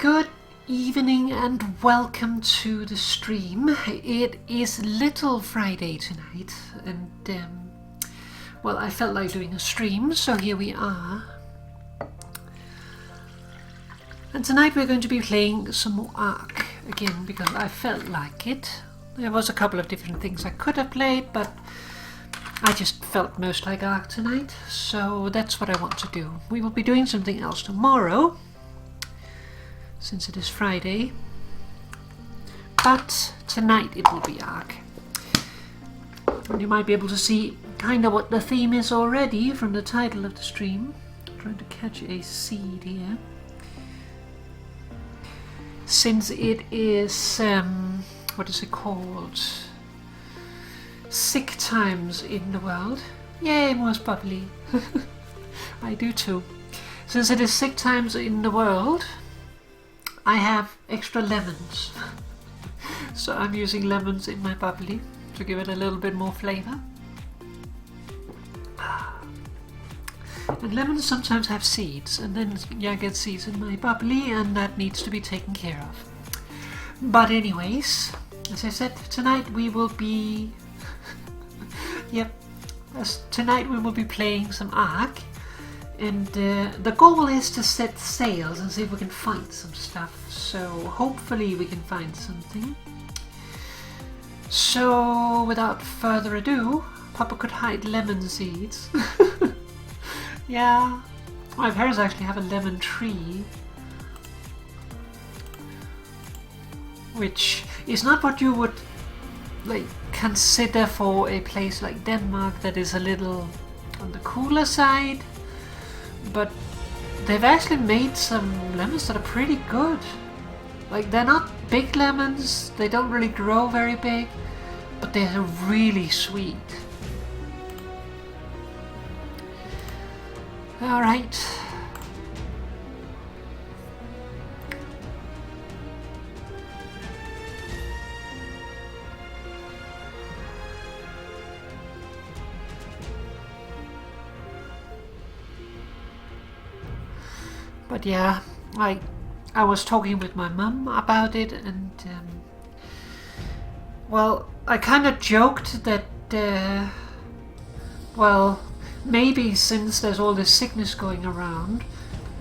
Good evening and welcome to the stream. It is Little Friday tonight and well, I felt like doing a stream, so here we are. And tonight we're going to be playing some more ARK again because I felt like it. There was a couple of different things I could have played, but I just felt most like ARK tonight, so that's what I want to do. We will be doing something else tomorrow, since it is Friday, but tonight it will be ARK. And you might be able to see kind of what the theme is already from the title of the stream. I'm trying to catch a seed here. Since it is, what is it called? Sick times in the world. Yay, most bubbly. I do too. Since it is sick times in the world, I have extra lemons, so I'm using lemons in my bubbly to give it a little bit more flavour. And lemons sometimes have seeds, and then I get seeds in my bubbly, and that needs to be taken care of. But anyways, as I said, tonight we will be tonight we will be playing some ARK. And the goal is to set sails and see if we can find some stuff. So hopefully we can find something. So without further ado, Papa could hide lemon seeds. Yeah, my parents actually have a lemon tree, which is not what you would like consider for a place like Denmark that is a little on the cooler side. But they've actually made some lemons that are pretty good. Like, they're not big lemons, they don't really grow very big, but they're really sweet. Alright. But yeah, I was talking with my mum about it, and well, I kind of joked that well, maybe since there's all this sickness going around,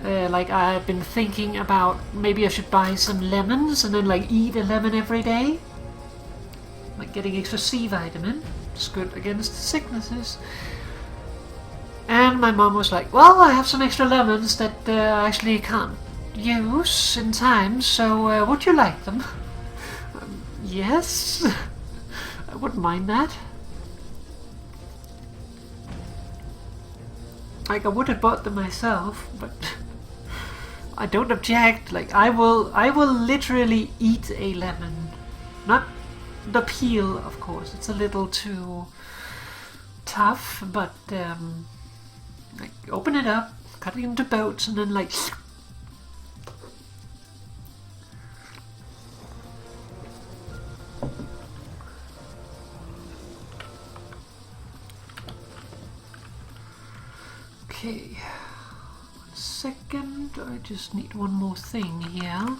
like I've been thinking about maybe I should buy some lemons and then like eat a lemon every day, like getting extra C vitamin. It's good against sicknesses. And my mom was like, well, I have some extra lemons that I actually can't use in time, so would you like them? Yes, I wouldn't mind that. Like, I would have bought them myself, but I don't object. Like, I will literally eat a lemon. Not the peel, of course, it's a little too tough, but like, open it up, cut it into boats, and then like okay, 1 second, I just need one more thing here.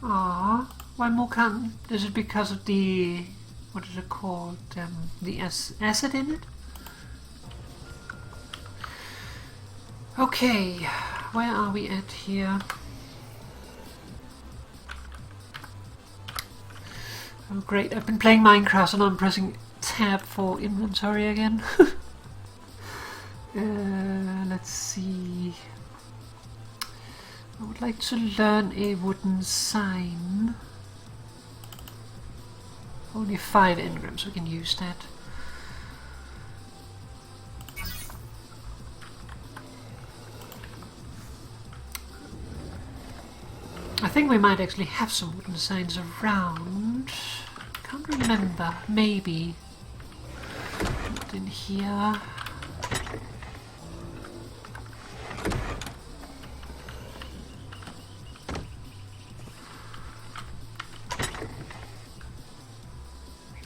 Why more can't? Is it because of the, what is it called, the acid in it? Okay, where are we at here? Oh great, I've been playing Minecraft and I'm pressing tab for inventory again. Let's see. I would like to learn a wooden sign. Only 5 engrams, we can use that. I think we might actually have some wooden signs around. Can't remember, maybe. Not in here.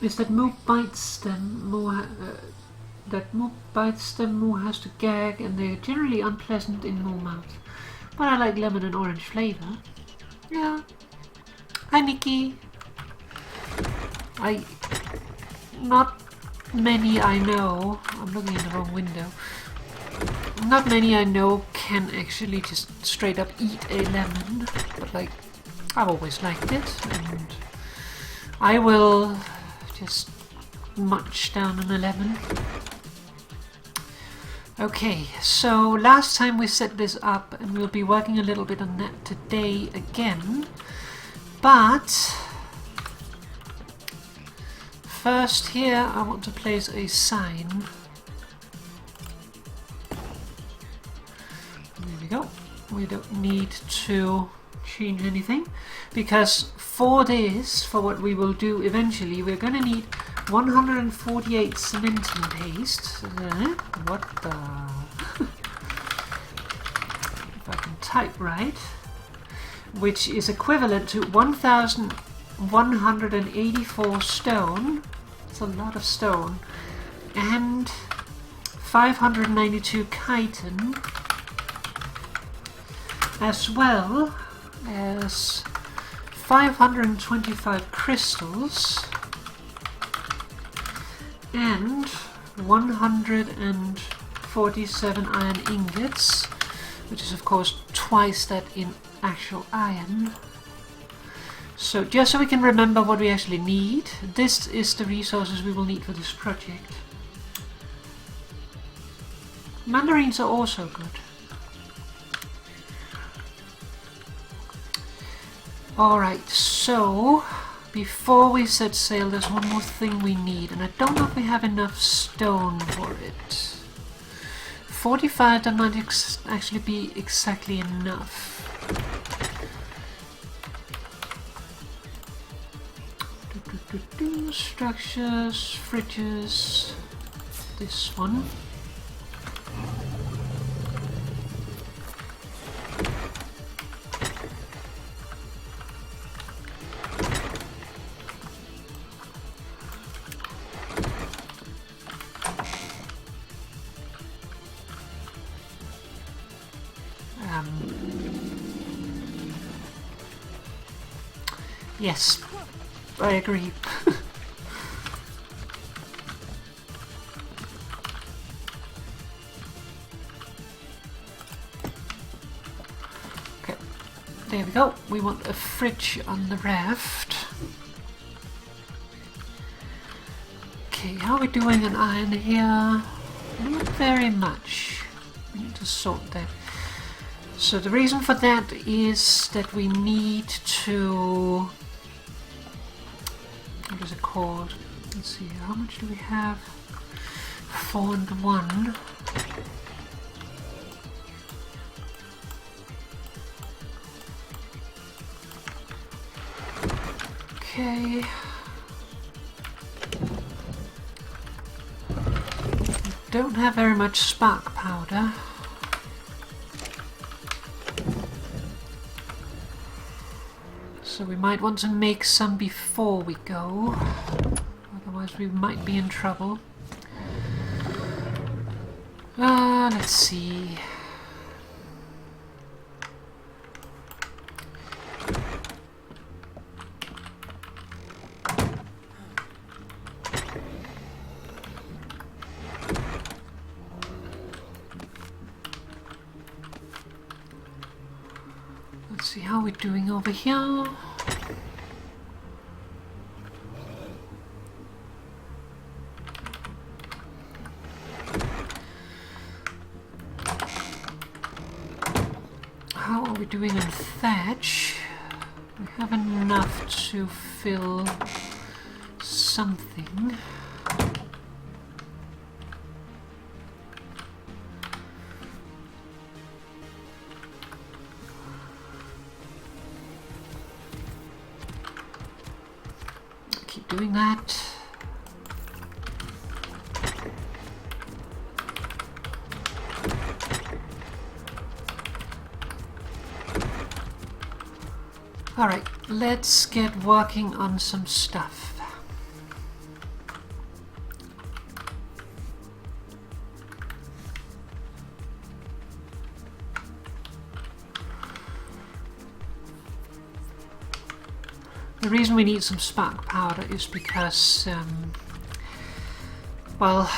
Is that more bites than more that moo bites them, moo has to gag, and they're generally unpleasant in moo mouth. But I like lemon and orange flavor. Yeah. Hi, Nikki. Not many I know. I'm looking in the wrong window. Not many I know can actually just straight up eat a lemon, but like, I've always liked it, and I will just munch down on a lemon. Okay, so last time we set this up, and we'll be working a little bit on that today again, but first here I want to place a sign. There we go. We don't need to change anything, because for this, for what we will do eventually, we're going to need 148 cementing paste. What the? If I can type right. Which is equivalent to 1,184 stone. That's a lot of stone. And 592 chitin. As well as 525 crystals. And 147 iron ingots, which is of course twice that in actual iron. So just so we can remember what we actually need, this is the resources we will need for this project. Mandarins are also good. Alright, so before we set sail, there's one more thing we need, and I don't know if we have enough stone for it. 45 that might actually be exactly enough. Structures, fridges, this one. Yes, I agree. Okay, there we go. We want a fridge on the raft. Okay, how are we doing on iron here? Not very much. We need to sort that. So the reason for that is that we need to... What is it called? Let's see, how much do we have? 4 and 1. Okay. Don't have very much spark powder. So we might want to make some before we go, otherwise we might be in trouble. Let's see. Let's see how we're doing over here. How are we doing on thatch? We have enough to fill something. Keep doing that. Alright, let's get working on some stuff. the reason we need some spark powder is because, well,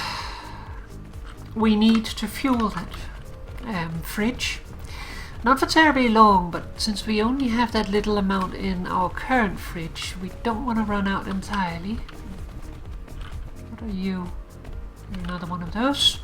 we need to fuel that fridge. Not for terribly long, but since we only have that little amount in our current fridge, we don't want to run out entirely. What are you? You're another one of those.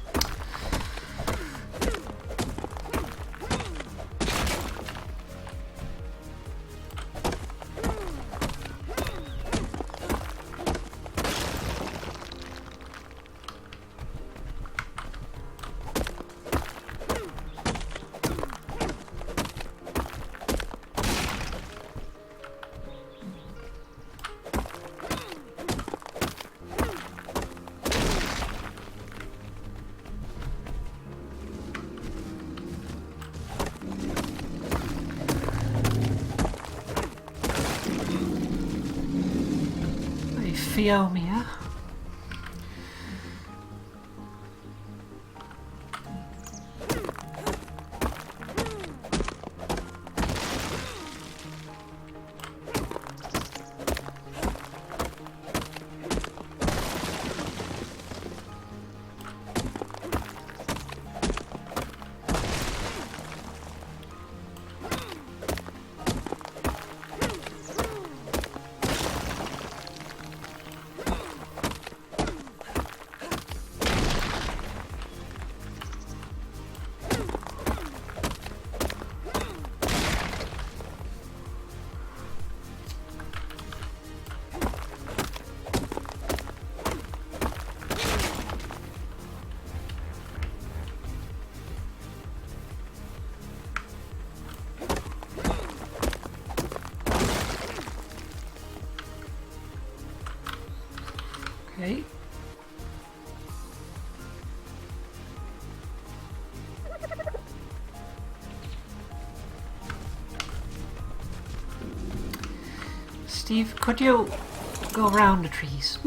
Fiomia. Okay. Steve, could you go around the trees?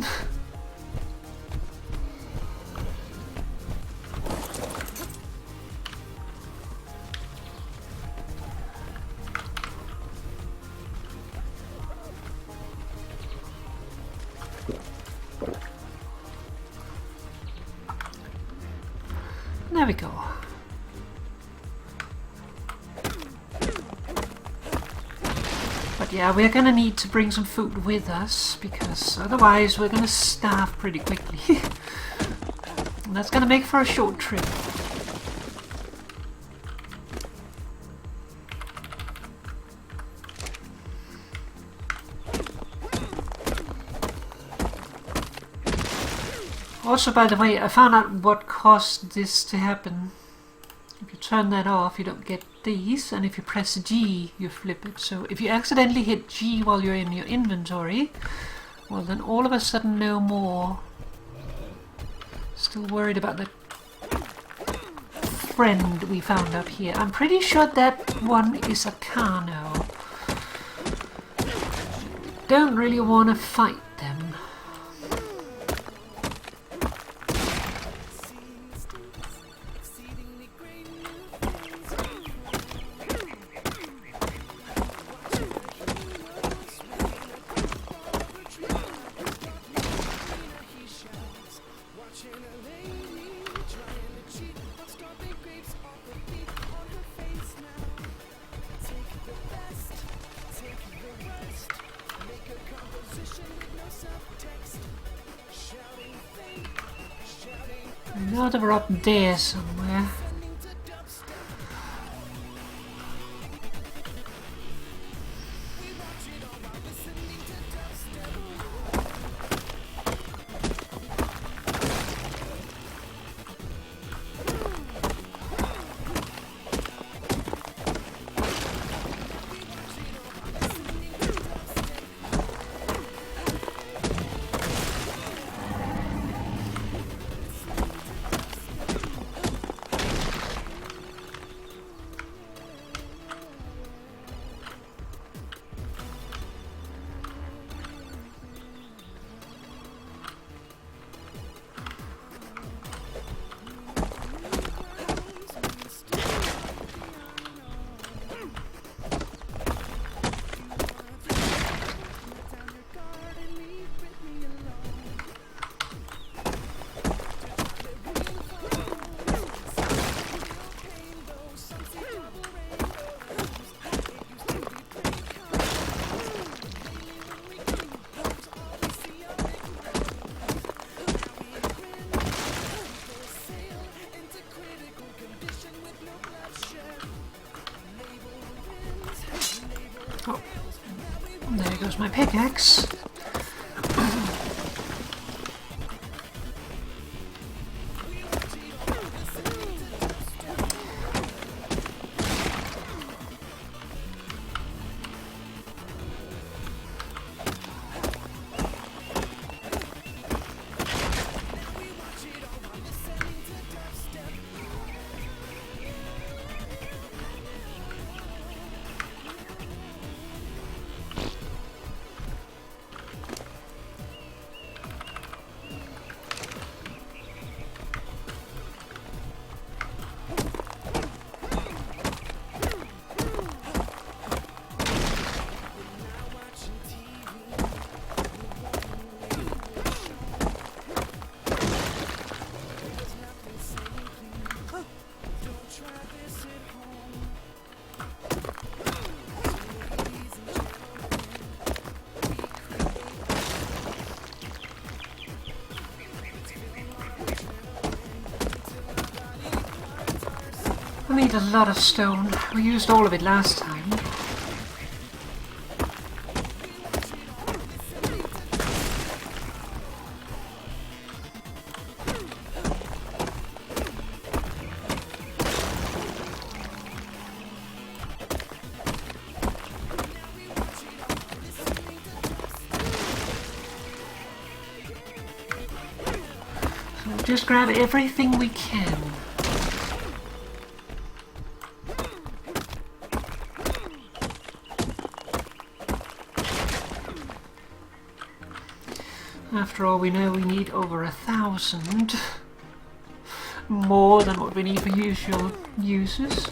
There we go. But yeah, we're gonna need to bring some food with us, because otherwise we're gonna starve pretty quickly. And that's gonna make for a short trip. Also, by the way, I found out what caused this to happen. If you turn that off, you don't get these, and if you press G, you flip it. So if you accidentally hit G while you're in your inventory, well then all of a sudden no more. Still worried about the friend we found up here. I'm pretty sure that one is a Carno. Don't really want to fight them. I know they were up there somewhere. There goes my pickaxe. I need a lot of stone. We used all of it last time. So just grab everything we can. After all, we know we need over 1,000. More than what we need for usual uses.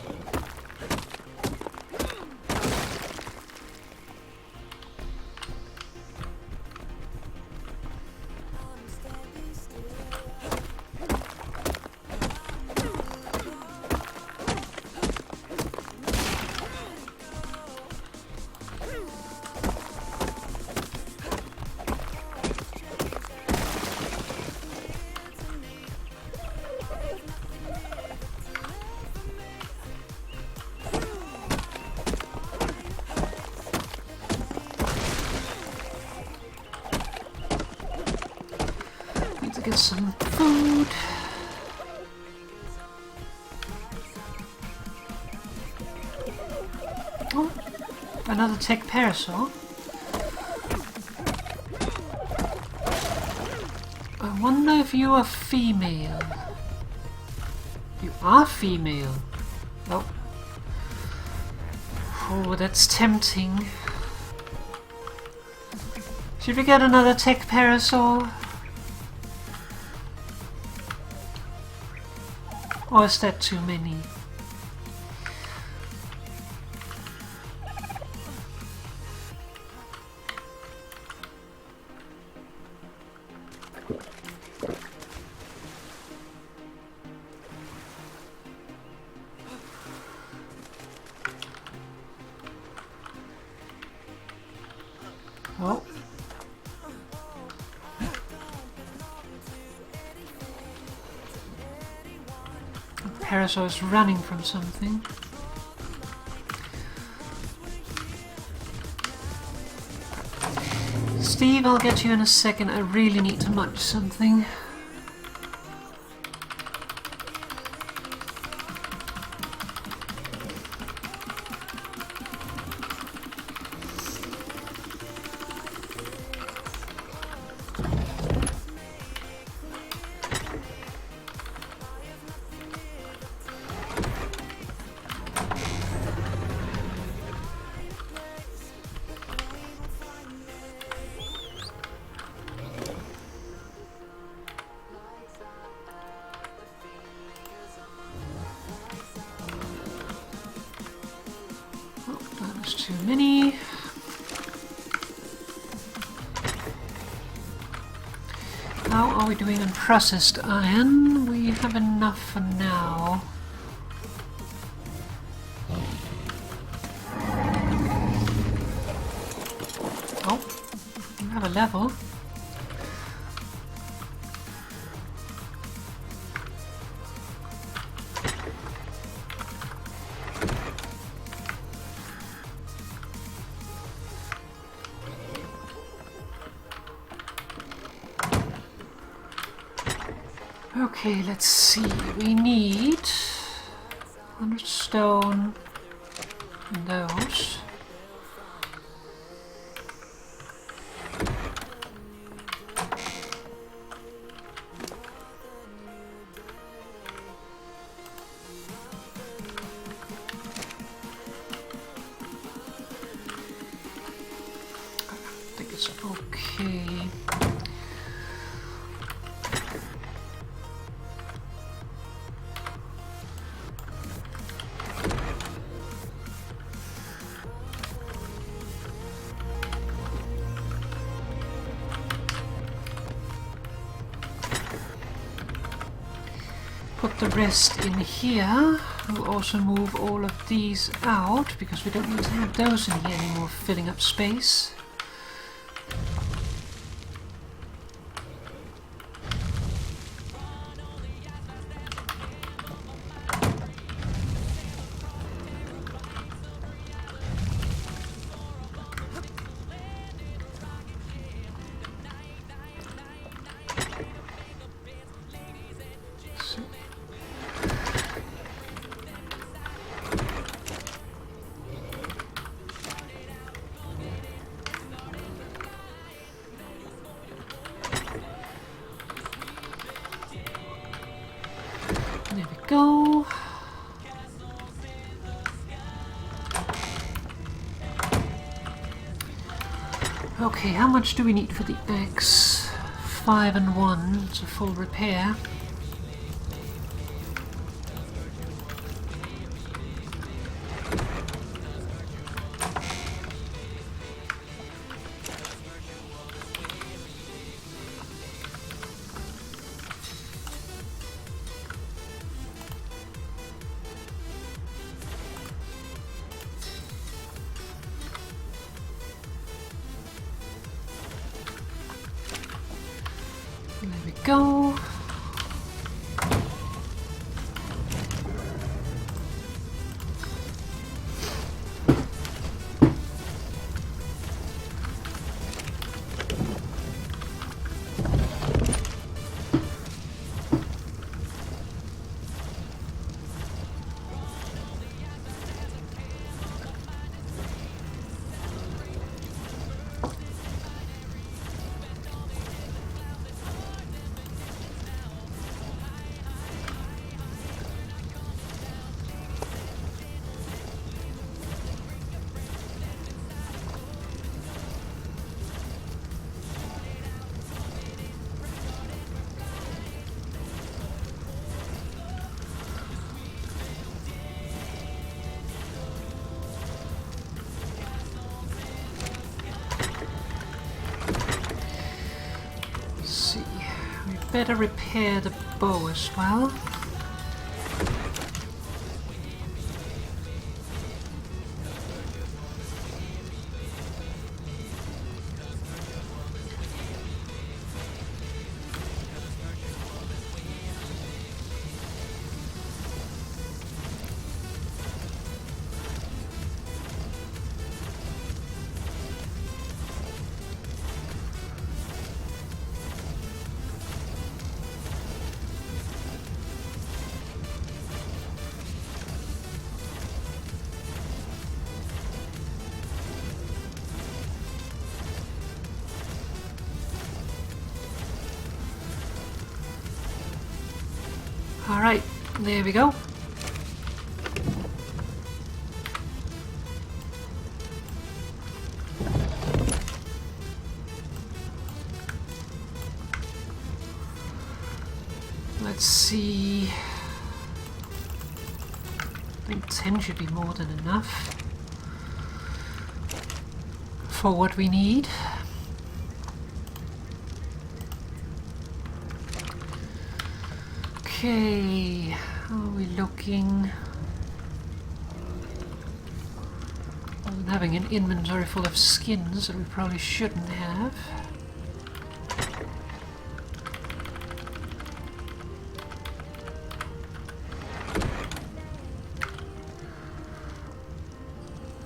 Get some food. Oh, another tech parasol. I wonder if you are female. You are female. Oh. Oh, that's tempting. Should we get another tech parasol? Or is that too many? Oh. Parasol is running from something. Steve, I'll get you in a second. I really need to munch something. Too many. How are we doing on processed iron? We have enough for now. Oh, we have a level. Okay, let's see. We need 100 stone and those. I think it's okay. Put the rest in here. We'll also move all of these out because we don't need to have those in here anymore, filling up space. There we go. Okay, how much do we need for the X? 5 and 1, it's a full repair. There we go. Better repair the bow as well. Alright, there we go. Let's see. I think 10 should be more than enough for what we need. Okay, how are we looking? I'm having an inventory full of skins that we probably shouldn't have.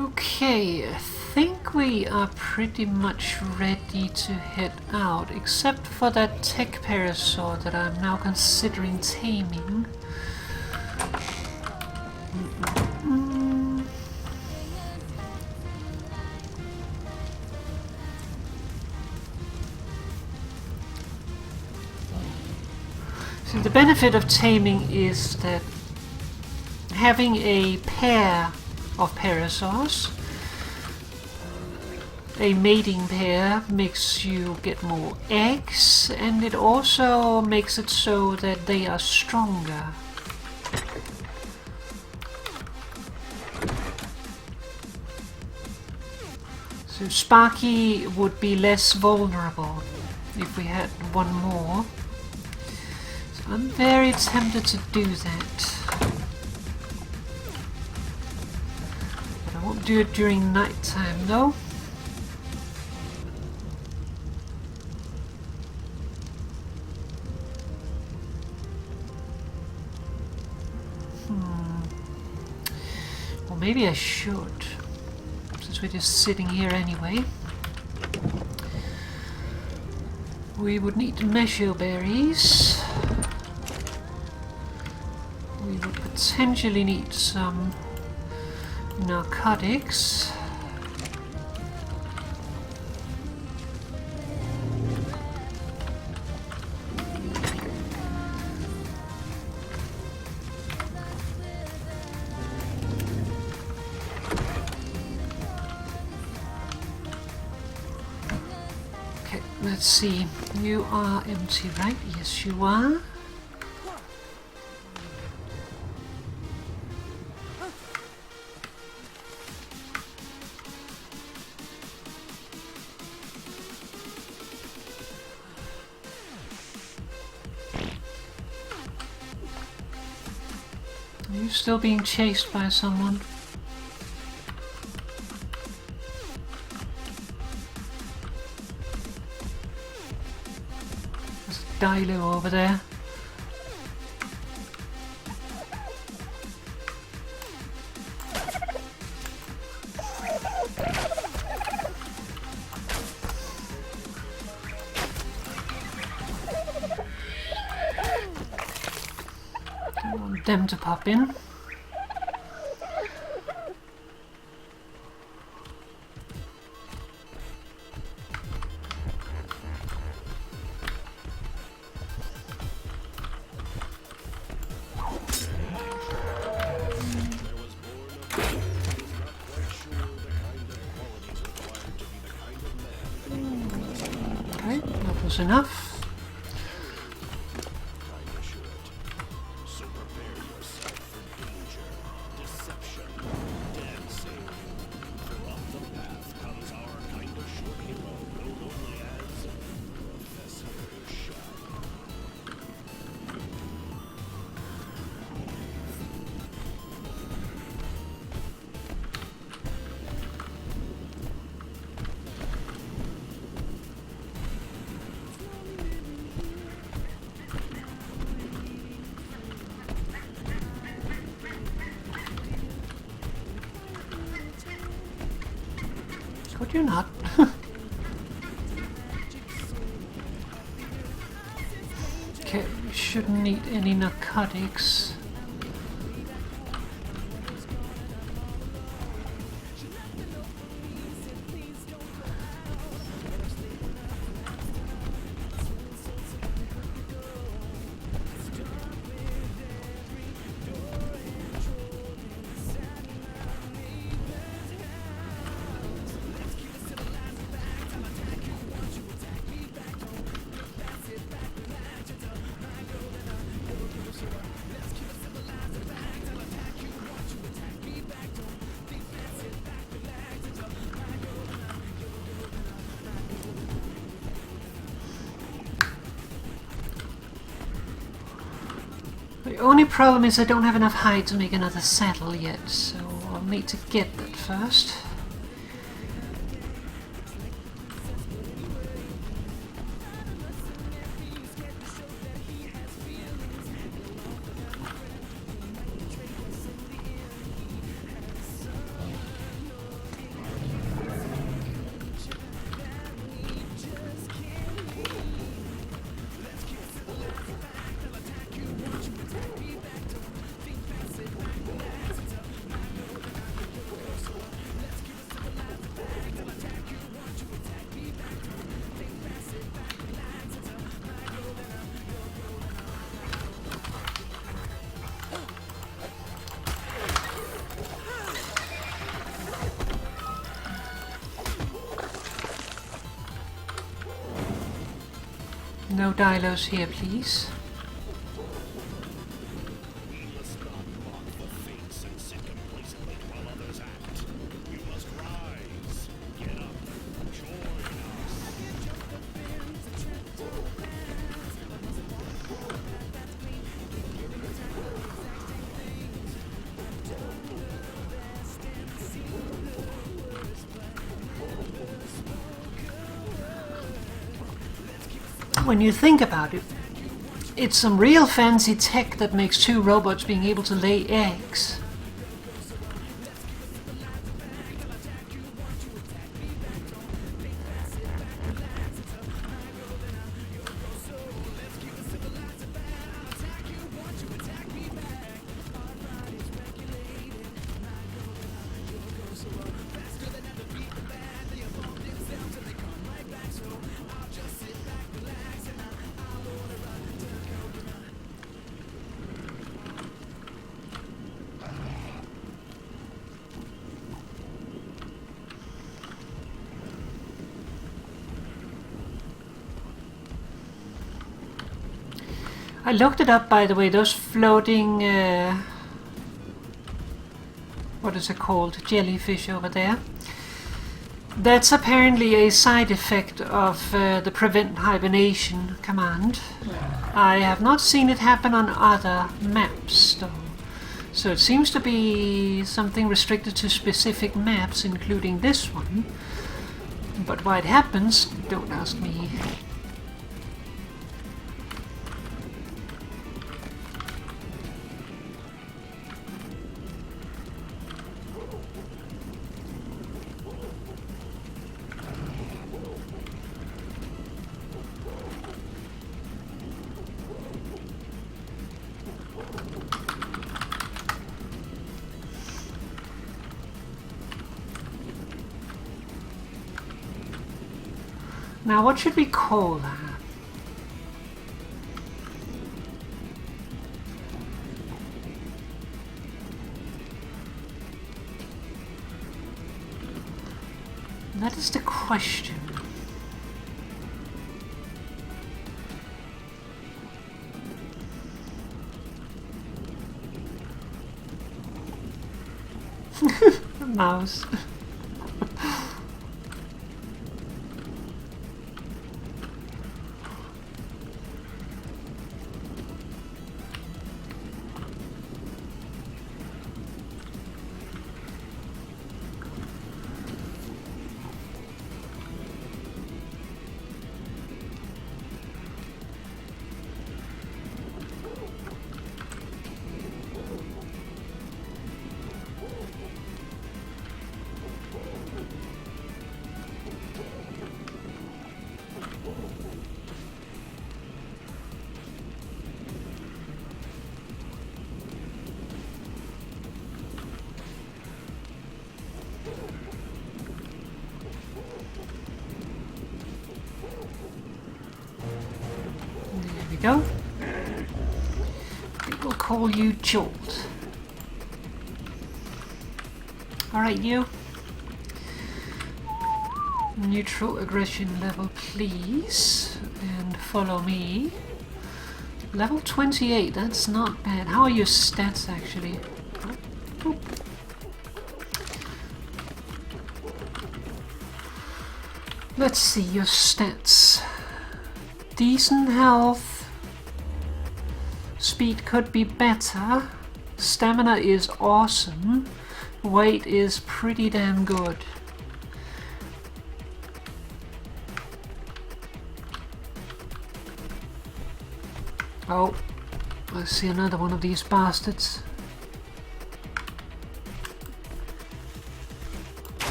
Okay, think we are pretty much ready to head out, except for that tech parasaur that I'm now considering taming. So the benefit of taming is that having a pair of parasaurs, a mating pair, makes you get more eggs, and it also makes it so that they are stronger. So Sparky would be less vulnerable if we had one more. So I'm very tempted to do that. But I won't do it during night time though. Or maybe I should, since we're just sitting here anyway. We would need measure berries. We would potentially need some narcotics. Okay, let's see. You are empty, right? Yes, you are. Are you still being chased by someone? There's a Dilo over there. I want them to pop in. Okay, that was enough. Could you not? Okay, we shouldn't need any narcotics. The only problem is I don't have enough hide to make another saddle yet, so I'll need to get that first. No dilos here, please. When you think about it, it's some real fancy tech that makes 2 robots being able to lay eggs. I looked it up, by the way, those floating, what is it called, jellyfish over there. That's apparently a side effect of the prevent hibernation command. I have not seen it happen on other maps though. So it seems to be something restricted to specific maps, including this one. But why it happens, don't ask me. Now, what should we call that? That is the question. Mouse. Go. We will call you Jolt. Alright, you. Neutral aggression level, please. And follow me. Level 28, that's not bad. How are your stats, actually? Oh. Let's see your stats. Decent health. Speed could be better. Stamina is awesome. Weight is pretty damn good. Oh, I see another one of these bastards.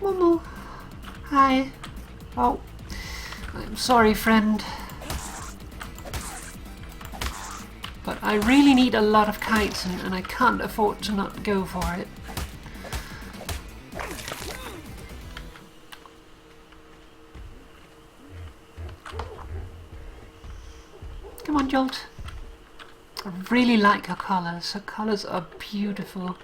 Momo. Hi. Oh, I'm sorry, friend. But I really need a lot of kites and I can't afford to not go for it. Jolt. I really like her colors. Her colors are beautiful.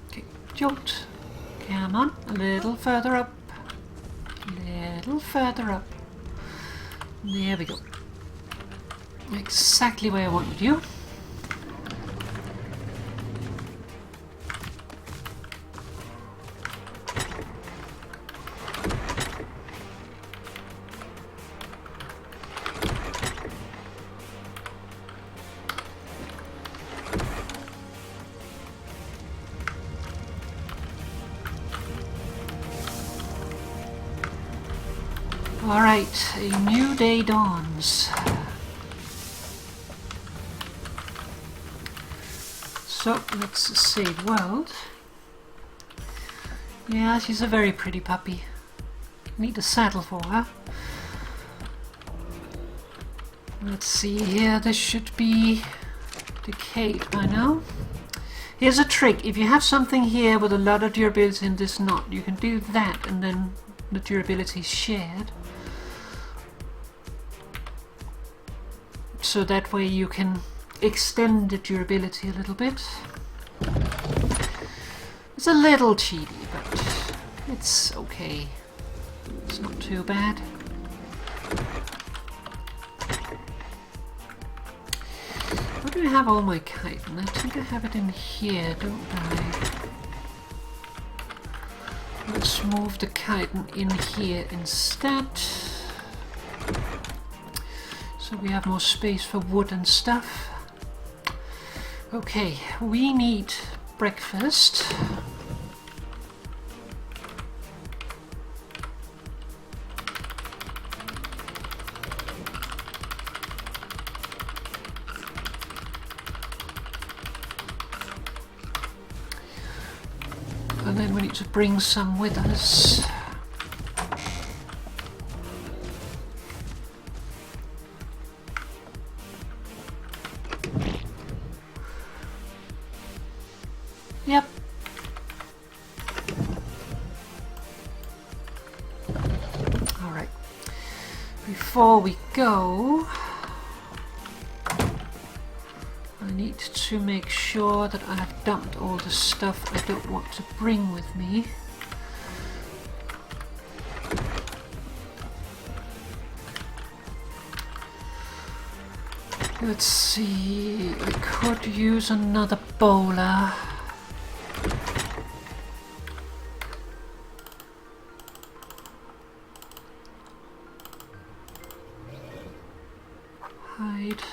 Okay, Jolt. Come on, a little further up. A little further up. There we go. Exactly where I wanted you. Alright, a new day dawns. So, let's save world. Yeah, she's a very pretty puppy. Need a saddle for her. Let's see here, this should be decayed by now. Here's a trick, if you have something here with a lot of durability and this not, you can do that and then the durability is shared. So that way you can extend the durability a little bit. It's a little cheaty, but it's okay. It's not too bad. Where do I have all my chitin? I think I have it in here, don't I? Let's move the chitin in here instead. So we have more space for wood and stuff. Okay, we need breakfast. And then we need to bring some with us. Yep. Alright. Before we go, I need to make sure that I have dumped all the stuff I don't want to bring with me. Let's see, I could use another bowler. Hide.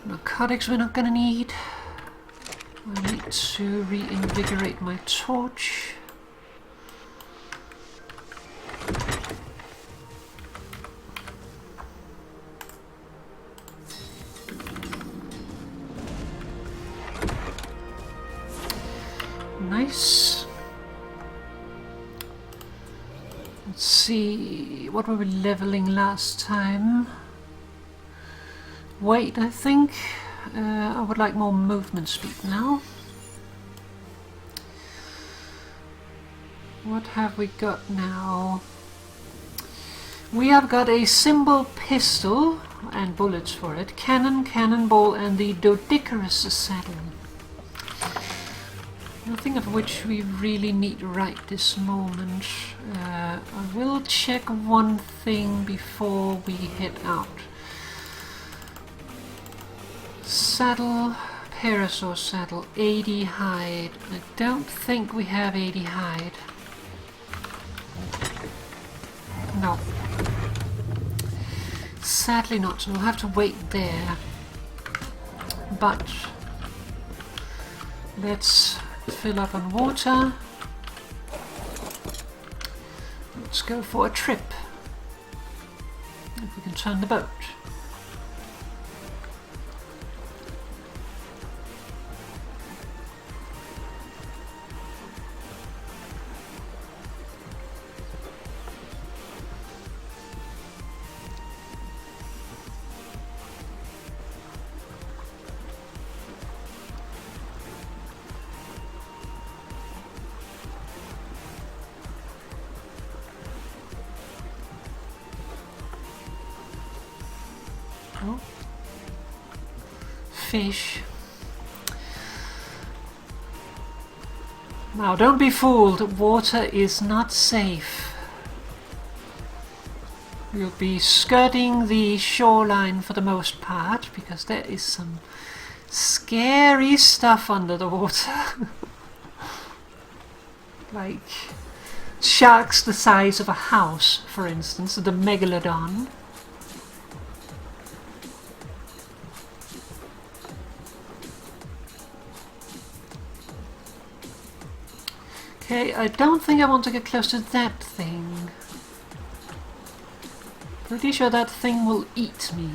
Narcotics we're not gonna need. I need to reinvigorate my torch. Nice. Let's see, what were we leveling last time? Weight, I think. I would like more movement speed now. What have we got now? We have got a symbol pistol and bullets for it, cannon, cannonball, and the Doedicurus saddle. Nothing of which we really need right this moment. I will check one thing before we head out. Saddle, parasaur saddle, 80 hide. I don't think we have 80 hide. No. Sadly not, so we'll have to wait there. But let's fill up on water. Let's go for a trip. If we can turn the boat. Oh. Fish. Now don't be fooled, water is not safe. We'll be skirting the shoreline for the most part, because there is some scary stuff under the water. Like sharks the size of a house, for instance, the megalodon. Okay, I don't think I want to get close to that thing. Pretty sure that thing will eat me.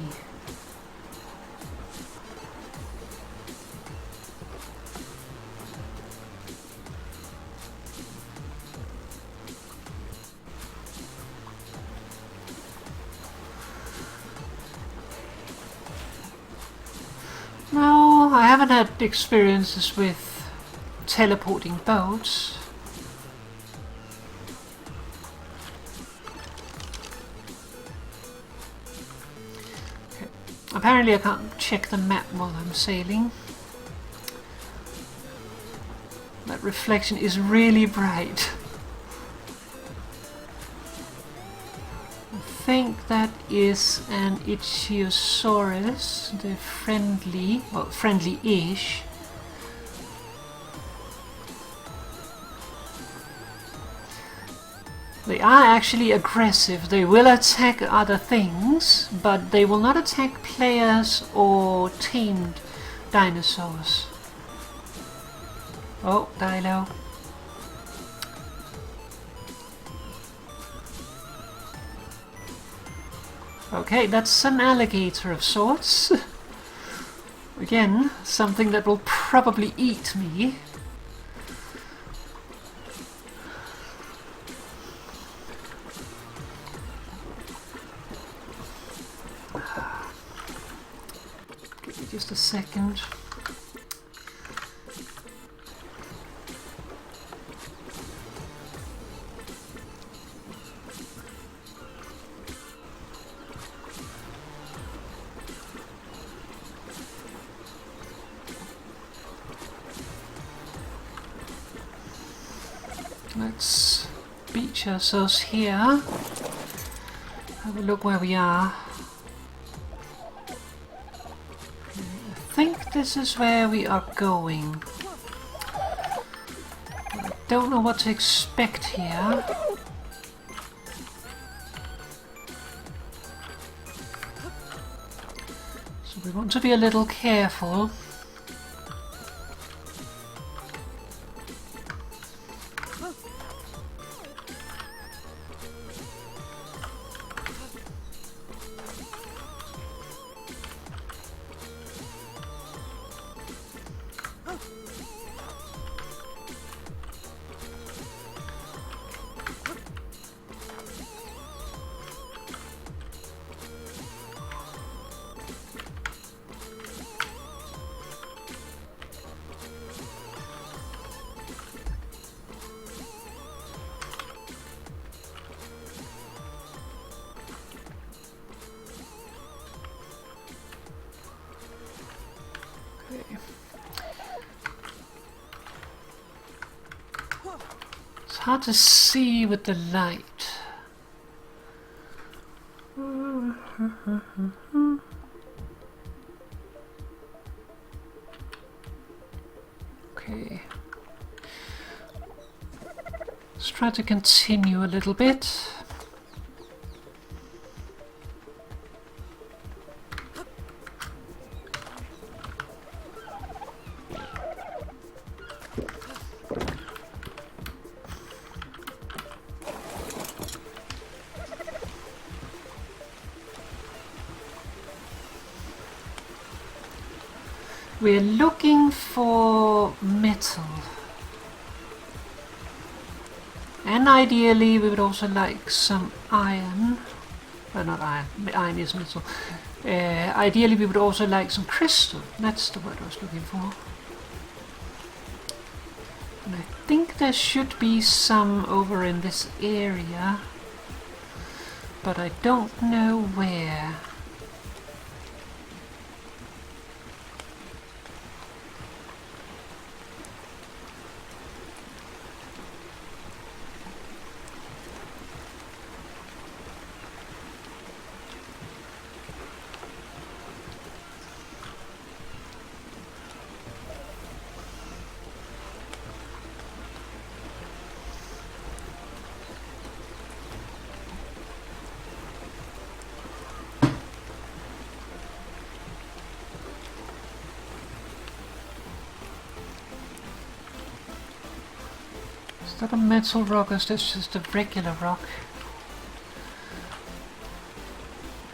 No, I haven't had experiences with teleporting boats. Okay. Apparently I can't check the map while I'm sailing. That reflection is really bright. I think that is an Ichthyosaurus, the friendly, well, friendly-ish. They are actually aggressive. They will attack other things, but they will not attack players or tamed dinosaurs. Oh, Dilo. Okay, that's an alligator of sorts. Again, something that will probably eat me. Give me just a second. Let's beach ourselves here. Have a look where we are. I think this is where we are going. I don't know what to expect here. So we want to be a little careful. It's hard to see with the light. Okay. Let's try to continue a little bit. We're looking for metal. And ideally we would also like some iron. Well, not iron. Iron is metal. Ideally we would also like some crystal. That's the word I was looking for. And I think there should be some over in this area. But I don't know where. Is that a metal rock or is this just a regular rock?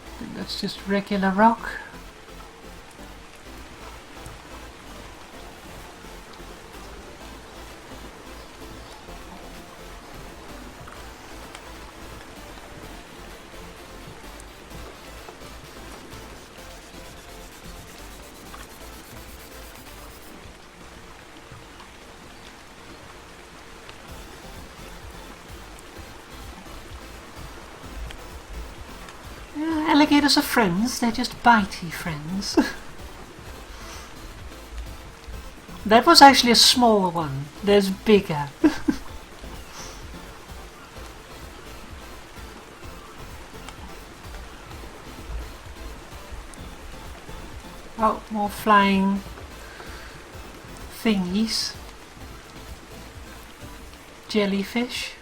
I think that's just regular rock. Alligators are friends, they're just bitey friends. That was actually a small one, there's bigger. Oh, more flying thingies. Jellyfish.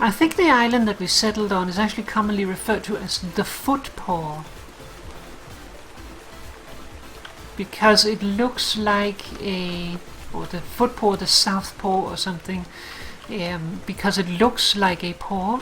I think the island that we settled on is actually commonly referred to as the footpaw, because it looks like a, or the footpaw, the south paw or something, because it looks like a paw.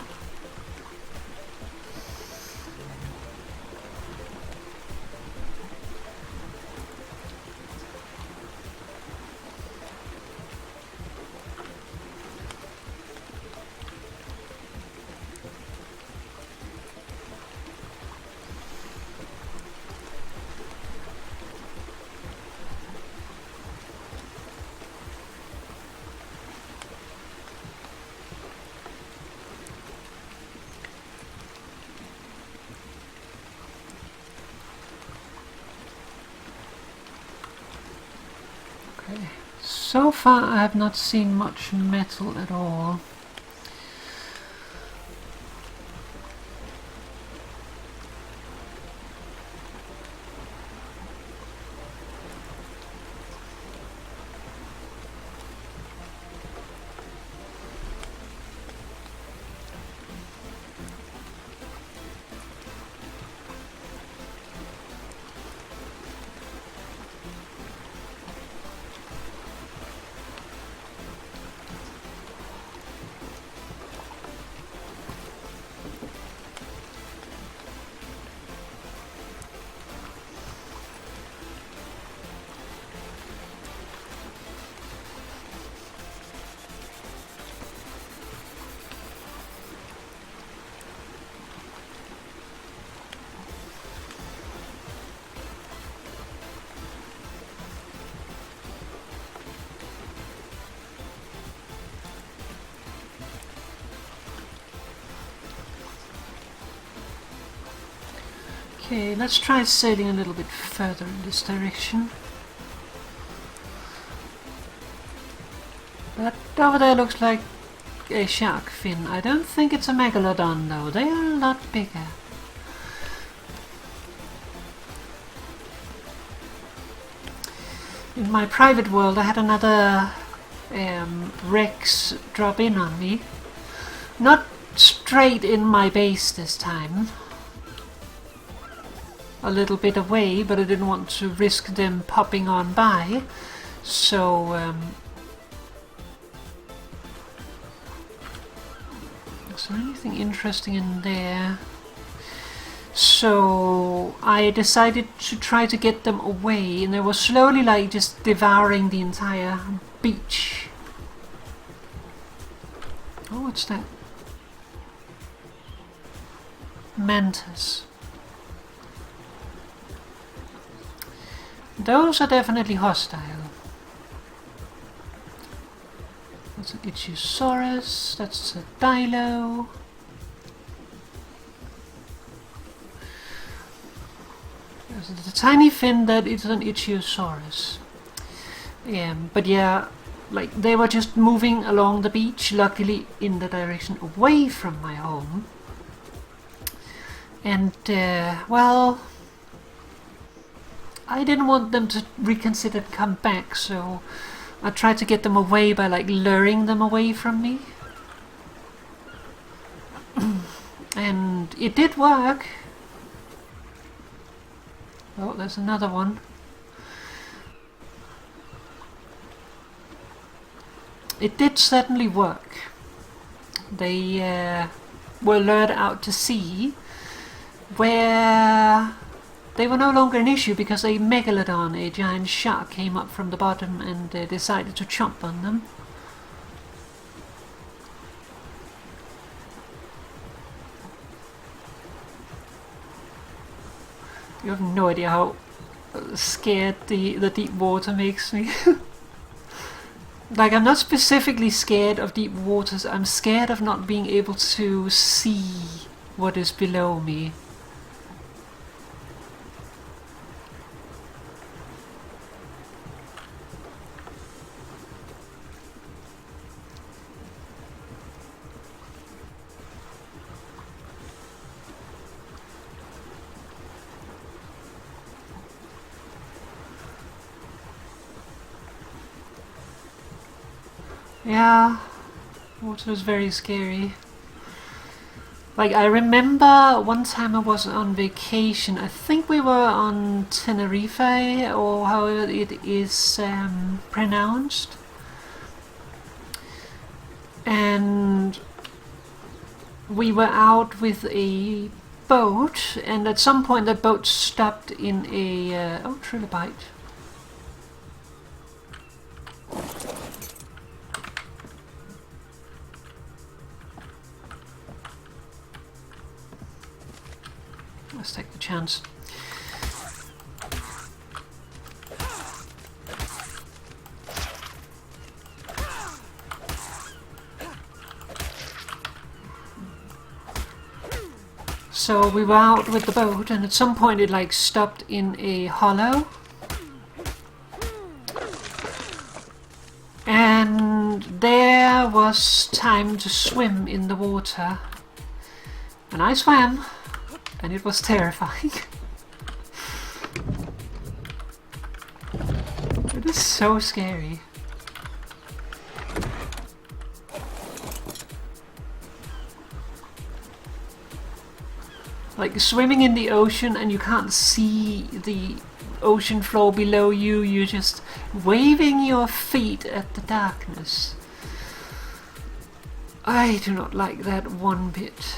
So far I have not seen much metal at all. Okay, let's try sailing a little bit further in this direction. That over there looks like a shark fin. I don't think it's a megalodon though, they are a lot bigger. In my private world I had another Rex drop in on me. Not straight in my base this time. A little bit away, but I didn't want to risk them popping on by. So is there anything interesting in there? So I decided to try to get them away, and they were slowly like just devouring the entire beach. Oh, what's that? Mantis. Those are definitely hostile. That's an Ichthyosaurus, that's a Dilo. There's the tiny fin that is an Ichthyosaurus. But yeah, like they were just moving along the beach, luckily in the direction away from my home. And well, I didn't want them to reconsider and come back, so I tried to get them away by like luring them away from me. And it did work. Oh, there's another one. It did certainly work. They were lured out to sea, where they were no longer an issue because a megalodon, a giant shark, came up from the bottom and decided to chomp on them. You have no idea how scared the deep water makes me. Like, I'm not specifically scared of deep waters, I'm scared of not being able to see what is below me. Yeah, water is very scary. Like, I remember one time I was on vacation, I think we were on Tenerife, or however it is pronounced. And we were out with a boat, and at some point the boat stopped in a... oh, trilobite. Let's take the chance. So we were out with the boat, and at some point it like stopped in a hollow. And there was time to swim in the water. And I swam. And it was terrifying. It is so scary. Like swimming in the ocean and you can't see the ocean floor below you, you're just waving your feet at the darkness. I do not like that one bit.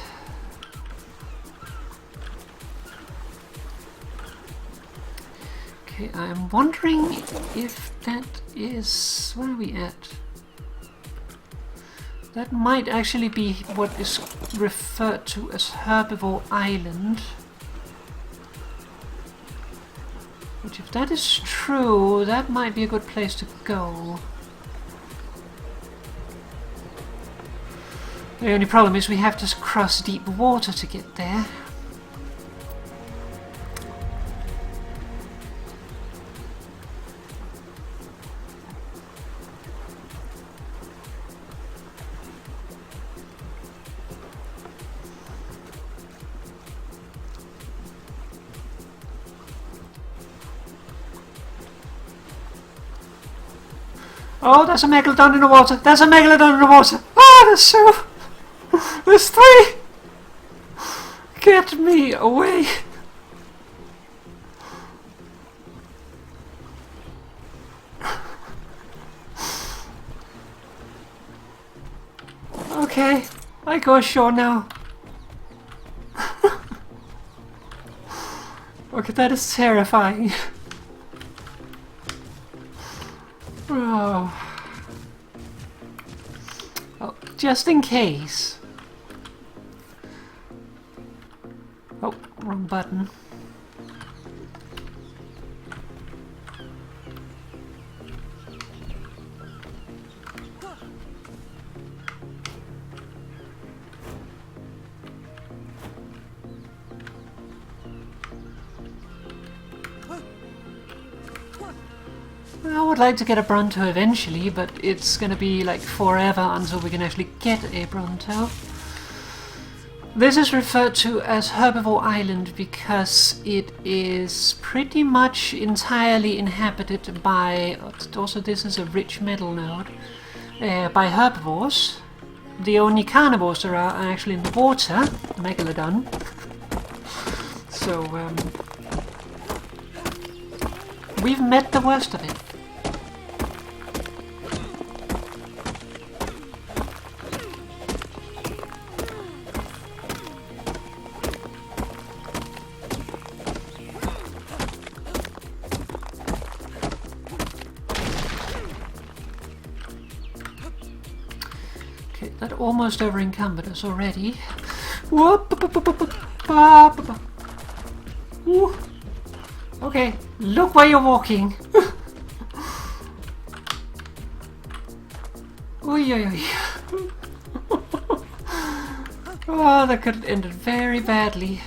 Okay, I'm wondering if that is... where are we at? That might actually be what is referred to as Herbivore Island. Which, if that is true, that might be a good place to go. The only problem is we have to cross deep water to get there. Oh, there's a megalodon in the water! There's a megalodon in the water! Oh, there's two! There's three! Get me away! Okay, I go ashore now. Okay, that is terrifying. Oh. Oh, just in case. Oh, wrong button. I would like to get a Bronto eventually, but it's gonna be like forever until we can actually get a Bronto. This is referred to as Herbivore Island because it is pretty much entirely inhabited by, also this is a rich metal node, by herbivores. The only carnivores there are actually in the water, Megalodon. So we've met the worst of it. That almost over encumbered us already. Okay, look where you're walking. Oy, oy, oy. Oh, that could have ended very badly.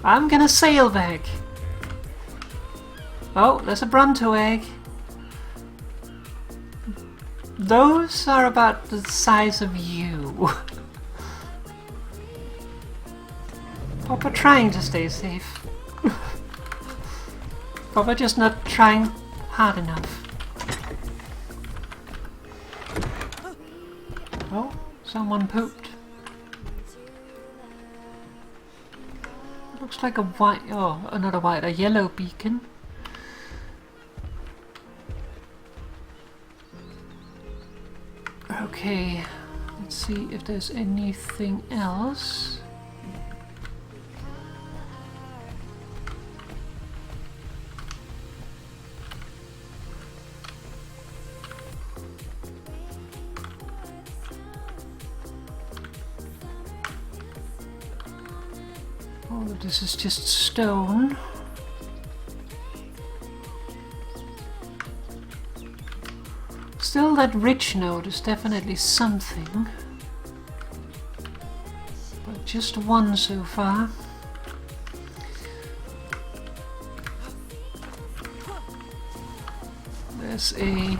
I'm gonna sail back. Oh, there's a Bronto egg. Those are about the size of you. Papa trying to stay safe. Papa just not trying hard enough. Oh, someone pooped. Looks like a white, oh, not a white, a yellow beacon. Okay, let's see if there's anything else. Oh, this is just stone. Still, that rich node is definitely something. But just one so far. There's a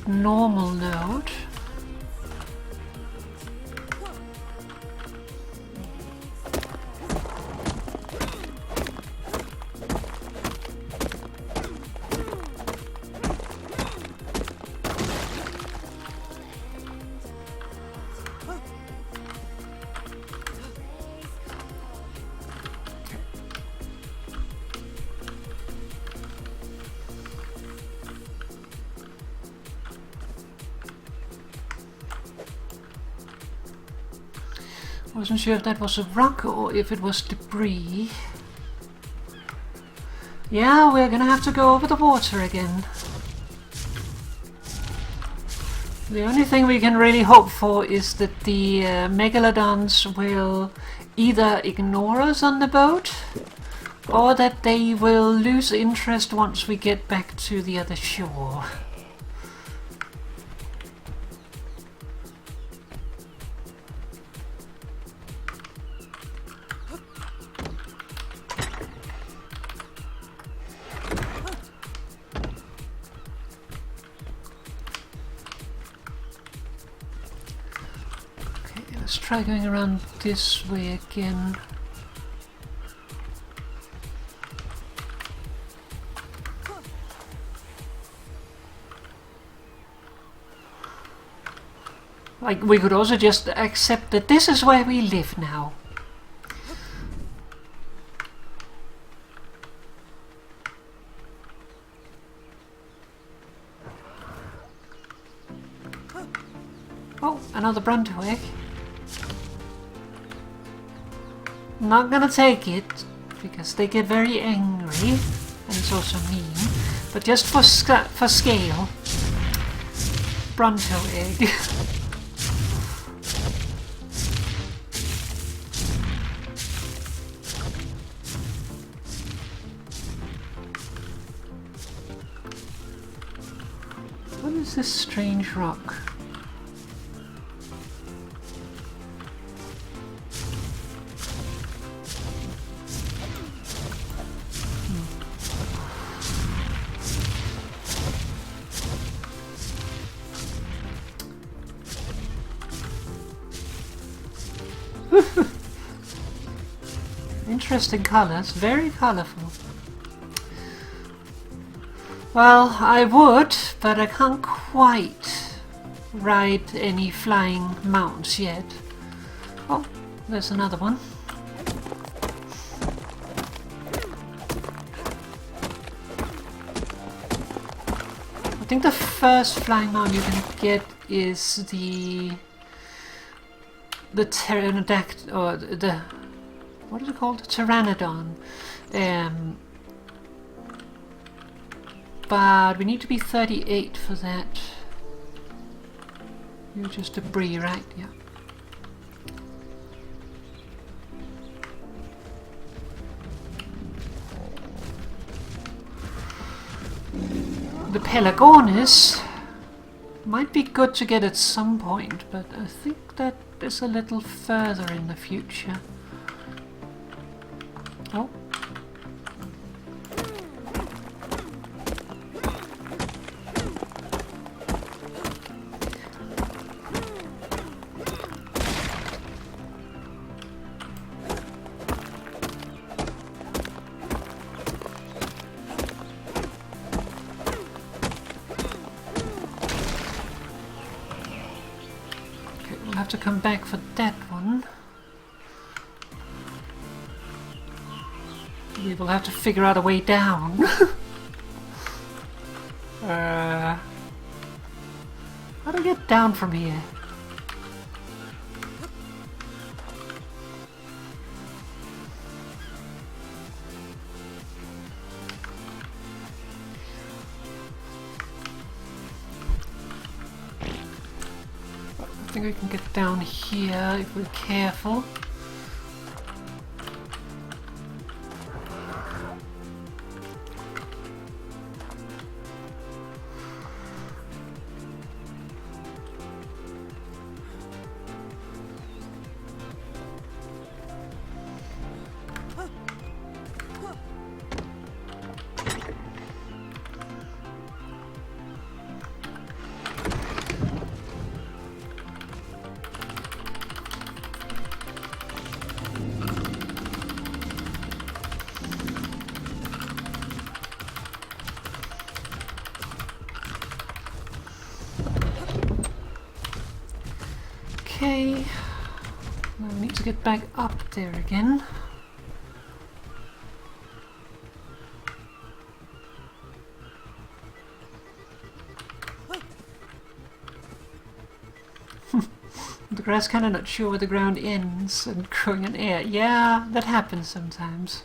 normal node. Wasn't sure if that was a rock or if it was debris. Yeah, we're gonna have to go over the water again. The only thing we can really hope for is that the megalodons will either ignore us on the boat or that they will lose interest once we get back to the other shore. Let's try going around this way again. Like, we could also just accept that this is where we live now. Oh, another Bronto egg. Not gonna take it, because they get very angry, and it's also mean, but just for scale. Bronto egg. What is this strange rock? Interesting colours, very colourful. Well, I would, but I can't quite ride any flying mounts yet. Oh, there's another one. I think the first flying mount you can get is the pterodactyl, or the, what is it called? Pteranodon. But we need to be 38 for that. You're just debris, right? Yeah. The Pelagornis might be good to get at some point, but I think that is a little further in the future. Oh. Have to come back for that one. We will have to figure out a way down. How do I get down from here? I think we can get down here if we're careful. Okay, now we need to get back up there again. The grass kinda not sure where the ground ends and growing in air. Yeah, that happens sometimes.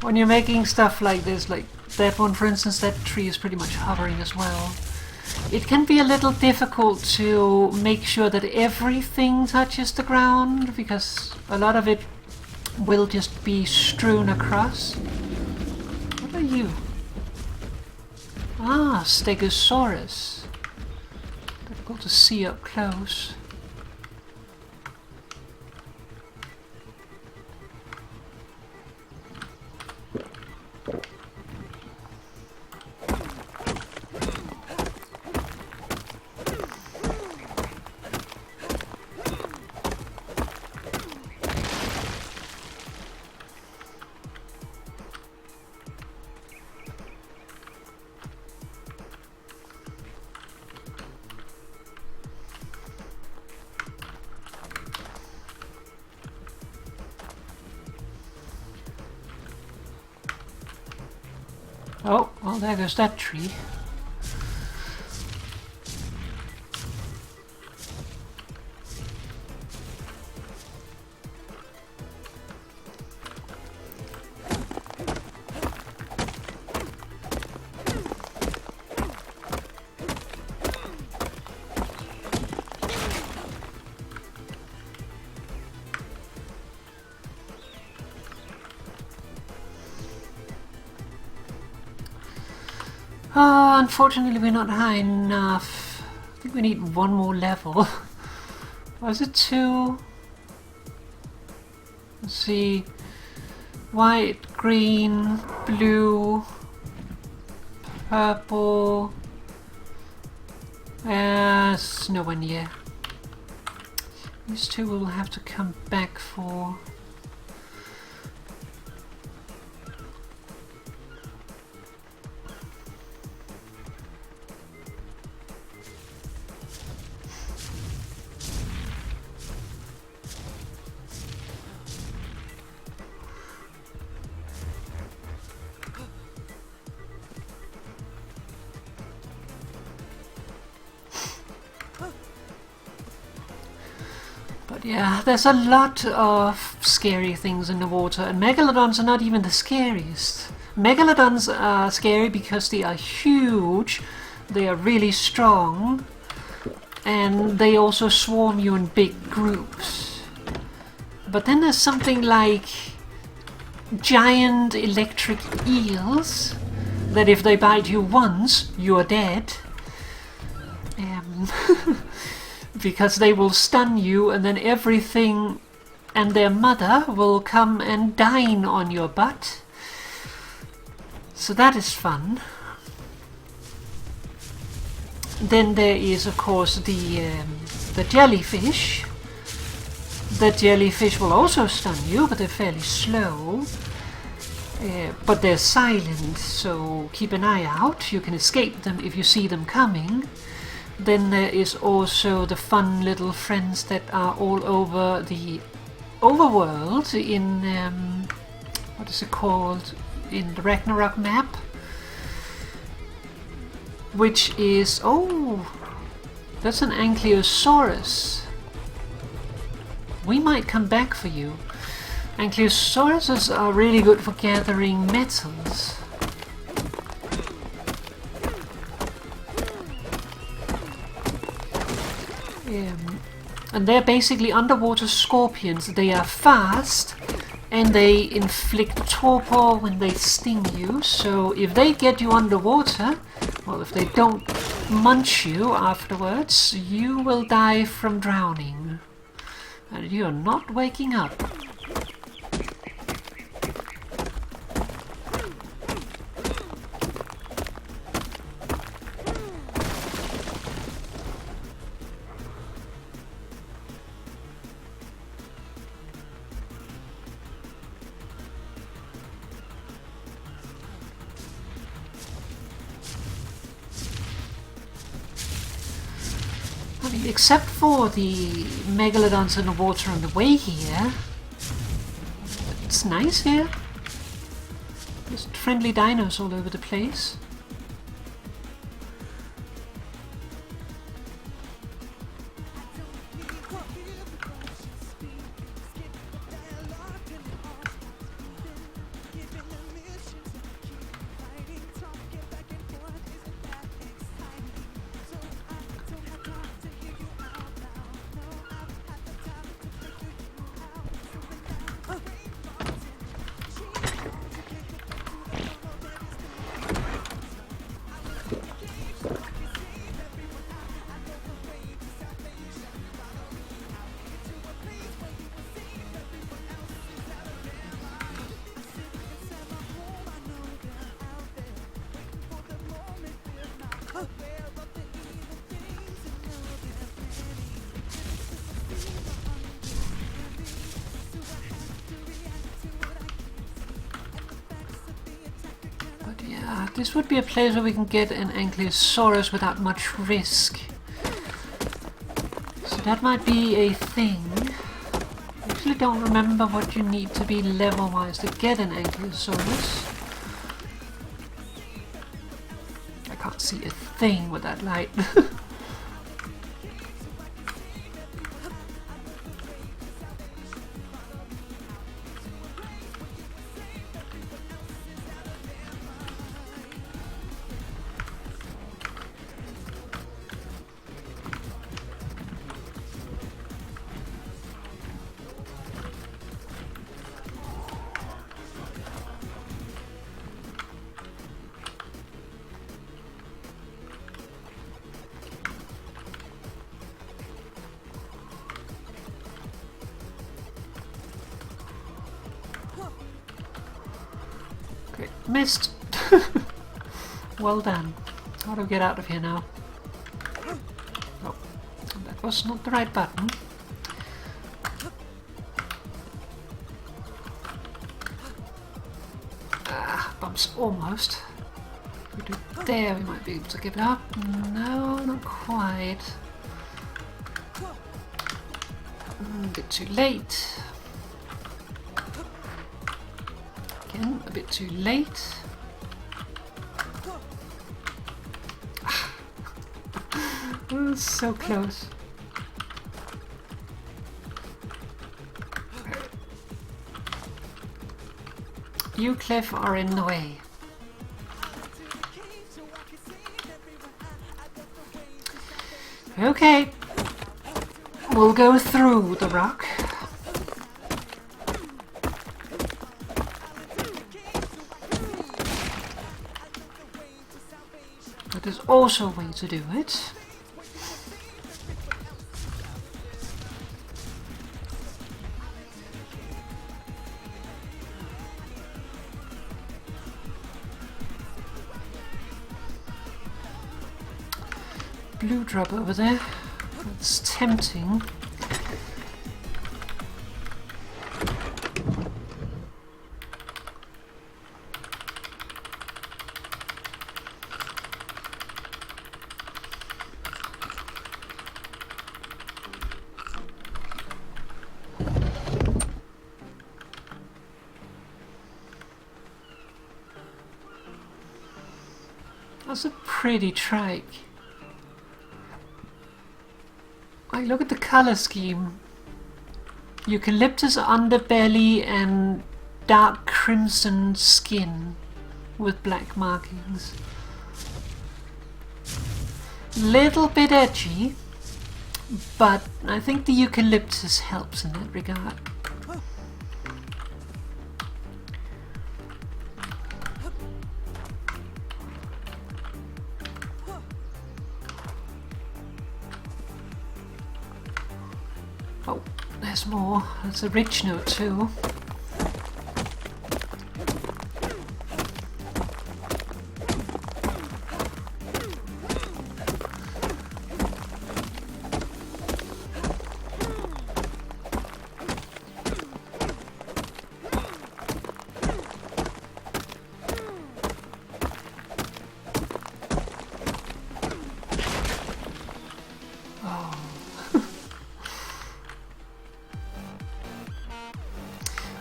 When you're making stuff like this, like that one for instance, that tree is pretty much hovering as well. It can be a little difficult to make sure that everything touches the ground, because a lot of it will just be strewn across. What are you? Ah, Stegosaurus. Difficult to see up close. Oh, well, there goes that tree. Oh, unfortunately we're not high enough. I think we need one more level. Was it two? Let's see. White, green, blue, purple. Yes, nowhere near. These two will have to come back for. Yeah, there's a lot of scary things in the water, and megalodons are not even the scariest. Megalodons are scary because they are huge, they are really strong, and they also swarm you in big groups. But then there's something like giant electric eels that if they bite you once, you're dead. Because they will stun you, and then everything and their mother will come and dine on your butt. So that is fun. Then there is, of course, the jellyfish. The jellyfish will also stun you, but they're fairly slow. But they're silent, so keep an eye out. You can escape them if you see them coming. Then there is also the fun little friends that are all over the overworld in, what is it called, in the Ragnarok map? Which is, oh, that's an Ankylosaurus. We might come back for you. Ankylosauruses are really good for gathering metals. And they're basically underwater scorpions. They are fast and they inflict torpor when they sting you. So if they get you underwater, well, if they don't munch you afterwards, you will die from drowning. And you're not waking up. Except for the megalodons in the water on the way here. It's nice here. There's friendly dinos all over the place. This would be a place where we can get an Ankylosaurus without much risk. So that might be a thing. I actually don't remember what you need to be level-wise to get an Ankylosaurus. I can't see a thing with that light. Missed! Well done. How do I get out of here now? Oh, that was not the right button. Oops, almost. We do it there, we might be able to give it up. No, not quite. A bit too late. Again, a bit too late. Oh, so close. You, Cliff, are in the way. Okay. We'll go through the rock. But there's also a way to do it. Blue drop over there. It's tempting. That's a pretty trike. Like, look at the color scheme. Eucalyptus underbelly and dark crimson skin with black markings. Little bit edgy, but I think the eucalyptus helps in that regard. Oh, there's more. There's a rich note too.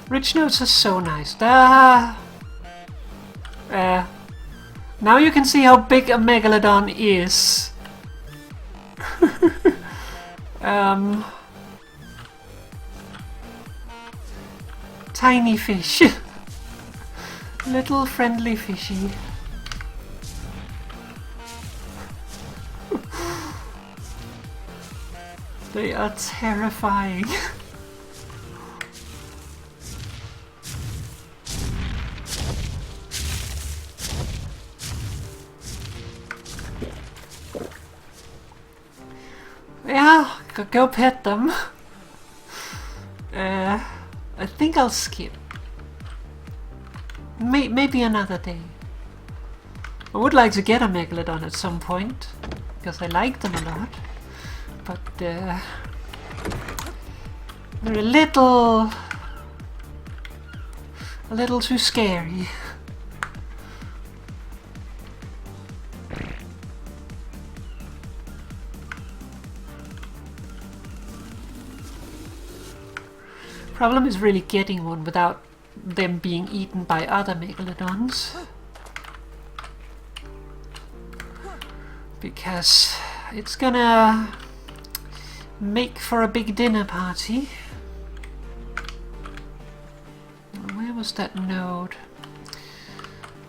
Rich notes are so nice. Now you can see how big a megalodon is. Tiny fish. Little friendly fishy. They are terrifying. Yeah, go pet them. I think I'll skip. Maybe another day. I would like to get a megalodon at some point, because I like them a lot. But they're a little too scary. Problem is really getting one without them being eaten by other megalodons. Because it's gonna make for a big dinner party. Where was that node?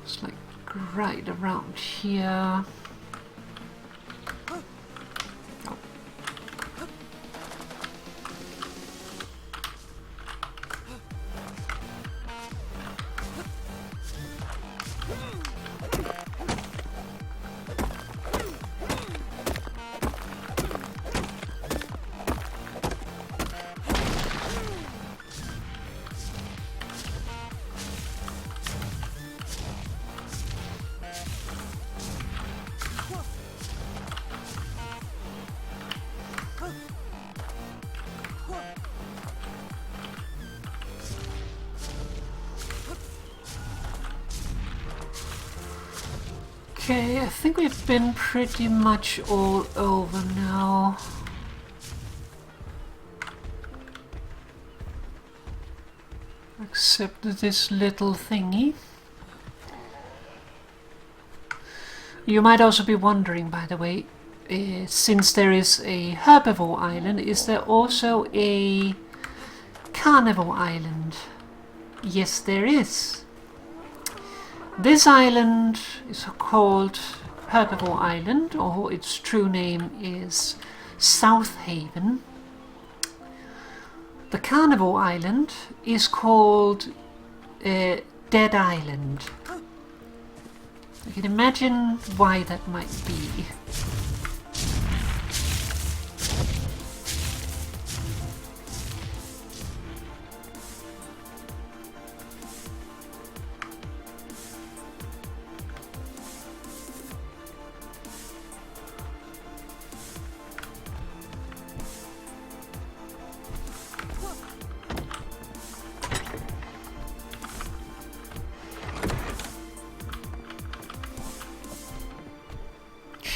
It's like right around here. Okay, I think we've been pretty much all over now. Except this little thingy. You might also be wondering, by the way, since there is a herbivore island, is there also a carnivore island? Yes, there is. This island is called Herbivore Island, or its true name is South Haven. The Carnivore Island is called Dead Island. You can imagine why that might be.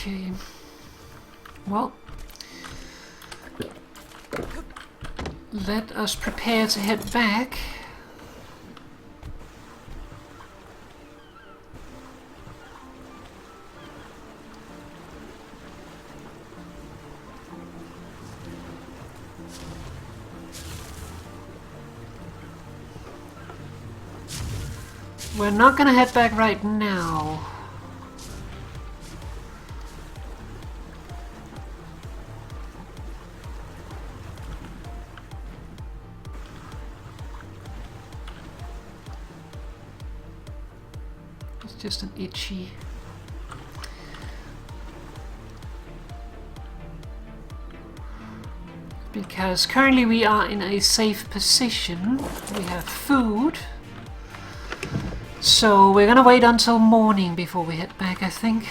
Okay. Well, let us prepare to head back. We're not gonna head back right now. It's just an itchy. Because currently we are in a safe position. We have food. So we're gonna wait until morning before we head back, I think.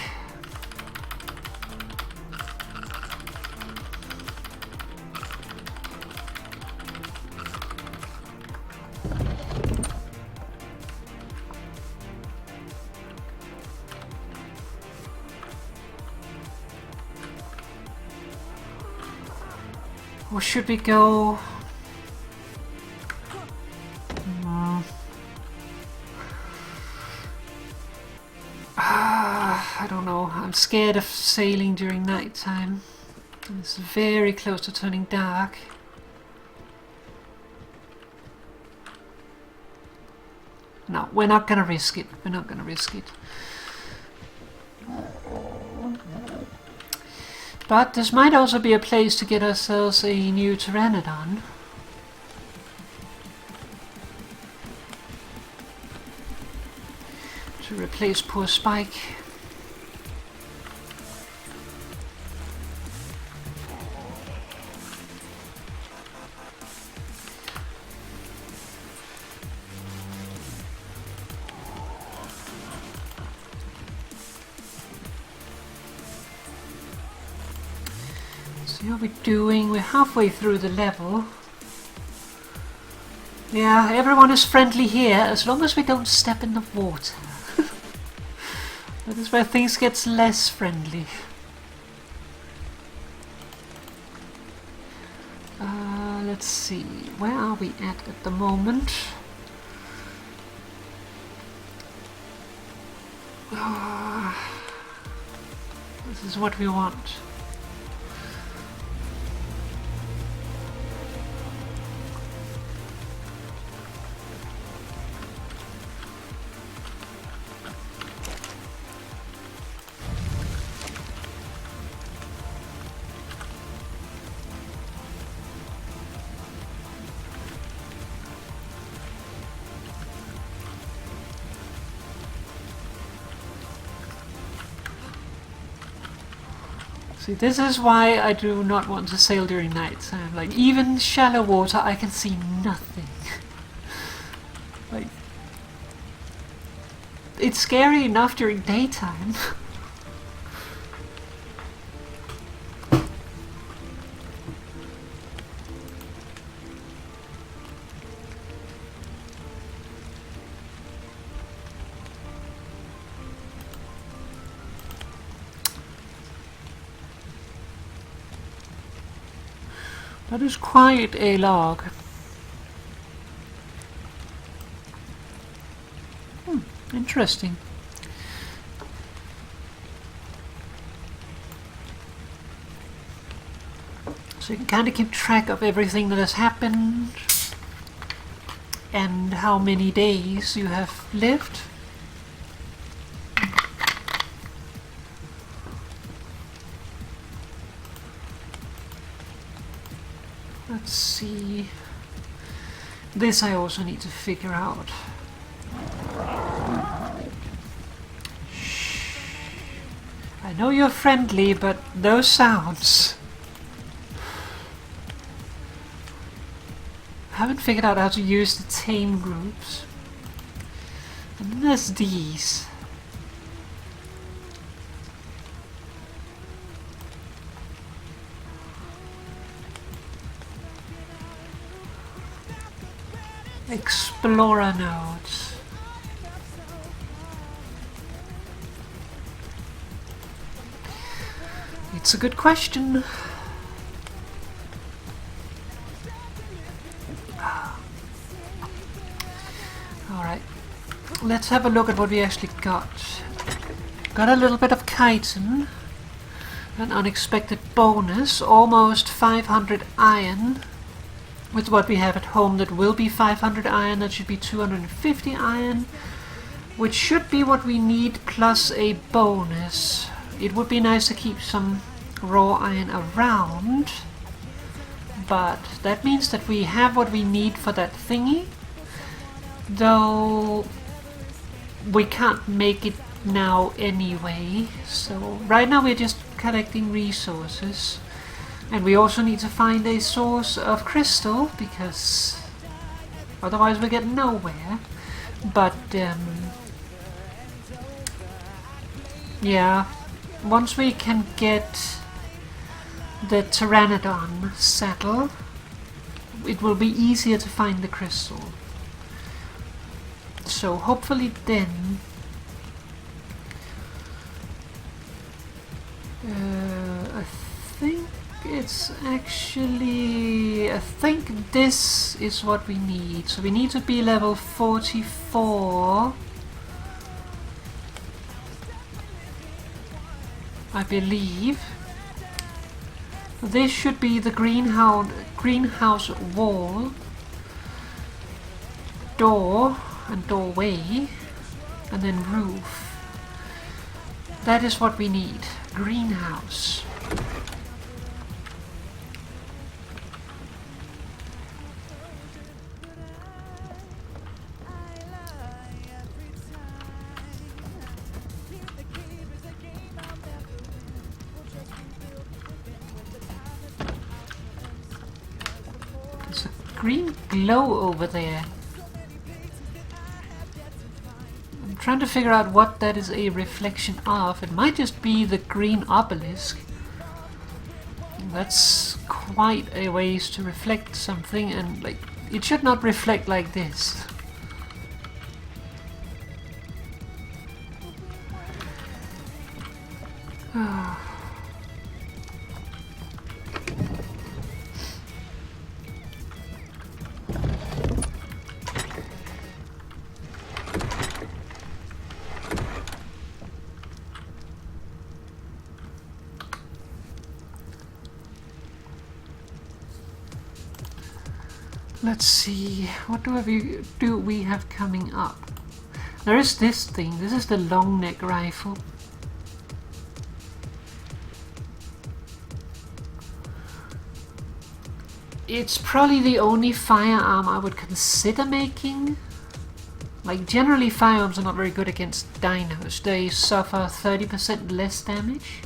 Or should we go? I don't know. I'm scared of sailing during nighttime. It's very close to turning dark. No, we're not gonna risk it. We're not gonna risk it. But this might also be a place to get ourselves a new Pteranodon. To replace poor Spike. So what are we doing? We're halfway through the level. Yeah, everyone is friendly here as long as we don't step in the water. That is where things get less friendly. Let's see, where are we at the moment? This is what we want. See, this is why I do not want to sail during night. Like, even shallow water, I can see nothing. Like, it's scary enough during daytime. That is quite a log. Interesting. So you can kind of keep track of everything that has happened and how many days you have lived. Let's see. This I also need to figure out. Shh. I know you're friendly, but those sounds. I haven't figured out how to use the tame groups. And then there's these. Explorer nodes. It's a good question. Alright, let's have a look at what we actually got. Got a little bit of chitin, an unexpected bonus, almost 500 iron. With what we have at home, that will be 500 iron, that should be 250 iron, which should be what we need plus a bonus. It would be nice to keep some raw iron around, but that means that we have what we need for that thingy, though we can't make it now anyway. So right now we're just collecting resources. And we also need to find a source of crystal, because otherwise we get nowhere. But, yeah, once we can get the Pteranodon settled, it will be easier to find the crystal. So hopefully then... I think... it's actually... I think this is what we need. So we need to be level 44. I believe. This should be the greenhouse wall, door and doorway, and then roof. That is what we need. Greenhouse. Green glow over there. I'm trying to figure out what that is a reflection of. It might just be the green obelisk. That's quite a ways to reflect something, and like it should not reflect like this. Let's see, what do we have coming up? There is this thing. This is the long neck rifle. It's probably the only firearm I would consider making. Like, generally firearms are not very good against dinos. They suffer 30% less damage.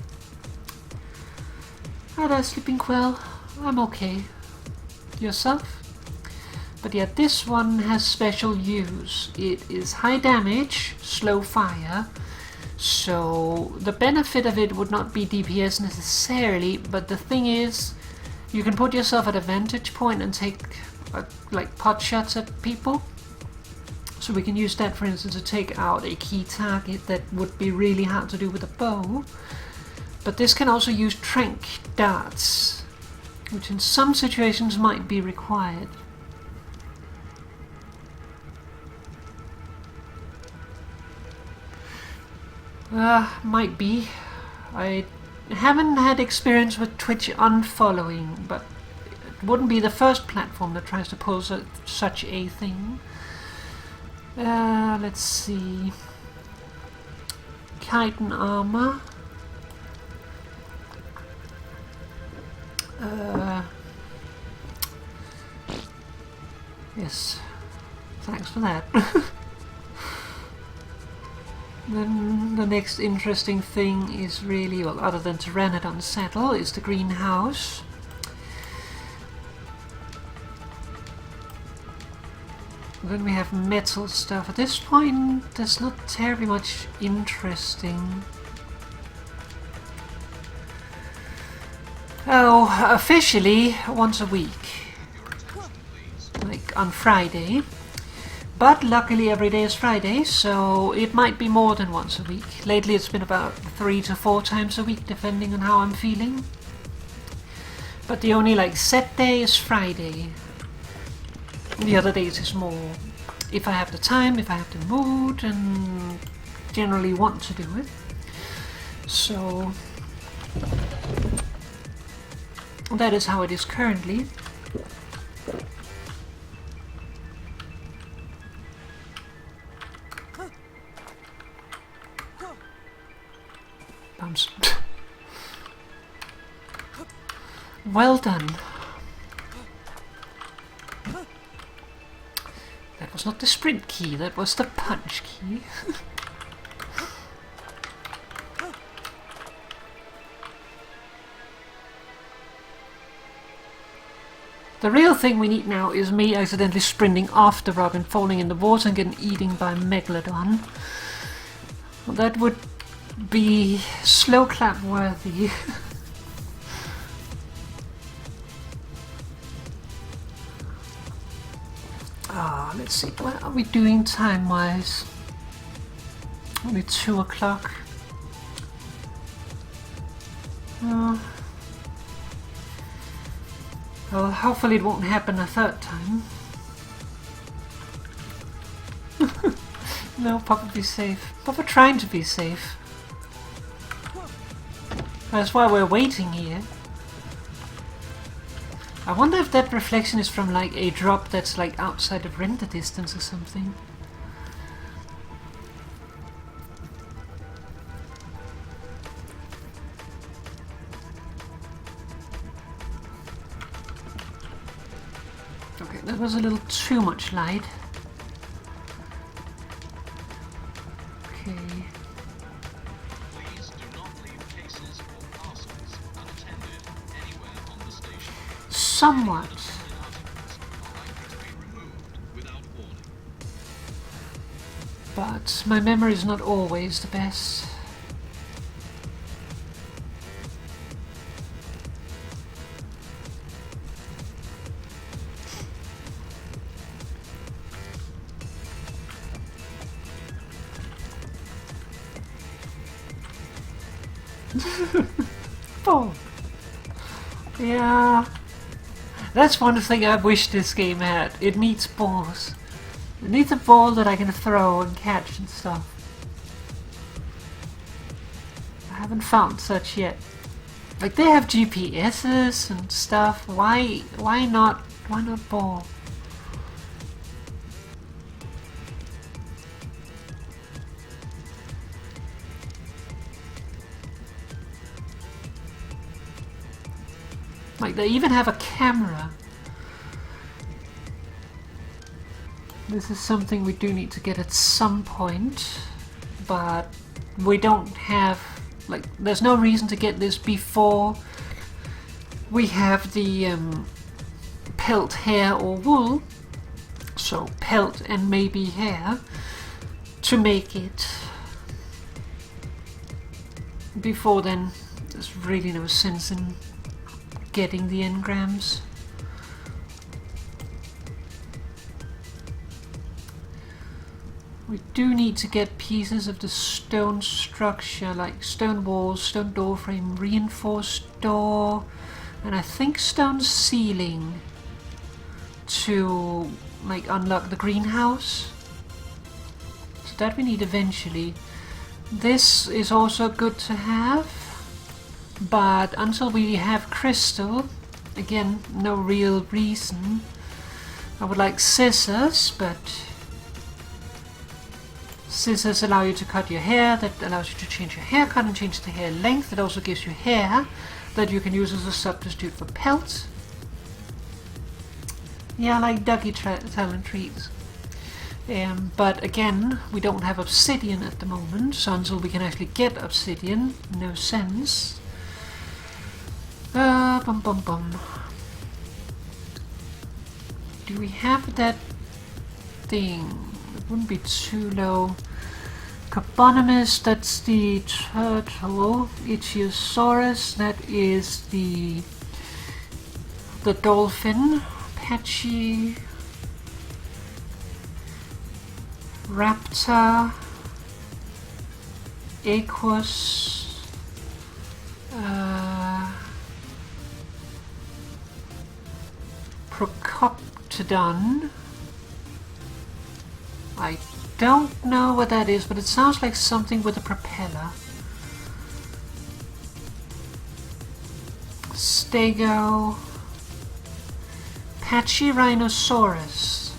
Hi there, Sleeping Quell. I'm okay. Yourself? But yeah, this one has special use. It is high damage, slow fire, so the benefit of it would not be DPS necessarily, but the thing is, you can put yourself at a vantage point and take like pot shots at people. So we can use that, for instance, to take out a key target that would be really hard to do with a bow. But this can also use trank darts which in some situations might be required. Might be. I haven't had experience with Twitch unfollowing, but it wouldn't be the first platform that tries to pull such a thing. Let's see. Chitin armor. Yes. Thanks for that. Then the next interesting thing is really, well, other than Pteranodon Saddle, is the greenhouse. Then we have metal stuff. At this point, there's not terribly much interesting. Oh, officially once a week. Like on Friday. But luckily every day is Friday, so it might be more than once a week. Lately it's been about 3 to 4 times a week, depending on how I'm feeling. But the only like set day is Friday. The other days is more if I have the time, if I have the mood, and generally want to do it. So that is how it is currently. Bounce. Well done. That was not the sprint key, that was the punch key. The real thing we need now is me accidentally sprinting off the rock and falling in the water and getting eaten by a Megalodon. Well, that would be slow clap worthy. Let's see, what are we doing time wise? Only 2 o'clock. Well, hopefully it won't happen a third time. No, Papa be safe. Papa trying to be safe. That's why we're waiting here. I wonder if that reflection is from like a drop that's like outside of render distance or something. Okay, that was a little too much light. Okay. Somewhat. But my memory is not always the best. Oh. Yeah. That's one thing I wish this game had. It needs balls. It needs a ball that I can throw and catch and stuff. I haven't found such yet. Like, they have GPSs and stuff. Why not ball? Like, they even have a camera. This is something we do need to get at some point, but we don't have, like, there's no reason to get this before we have the pelt, hair or wool, so pelt and maybe hair, to make it. Before then, there's really no sense in getting the engrams. We do need to get pieces of the stone structure, like stone walls, stone door frame, reinforced door, And I think stone ceiling to like unlock the greenhouse. So that we need eventually. This is also good to have, but until we have crystal, again, no real reason. I would like scissors, but scissors allow you to cut your hair, that allows you to change your haircut and change the hair length. It also gives you hair that you can use as a substitute for pelts. Yeah, like doggy talent trees. But again, we don't have obsidian at the moment, so until we can actually get obsidian, no sense. Bum bum bum. Do we have that thing? It wouldn't be too low. Carbonimus, that's the turtle. Ichthyosaurus, that is the dolphin. Patchy. Raptor. Aquus. Procoptodon. I don't know what that is, but it sounds like something with a propeller. Stego. Pachyrhinosaurus.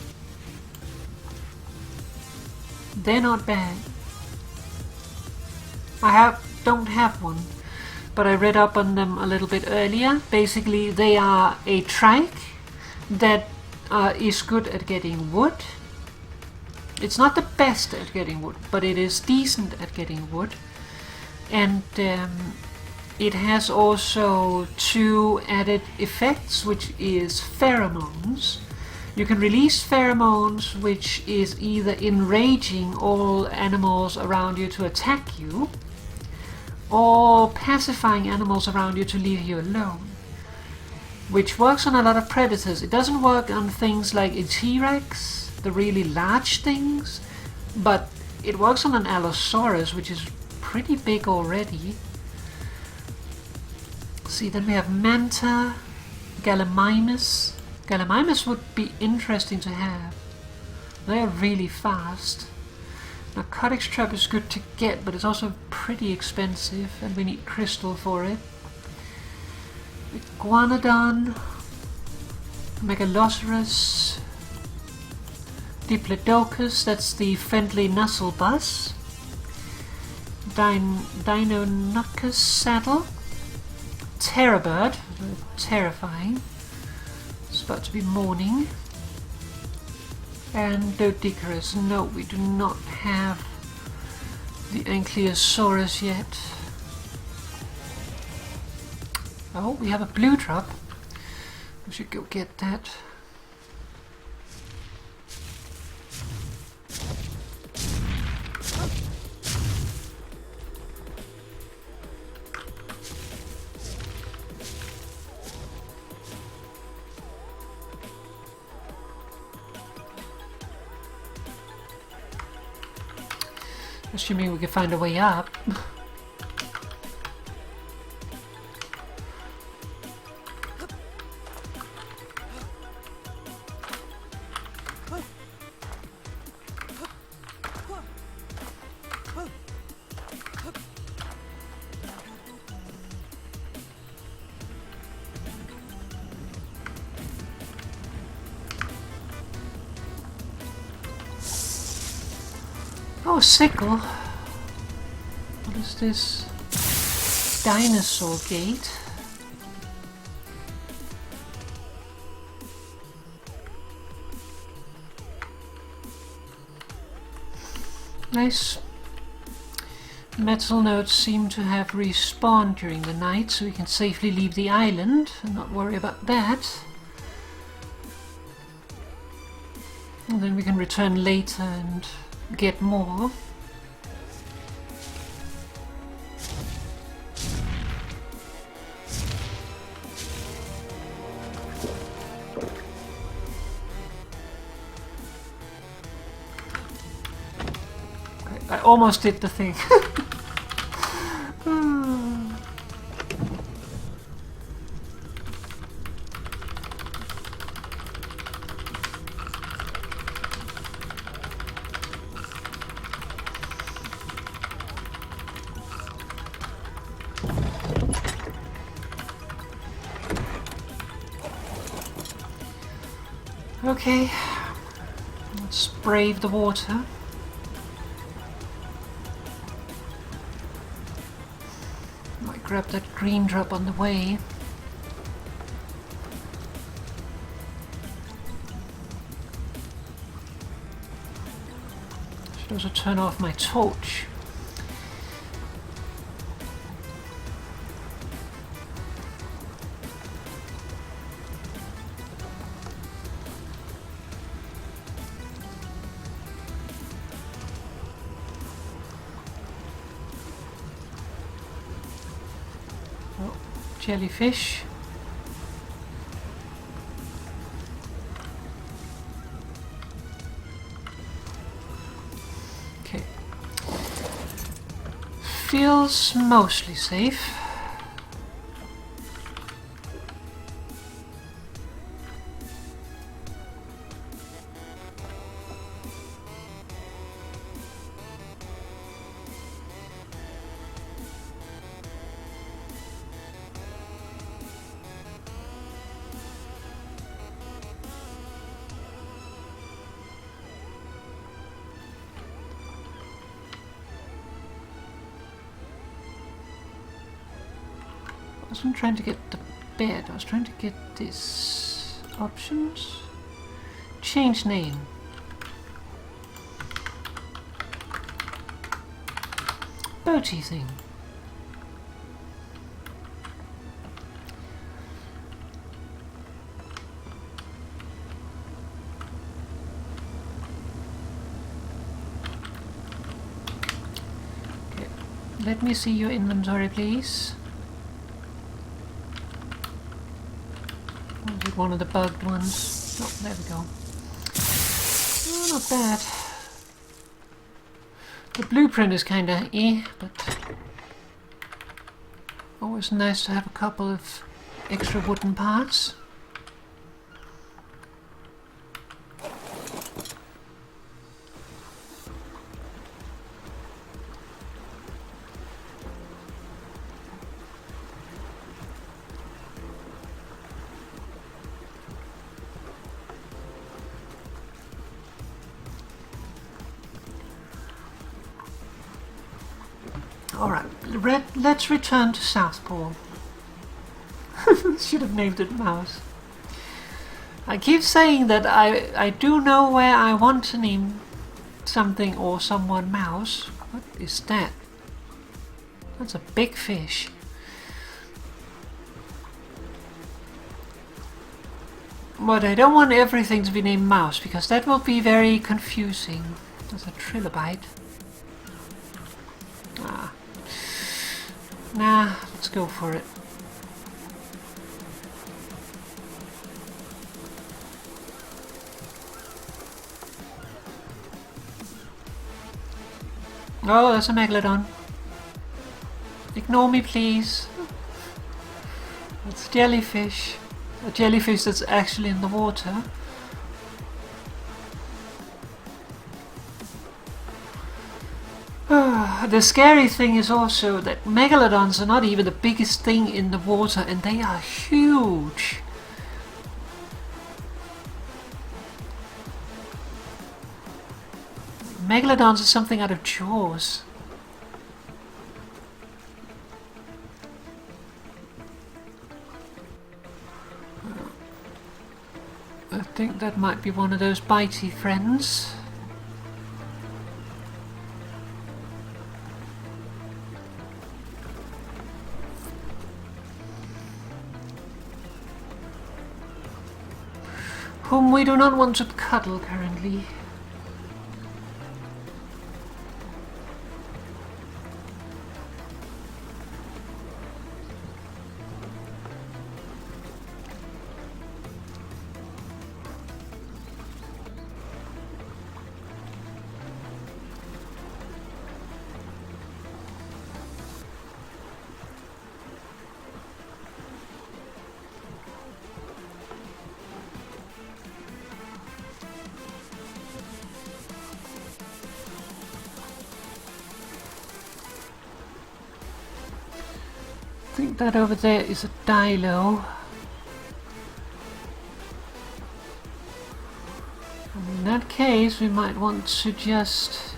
They're not bad. Don't have one, but I read up on them a little bit earlier. Basically, they are a trike that is good at getting wood. It's not the best at getting wood, but it is decent at getting wood. And it has also two added effects, which is pheromones. You can release pheromones, which is either enraging all animals around you to attack you, or pacifying animals around you to leave you alone, which works on a lot of predators. It doesn't work on things like a T-Rex, the really large things, but it works on an Allosaurus, which is pretty big already. See, then we have Manta, Gallimimus. Gallimimus would be interesting to have. They are really fast. Narcotics trap is good to get, but it's also pretty expensive, and we need crystal for it. Iguanodon, Megalosaurus, Diplodocus, that's the friendly Nuzzlebuzz. Deinonychus saddle. Terrorbird, terrifying. It's about to be morning. And Doedicurus. No, we do not have the Ankylosaurus yet. Oh, we have a blue drop. We should go get that. Assuming we can find a way up. Oh, sickle. What is this? Dinosaur gate. Nice. Metal nodes seem to have respawned during the night, so we can safely leave the island and not worry about that. And then we can return later and get more. I almost did the thing. Okay, let's brave the water. Might grab that green drop on the way. Should also turn off my torch. Oh, jellyfish. Okay. Feels mostly safe. I wasn't trying to get the bed, I was trying to get this options. Change name. Boaty thing. Okay. Let me see your inventory, please. One of the bugged ones. Oh, there we go. Oh, not bad. The blueprint is kinda but always nice to have a couple of extra wooden parts. Alright, let's return to Southport. Should have named it Mouse. I keep saying that I do know where I want to name something or someone Mouse. What is that? That's a big fish. But I don't want everything to be named Mouse, because that will be very confusing. There's a trilobite. Ah. Nah, let's go for it. Oh, there's a megalodon. Ignore me, please. It's jellyfish. A jellyfish that's actually in the water. The scary thing is also that megalodons are not even the biggest thing in the water, and they are huge. Megalodons are something out of Jaws. I think that might be one of those bitey friends. Whom we do not want to cuddle currently. I think that over there is a dilo. In that case, we might want to just...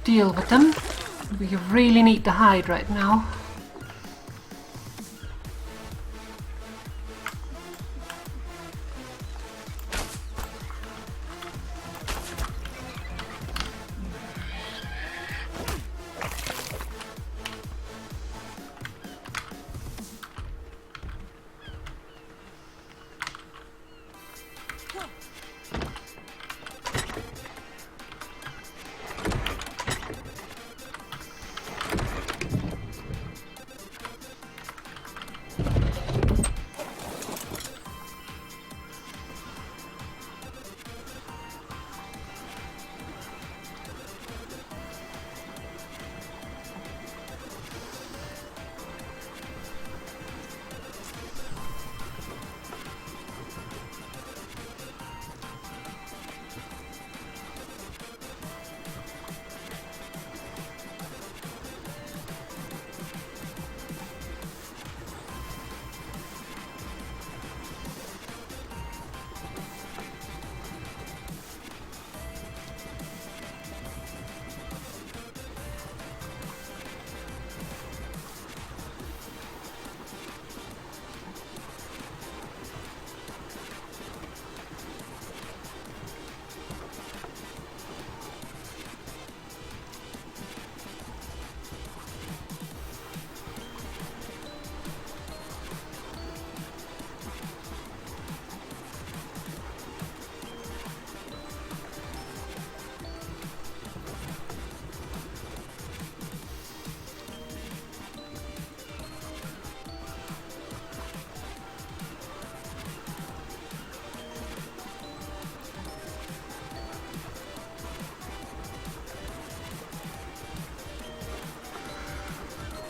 deal with them. We really need to hide right now.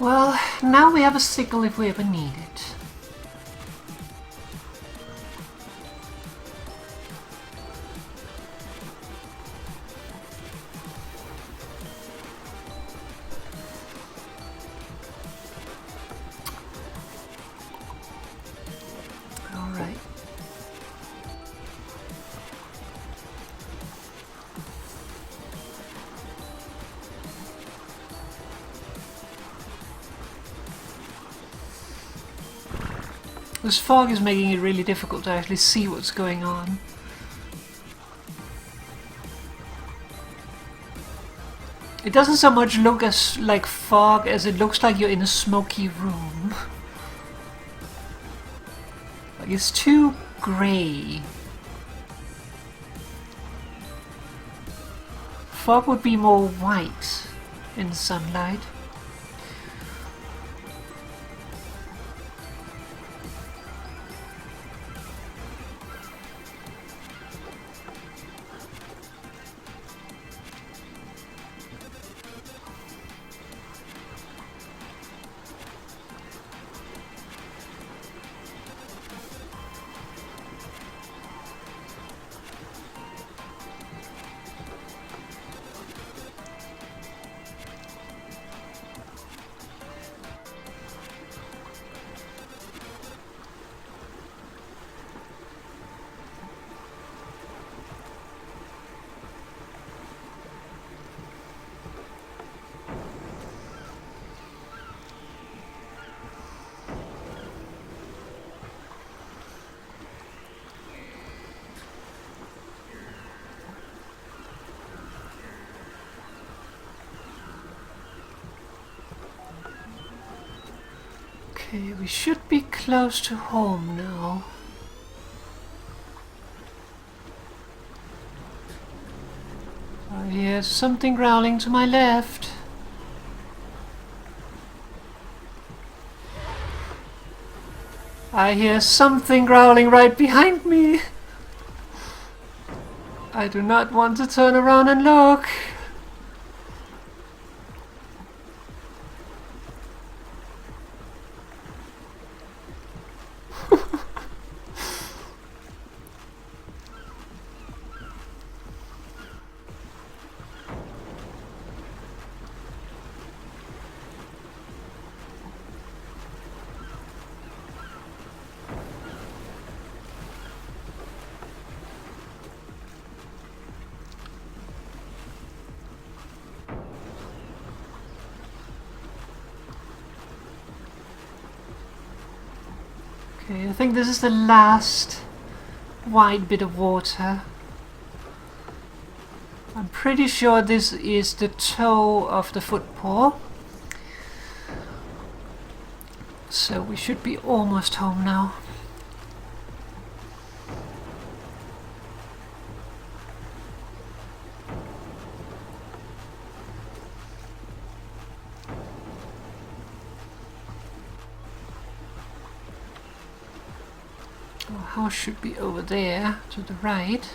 Well, now we have a sickle if we ever need it. Alright. This fog is making it really difficult to actually see what's going on. It doesn't so much look as like fog as it looks like you're in a smoky room. Like it's too grey. Fog would be more white in sunlight. Okay, we should be close to home now. I hear something growling to my left. I hear something growling right behind me. I do not want to turn around and look. Okay, I think this is the last wide bit of water. I'm pretty sure this is the toe of the footpaw. So we should be almost home now. Our house should be over there to the right.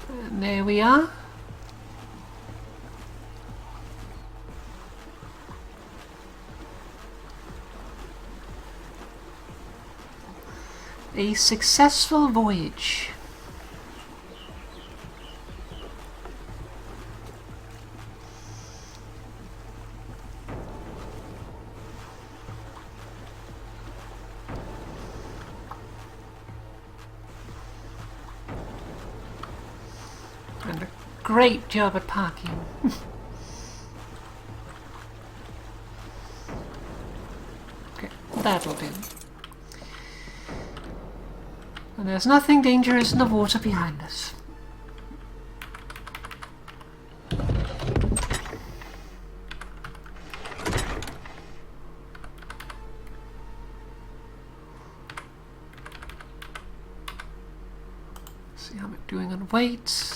And there we are. A successful voyage. And a great job at parking. Okay, that'll do. And there's nothing dangerous in the water behind us. See how we're doing on weight.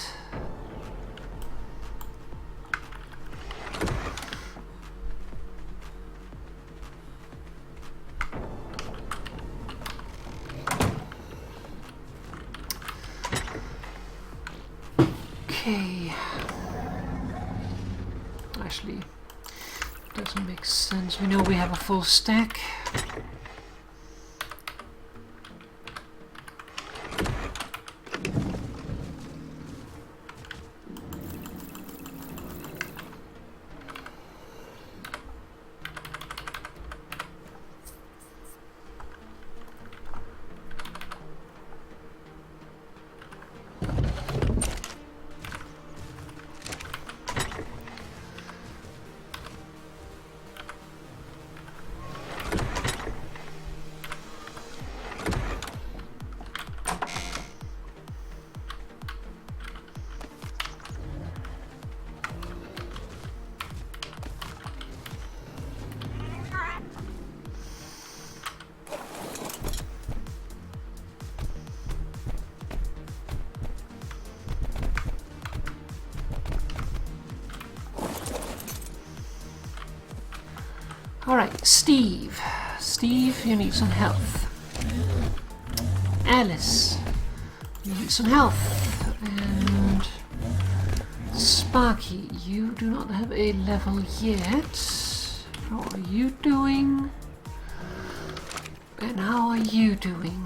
Okay. Actually, doesn't make sense. We know we have a full stack. Alright, Steve. Steve, you need some health. Alice, you need some health. And Sparky, you do not have a level yet. How are you doing? And how are you doing?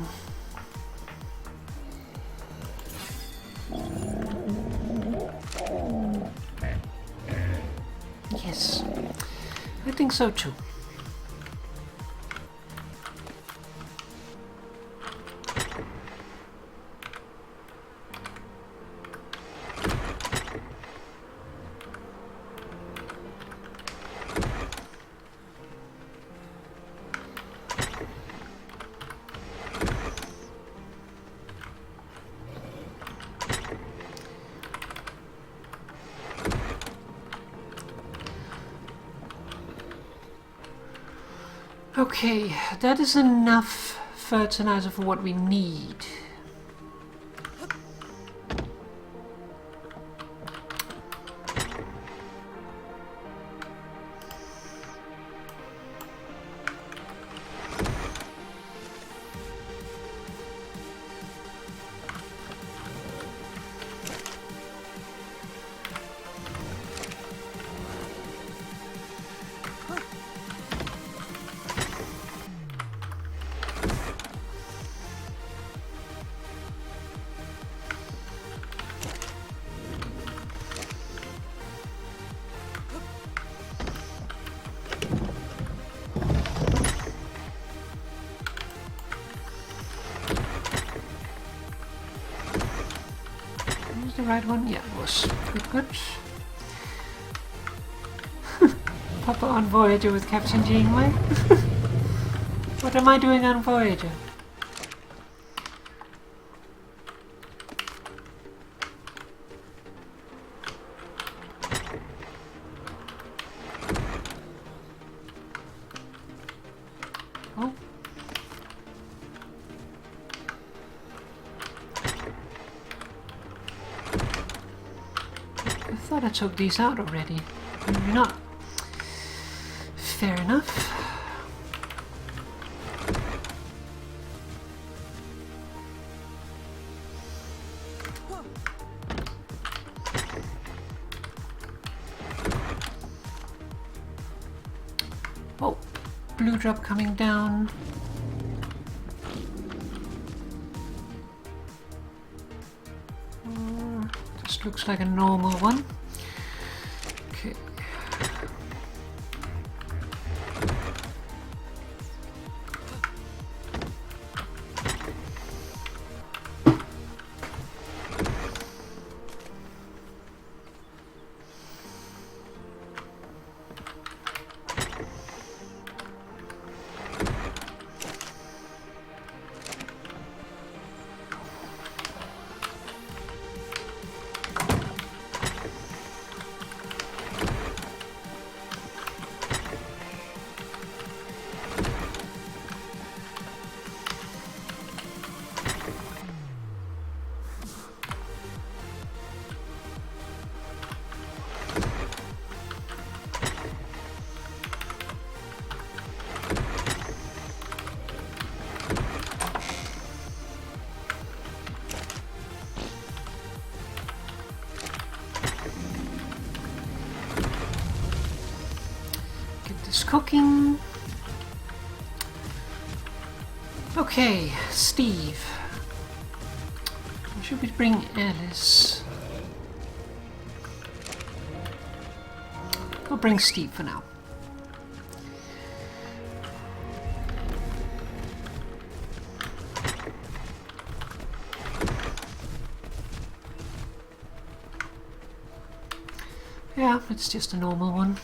Yes, I think so too. Okay, that is enough fertilizer for what we need. The right one? Yeah, it was. Good, good. Papa on Voyager with Captain Janeway? What am I doing on Voyager? Oh. I thought I took these out already. Maybe not. Fair enough. Oh, blue drop coming down. Just looks like a normal one. Okay. Cooking. Okay, Steve. Should we bring Alice? We'll bring Steve for now. Yeah, it's just a normal one.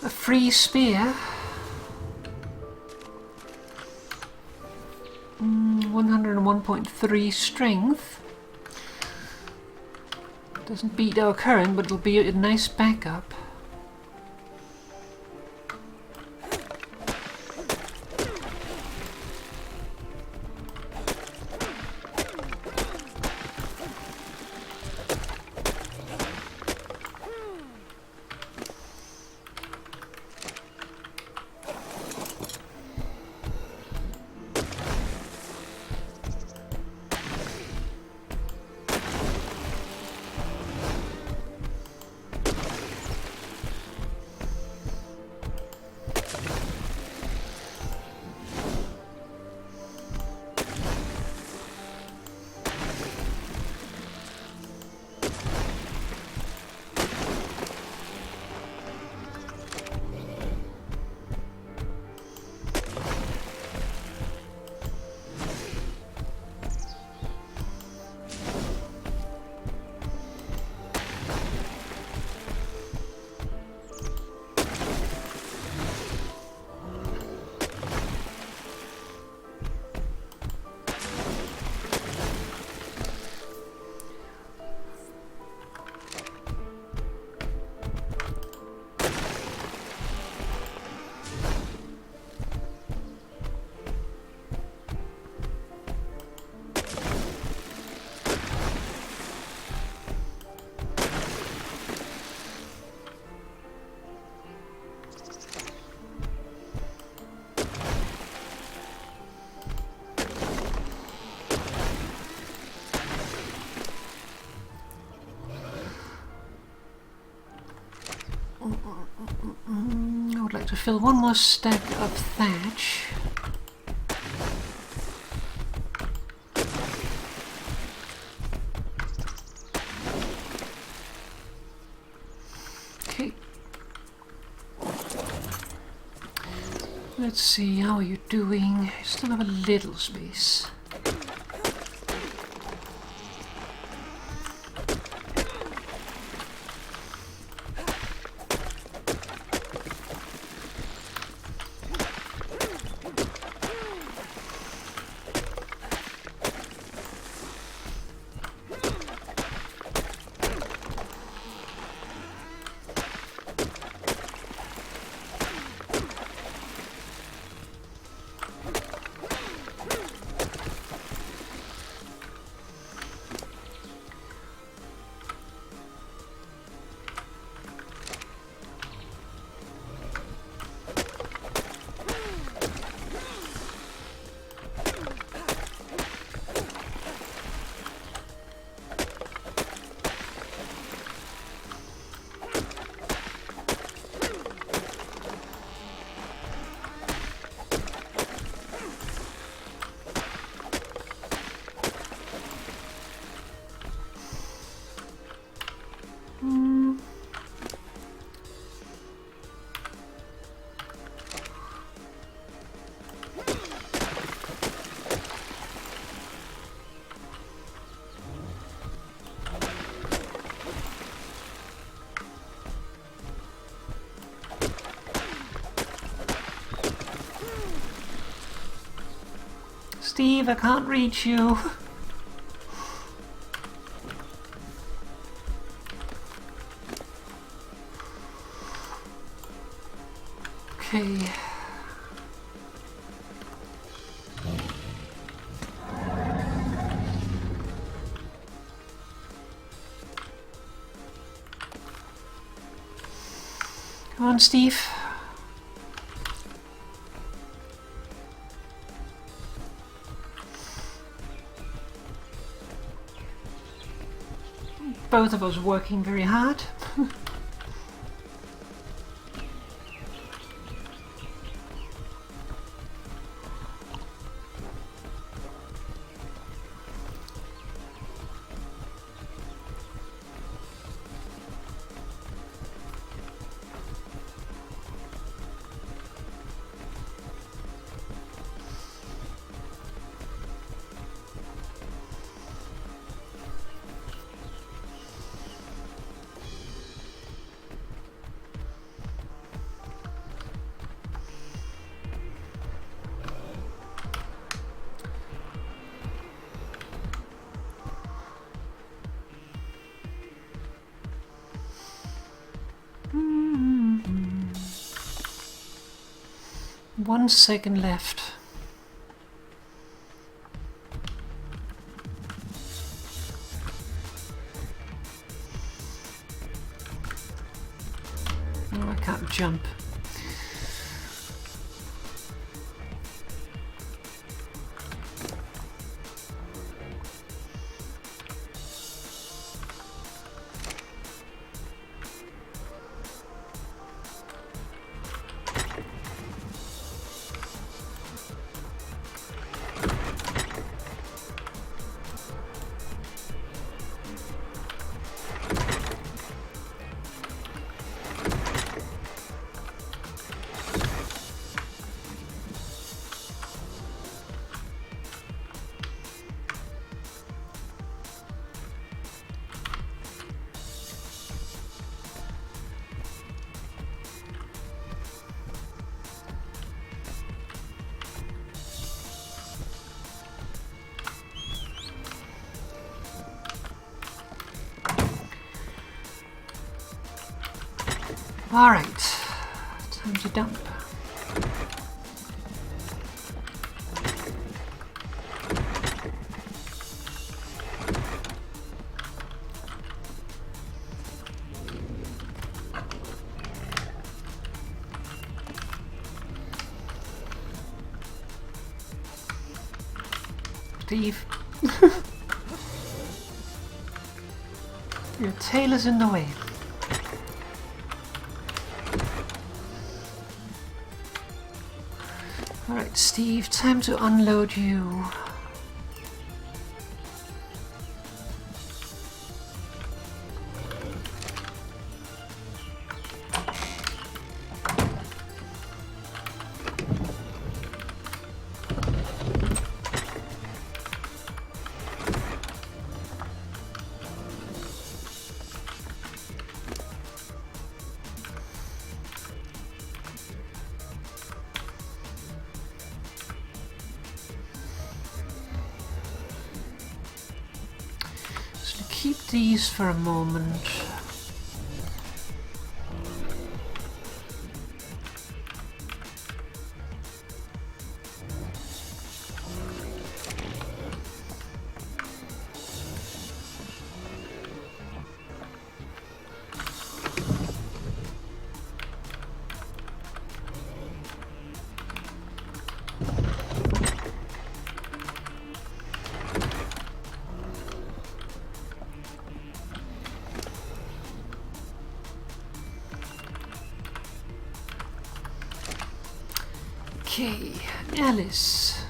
A free spear. 101.3 strength. Doesn't beat our current, but it'll be a nice backup. fill one more stack of thatch. Okay. Let's see, how are you doing? Still have a little space. Steve, I can't reach you. Okay. Come on, Steve. Both of us working very hard. One second left. Oh, I can't jump. Alright, time to dump. Steve. Your tail is in the way. Steve, time to unload you. Keep these for a moment. Okay, Alice,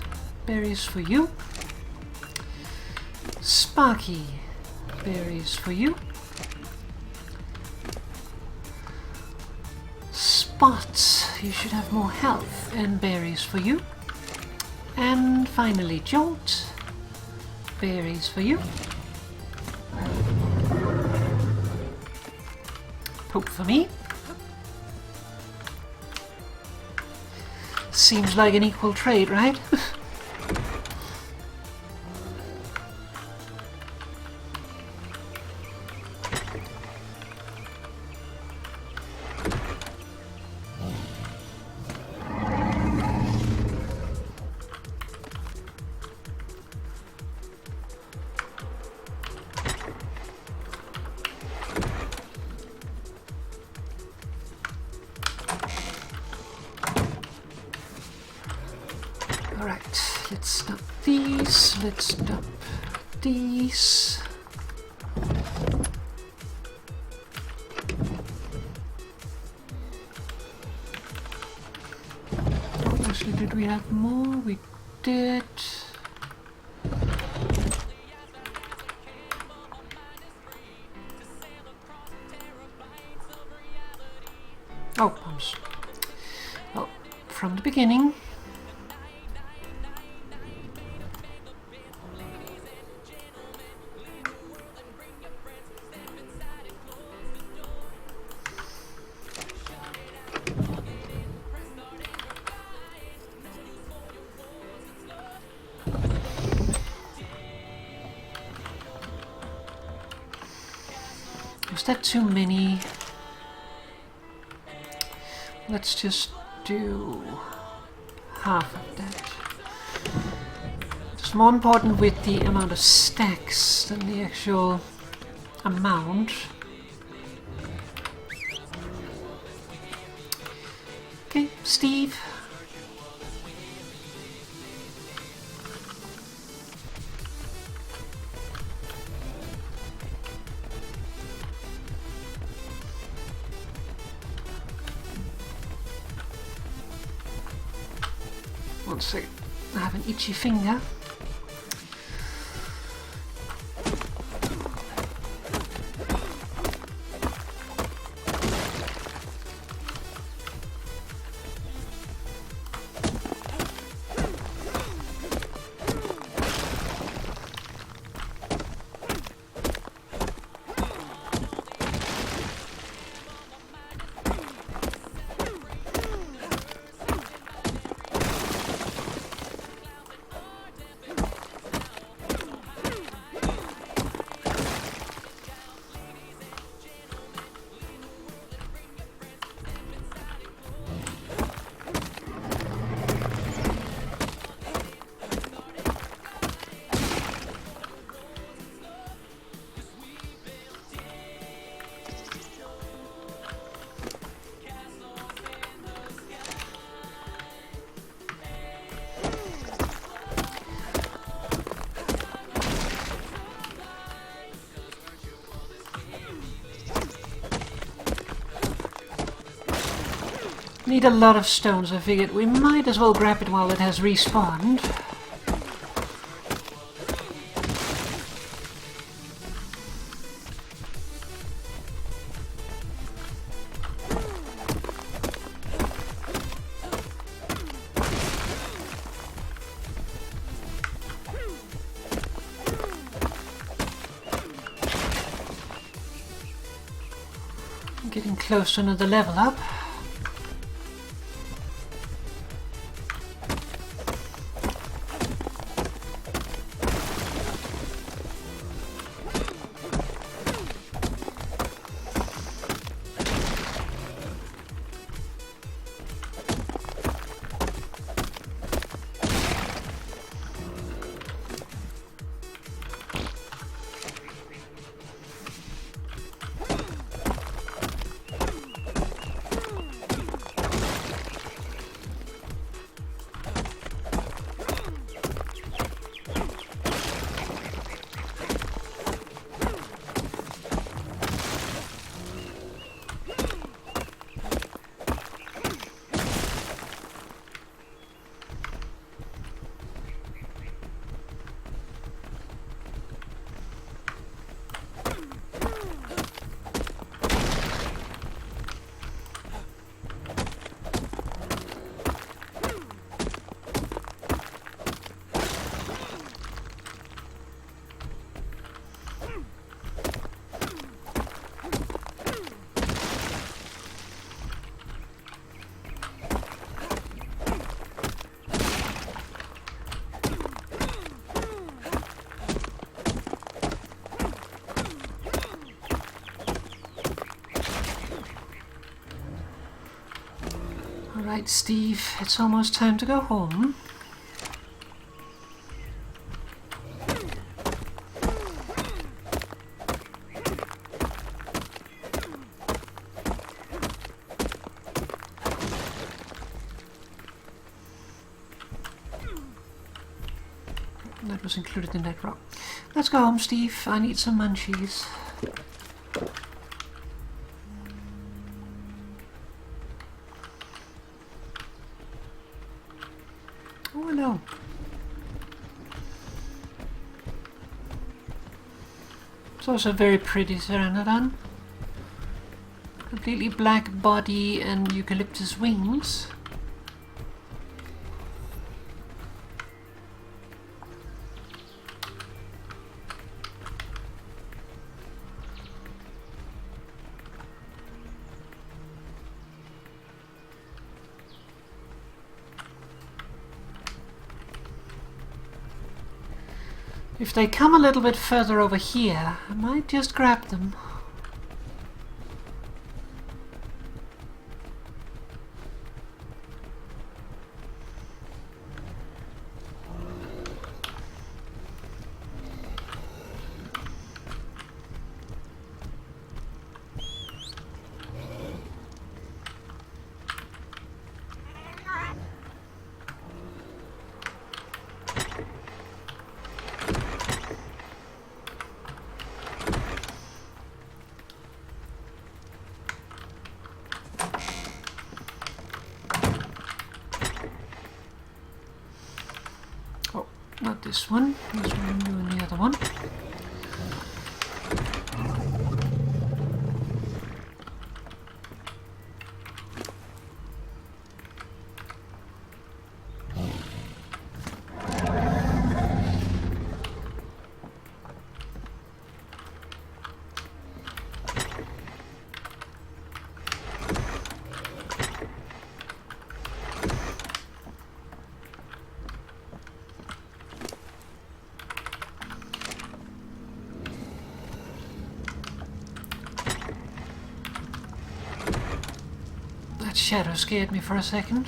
berries for you. Sparky, berries for you. Spot, you should have more health, and berries for you. And finally Jolt, berries for you. Poke for me. Seems like an equal trade, right? Alright, let's dump these, let's dump these. Obviously, did we have more? We did. Oh, bombs. Well, from the beginning. Was that too many? Let's just do half of that. It's more important with the amount of stacks than the actual amount. Okay, Steve. One second, I have an itchy finger. Need a lot of stones. I figured we might as well grab it while it has respawned. Getting close to another level up. Alright, Steve, it's almost time to go home. That was included in that rock. Let's go home, Steve. I need some munchies. Oh, hello. It's also very pretty Pteranodon. Completely black body and eucalyptus wings. If they come a little bit further over here, I might just grab them. Not this one. This one doing the other one. That shadow scared me for a second.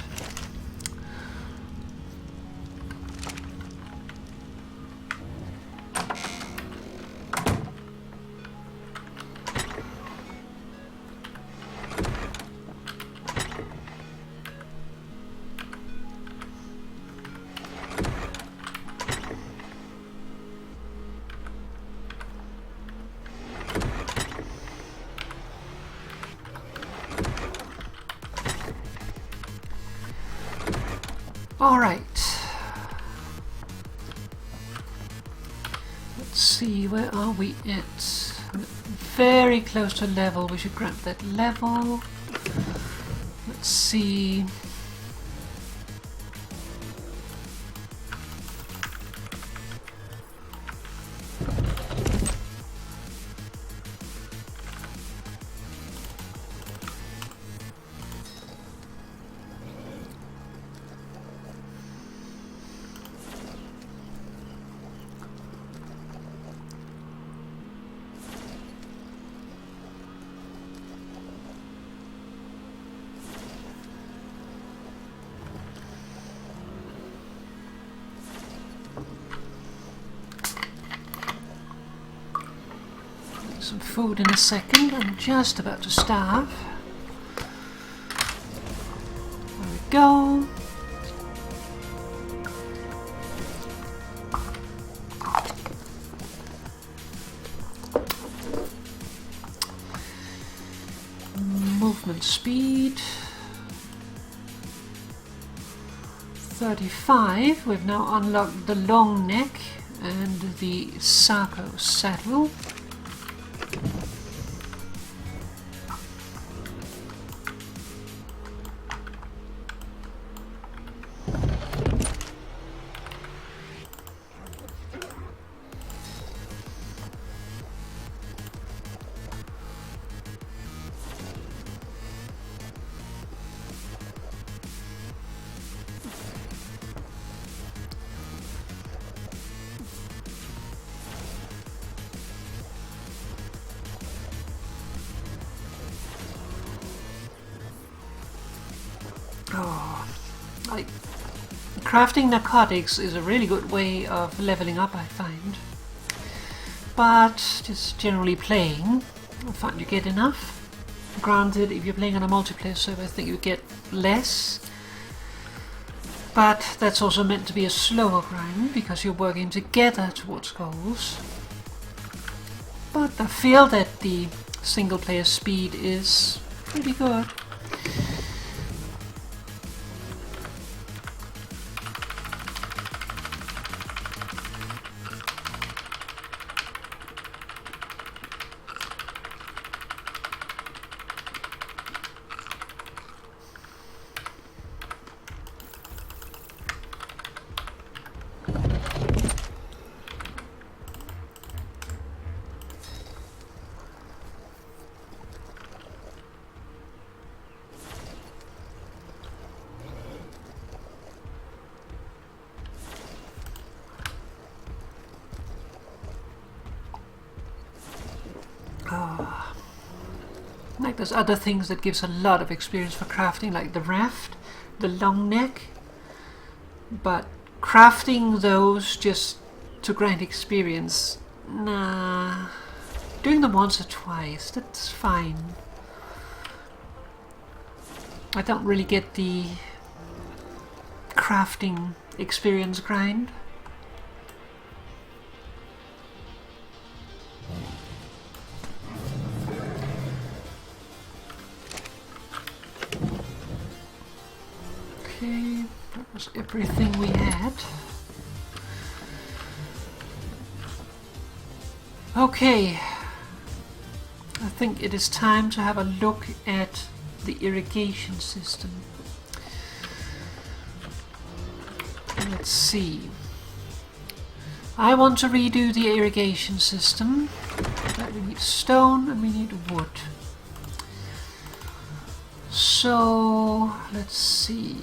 Alright. Let's see, where are we at? Very close to level. We should grab that level. Let's see. Some food in a second. I'm just about to starve. There we go. Movement speed 35. We've now unlocked the long neck and the Sarko saddle. Crafting narcotics is a really good way of leveling up, I find. But just generally playing, I find you get enough. Granted, if you're playing on a multiplayer server, I think you get less. But that's also meant to be a slower grind, because you're working together towards goals. But I feel that the single player speed is pretty good. Like there's other things that gives a lot of experience for crafting, like the raft, the long neck, but crafting those just to grind experience, nah. Doing them once or twice, that's fine. I don't really get the crafting experience grind. Okay, that was everything we had. Okay, I think it is time to have a look at the irrigation system. Let's see. I want to redo the irrigation system. We need stone and we need wood. So let's see,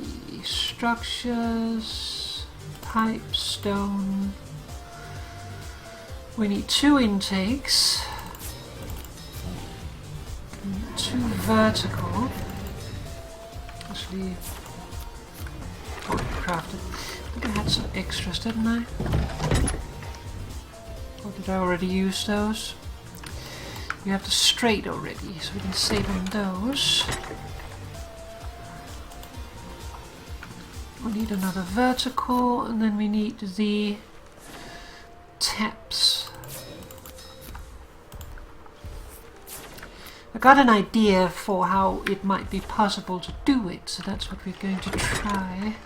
structures, pipe, stone. We need 2 intakes, 2 vertical. Actually, already crafted. I think I had some extras, didn't I? Or did I already use those? We have the straight already, so we can save on those. We need another vertical, and then we need the taps. I got an idea for how it might be possible to do it, so that's what we're going to try.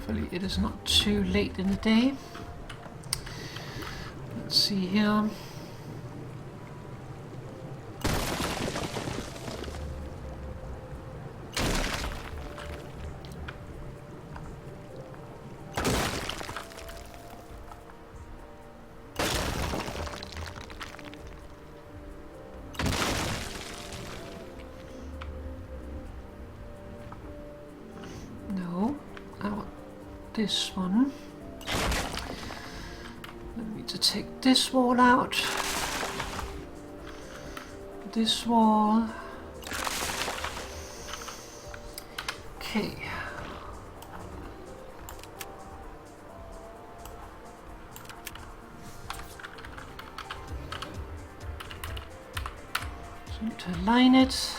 Hopefully it is not too late in the day. Let's see here. This one. I need to take this wall out. This wall. Okay. So I need to align it.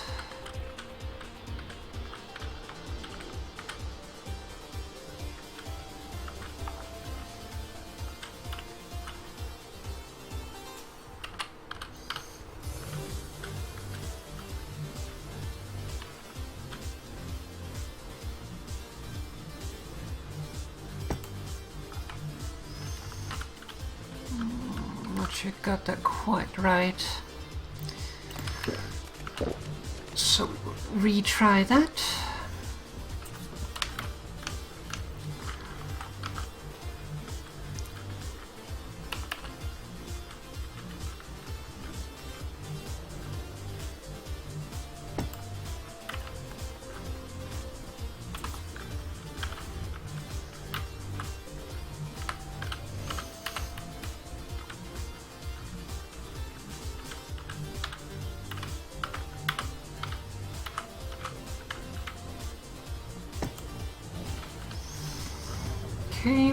You got that quite right. So retry that. Okay.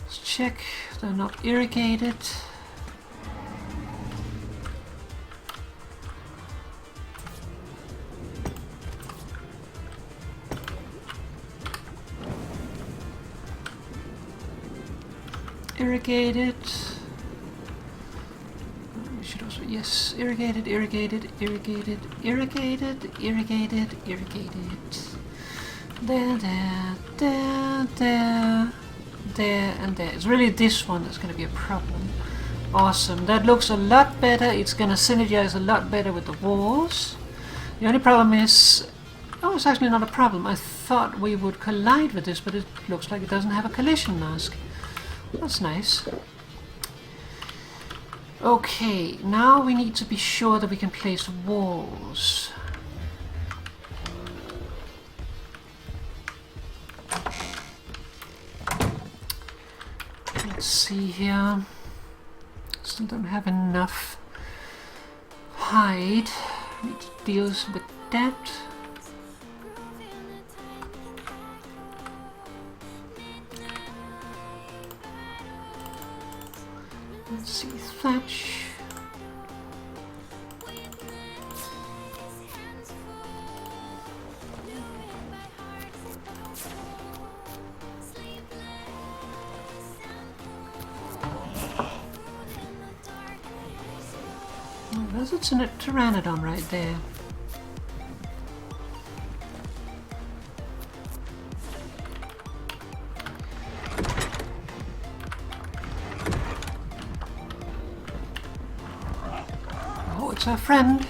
Let's check they're not irrigated. Irrigated. We should also, yes, irrigated, irrigated, irrigated, irrigated, irrigated, irrigated. There, and there. It's really this one that's going to be a problem. Awesome. That looks a lot better. It's going to synergize a lot better with the walls. The only problem is... Oh, it's actually not a problem. I thought we would collide with this, but it looks like it doesn't have a collision mask. That's nice. Okay, now we need to be sure that we can place walls. Let's see here. Still don't have enough hide. Need to deal with that. Let's see, thatch. Oh, there's a pteranodon right there. It's our friend.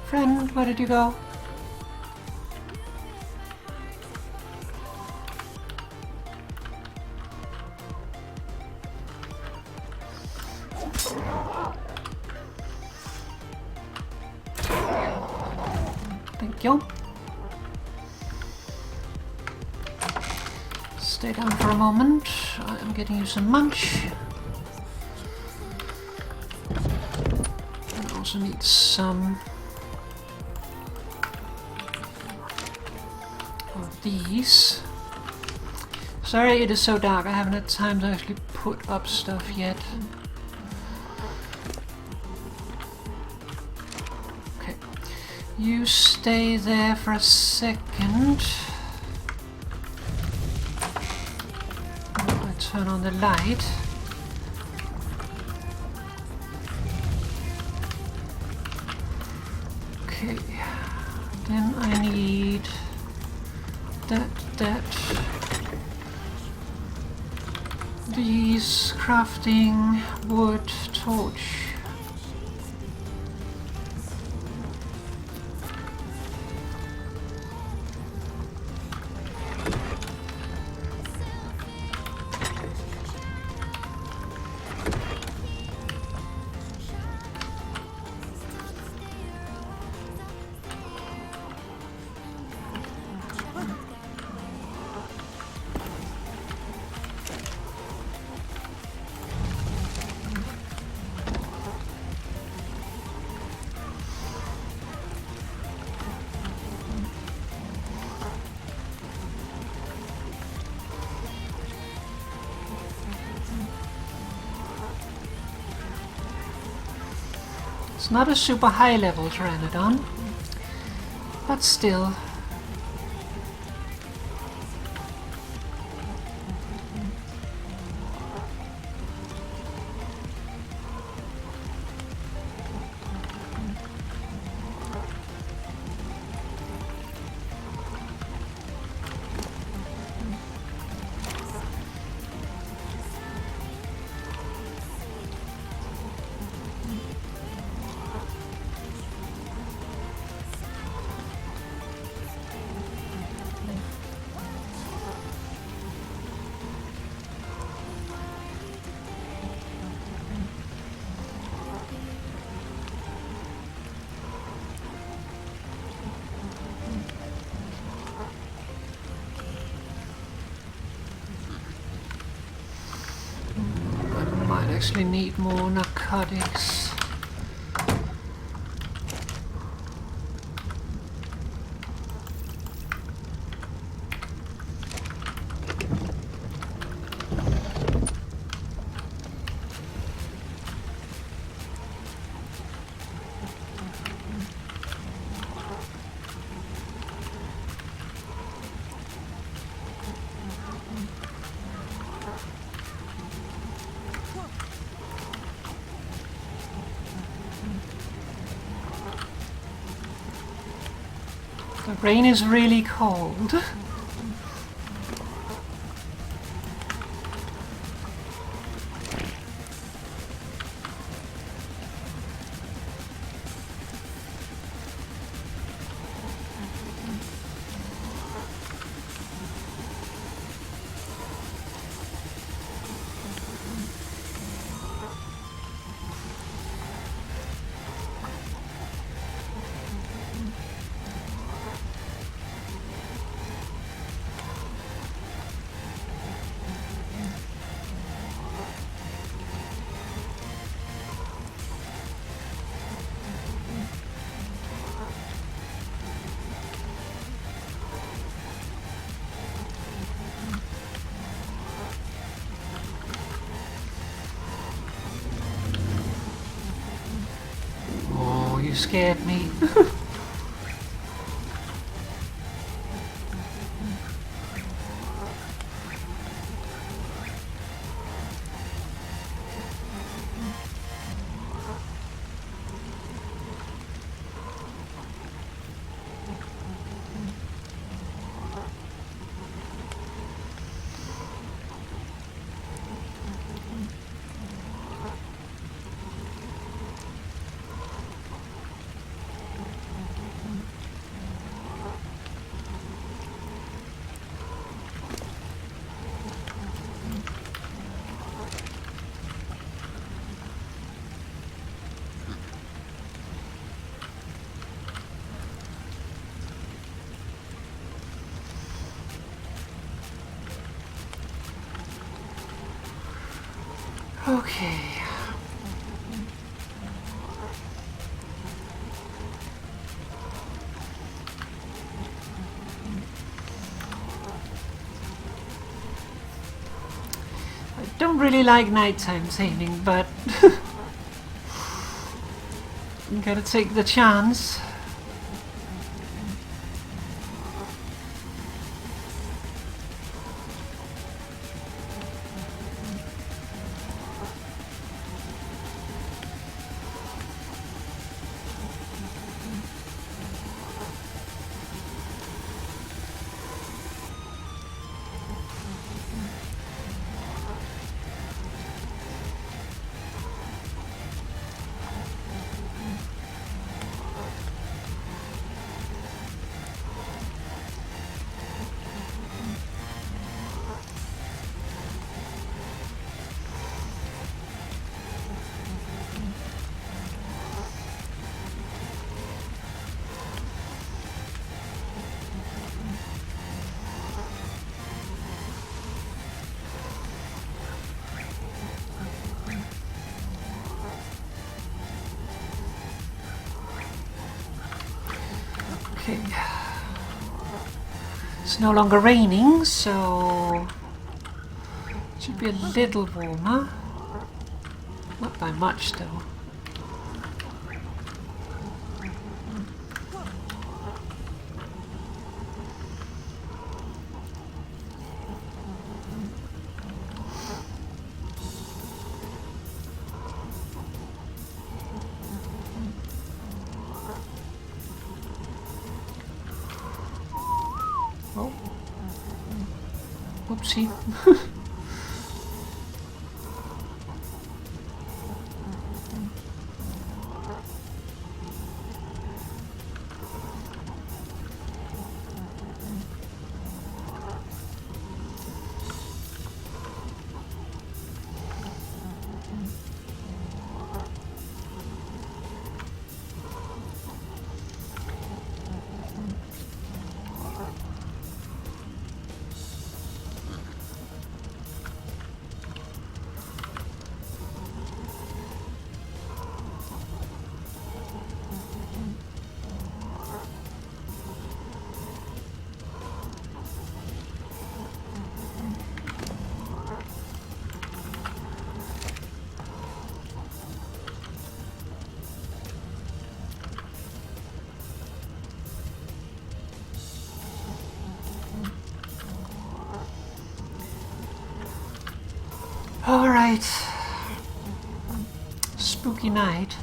Friend, where did you go? Thank you. Stay down for a moment. I am getting you some munch. I also need some of these. Sorry it is so dark, I haven't had time to actually put up stuff yet. Okay, you stay there for a second. I turn on the light. Okay, then I need that. These crafting wood torch. It's not a super high level Pteranodon, but still. Actually need more narcotics. The rain is really cold. You scared me. Okay. I Don't really like nighttime saving, but gotta take the chance. Okay. It's no longer raining, so it should be a little warmer. Not by much, though. Oh. Oopsie. All right. Spooky night.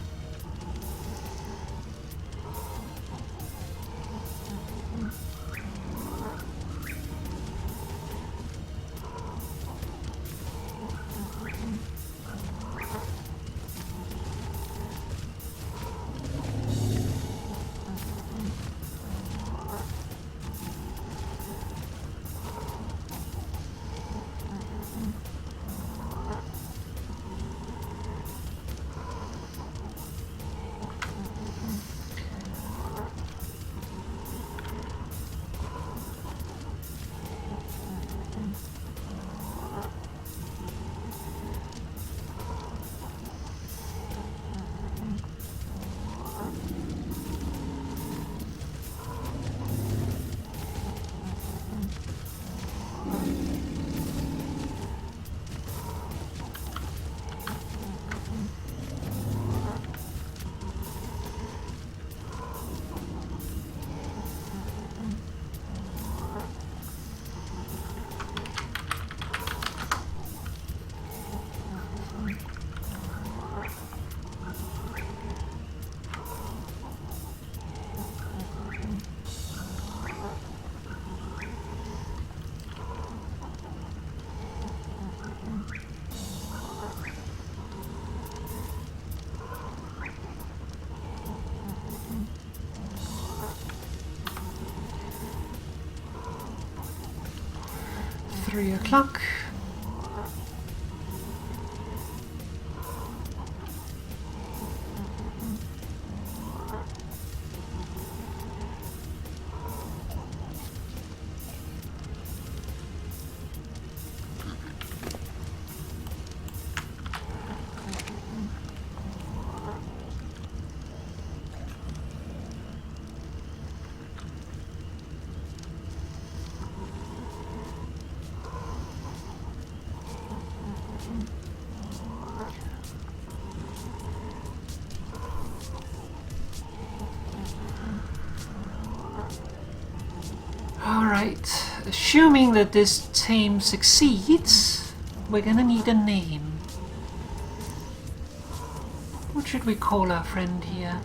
Three o'clock. Alright, assuming that this team succeeds, we're gonna need a name. What should we call our friend here?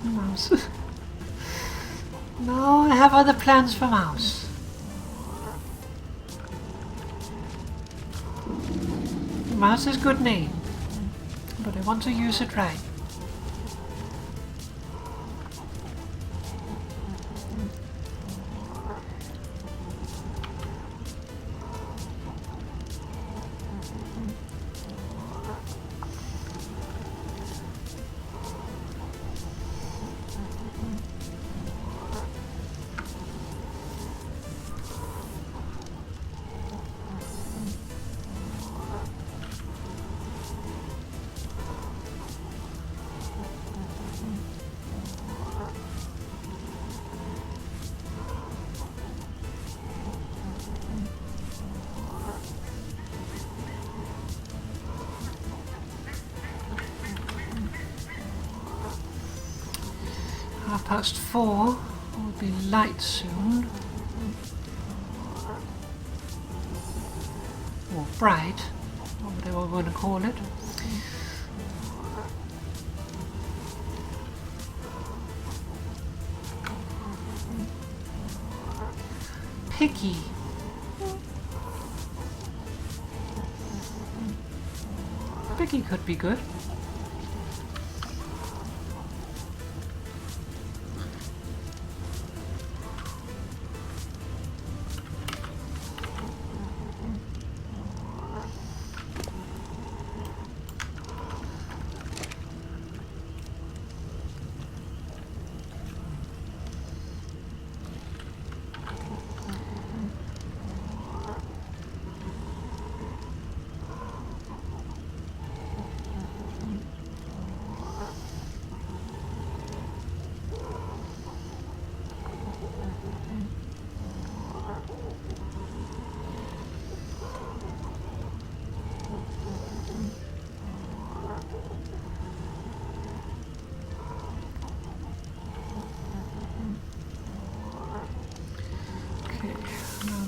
Mouse. No, I have other plans for Mouse. Mouse is a good name, but I want to use it right. ~4 will be light soon. Or bright, or whatever we want to call it. Picky. Picky could be good.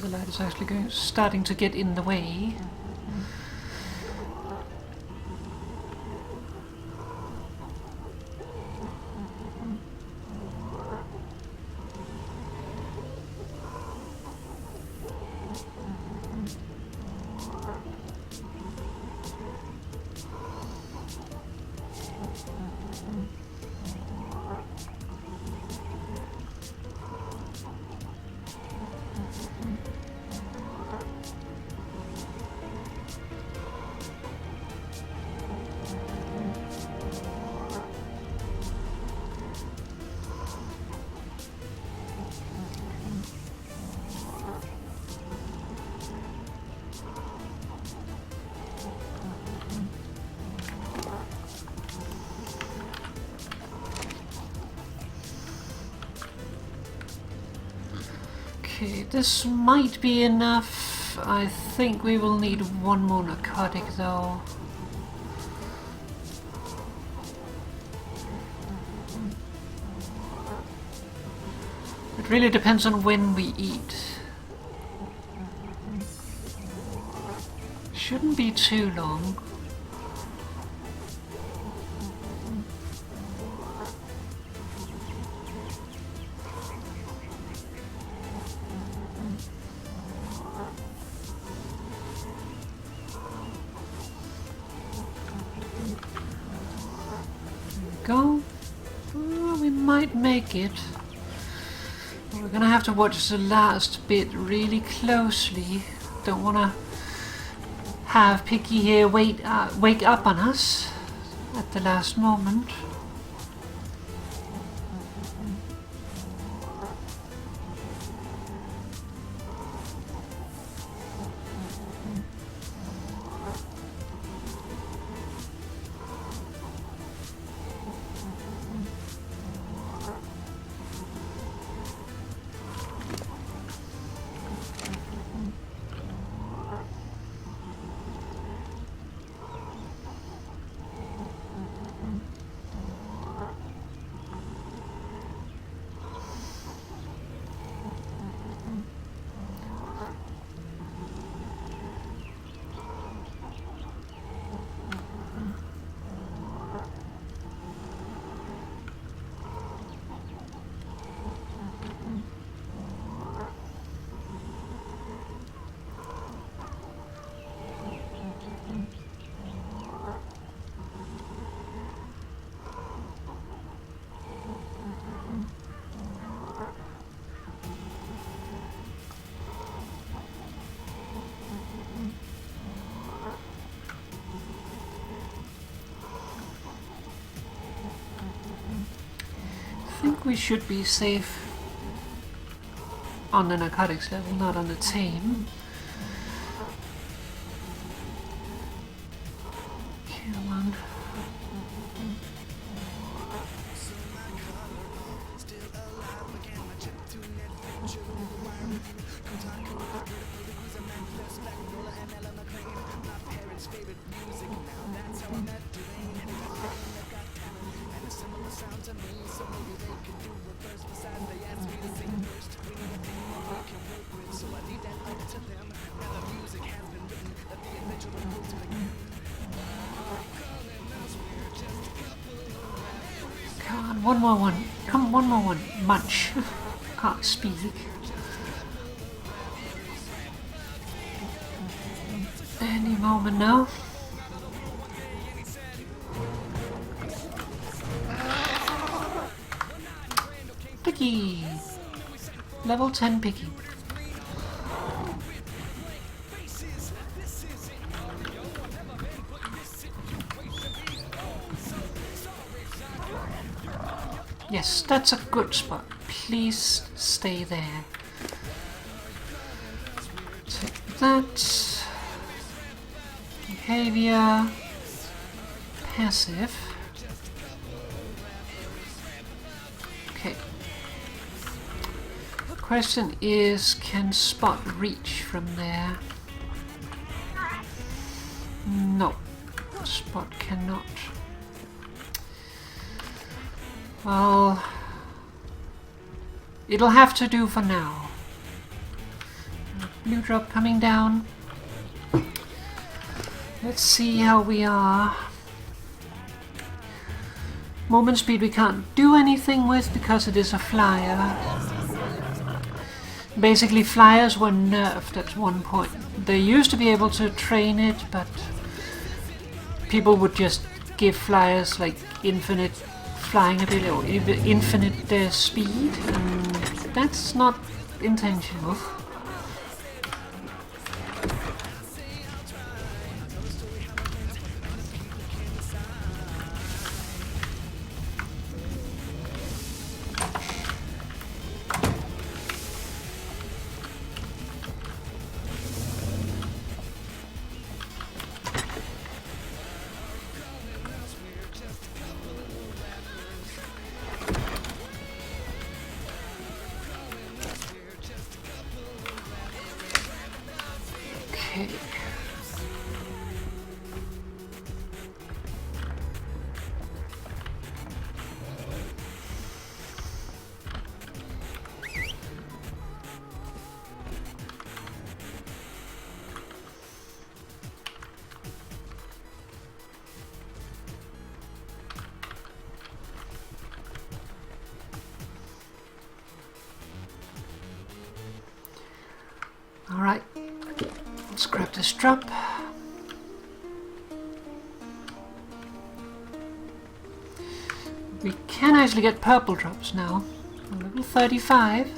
The light is actually starting to get in the way. Okay, this might be enough. I think we will need one more narcotic though. It really depends on when we eat. Shouldn't be too long. Go. Oh, we might make it. We're gonna have to watch the last bit really closely. Don't wanna have Picky here wake up on us at the last moment. think we should be safe on the narcotics level, not on the tame. Come on. Come on, one more one. Come on, one more one. Munch. Can't speak. Any moment now. Picky. Level 10 picky. Yes, that's a good spot. Please stay there. Take that. Behavior. Passive. Okay. Question is, can Spot reach from there? No. Spot cannot. Well, it'll have to do for now. Blue drop coming down. Let's see how we are. Movement speed we can't do anything with because it is a flyer. Basically, flyers were nerfed at one point. They used to be able to train it, but people would just give flyers like infinite flying ability or infinite speed, and that's not intentional. Okay. All right. Let's grab this drop. We can actually get purple drops now. Level 35.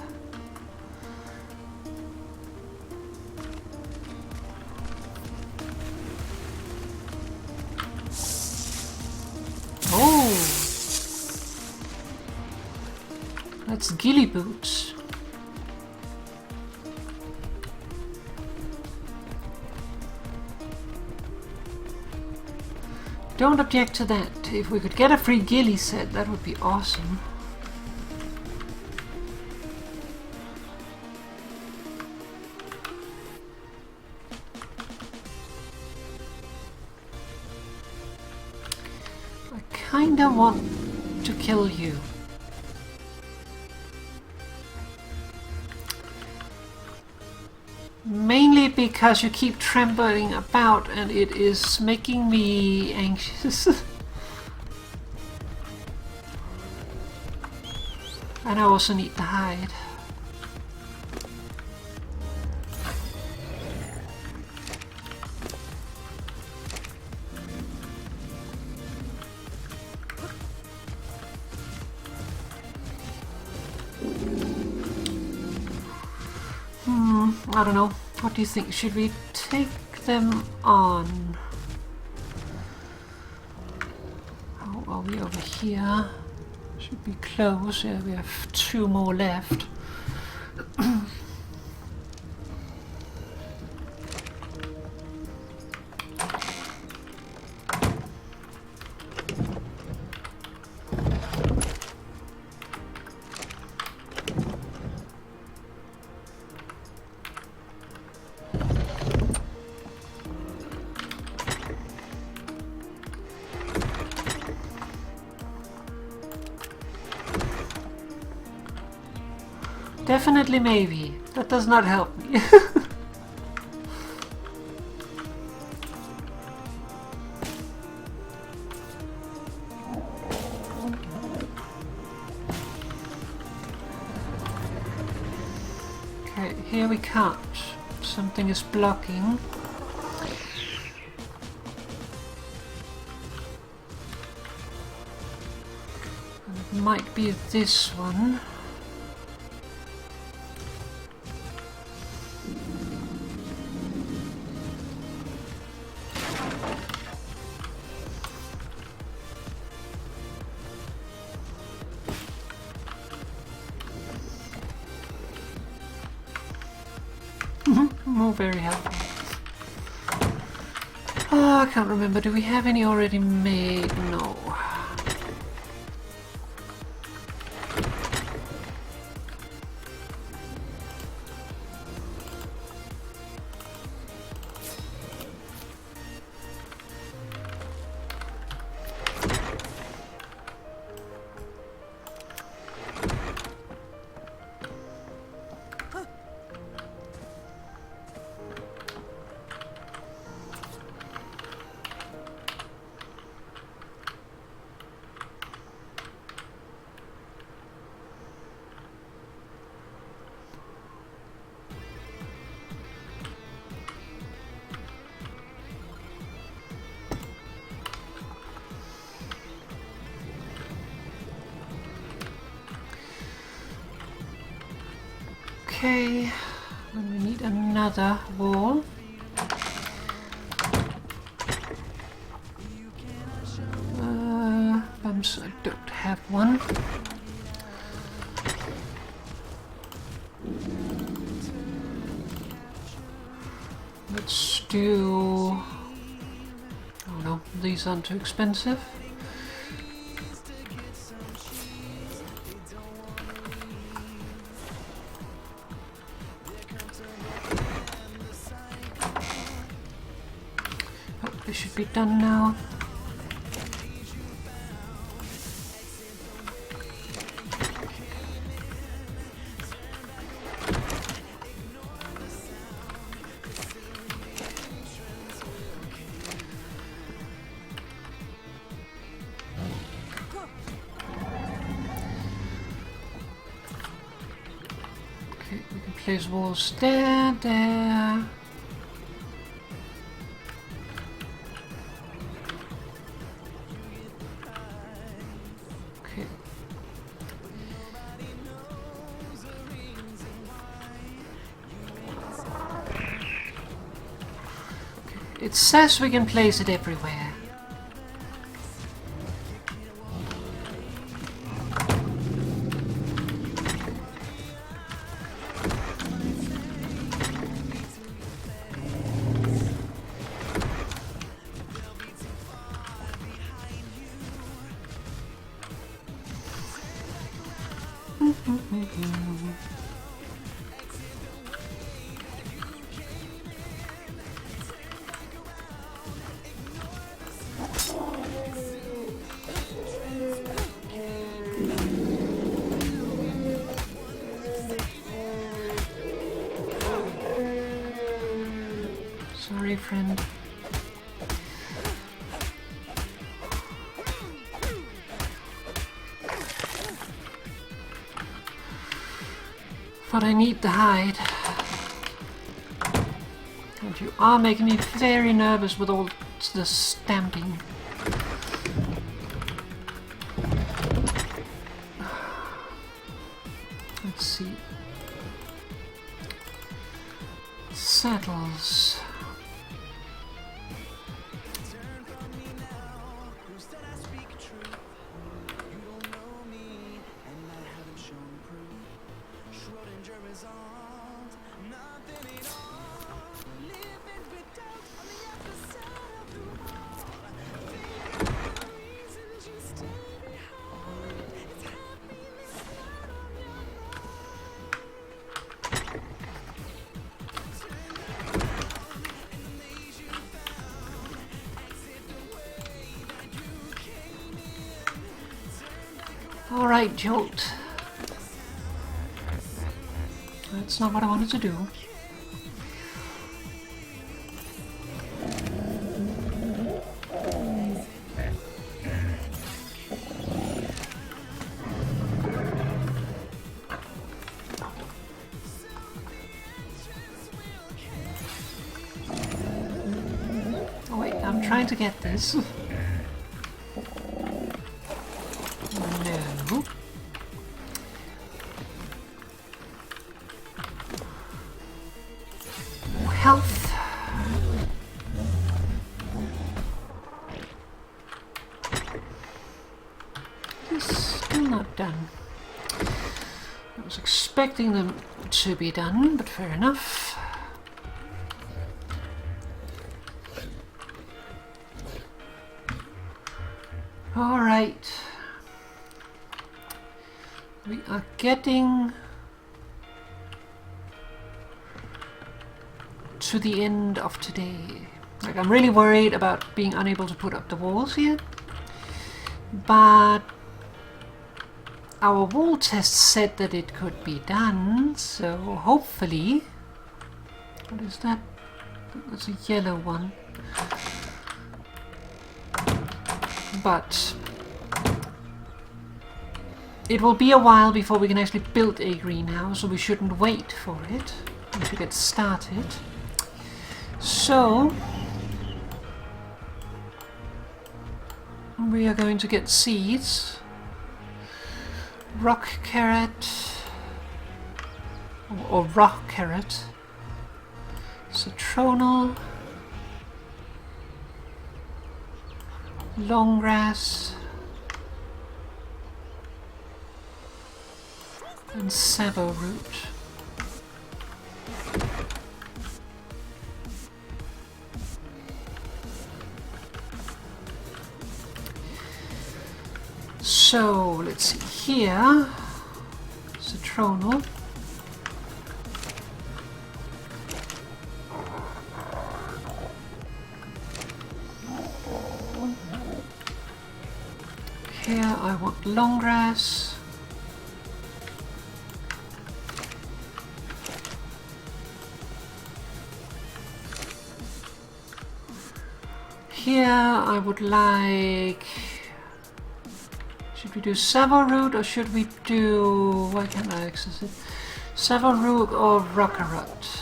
Oh! That's ghillie boots. Don't object to that. If we could get a free ghillie set, that would be awesome. I kinda want to kill you. Mainly because you keep trembling about and it is making me anxious. And I also need the hide. I don't know. What do you think? Should we take them on? How are we over here? Should be close. Yeah, we have 2 more left. Definitely maybe. That does not help me. Okay, here we can't. Something is blocking. And it might be this one. Very helpful. Oh, I can't remember. Do we have any already made? No. Okay, then we need another wall. I don't have one. Let's do... Oh no, these aren't too expensive. This should be done now. Okay, we can place walls there, there. It says we can place it everywhere. Sorry, friend. But I need the hide. And you are making me very nervous with all the stamping. Let's see. Saddles. Alright, Jolt. That's not what I wanted to do. Oh wait, I'm trying to get this. No. Health. It's still not done. I was expecting them to be done, but fair enough. Alright. We are getting to the end of today. Like, I'm really worried about being unable to put up the walls here, but our wall test said that it could be done, so hopefully... What is that? That's a yellow one. But it will be a while before we can actually build a greenhouse, so we shouldn't wait for it. We should get started. So we are going to get seeds, rock carrot, or rock carrot, citronal, long grass, and savo root. So let's see here, citronal. Here I want long grass. Here I would like... Should we do savo root or should we do... Why can't I access it? Savo root or rockarot?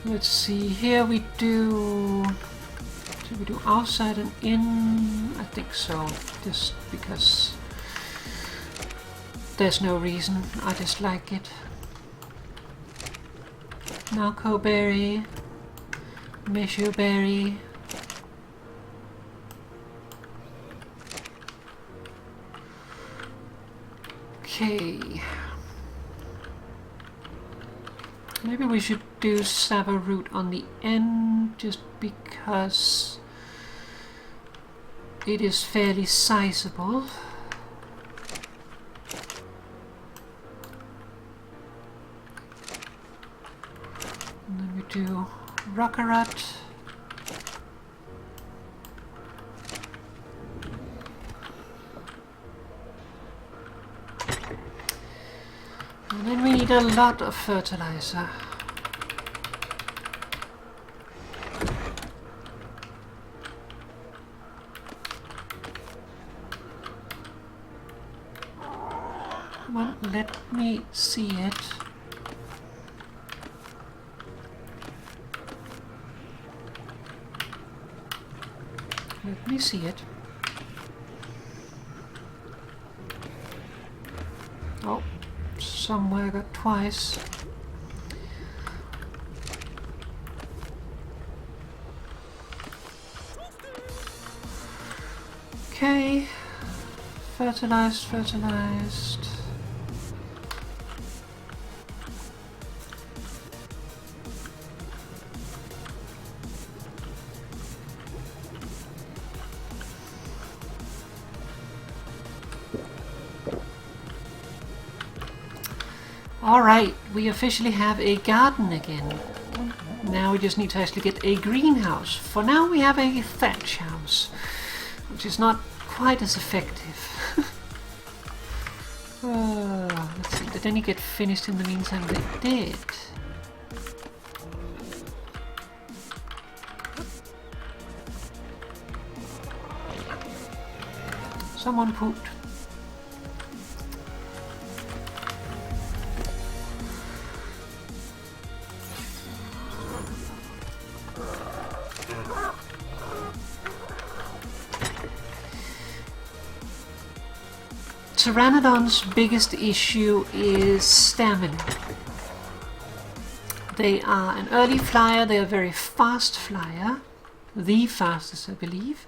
Let's see, here we do... Should we do outside and in? I think so, just because there's no reason, I just like it. Narco berry, meshu berry. Okay. Maybe we should do savo root on the end, just because it is fairly sizable. And then we do rockarot. And then we need a lot of fertilizer. Come on, let me see it. Let me see it. Oh. Somewhere got twice. Okay, fertilized, fertilized. Alright, we officially have a garden again. Now we just need to actually get a greenhouse. For now we have a thatch house, which is not quite as effective. Let's see, did any get finished in the meantime? They did. Someone pooped. Pteranodon's biggest issue is stamina. They are an early flyer, they are a very fast flyer, the fastest I believe,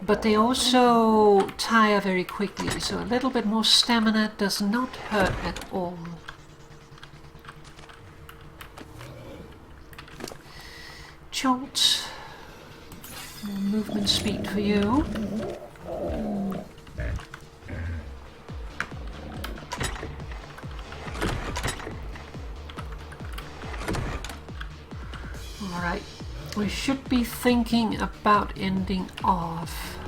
but they also tire very quickly, so a little bit more stamina does not hurt at all. Jolt, more movement speed for you. Alright, we should be thinking about ending off.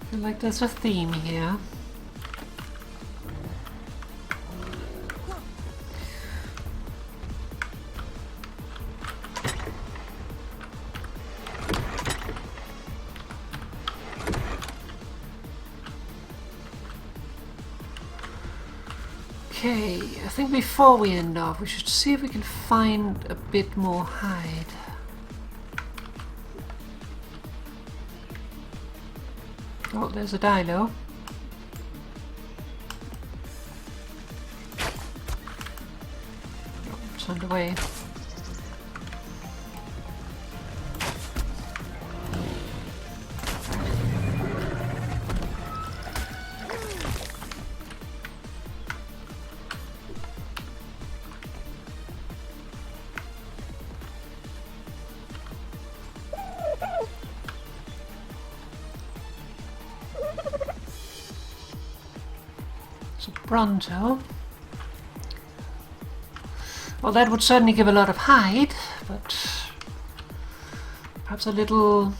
I feel like there's a theme here. Okay, I think before we end off, we should see if we can find a bit more hide. Oh, there's a dilo. Oh, it's underway. Bronto. Well, that would certainly give a lot of hide, but perhaps a little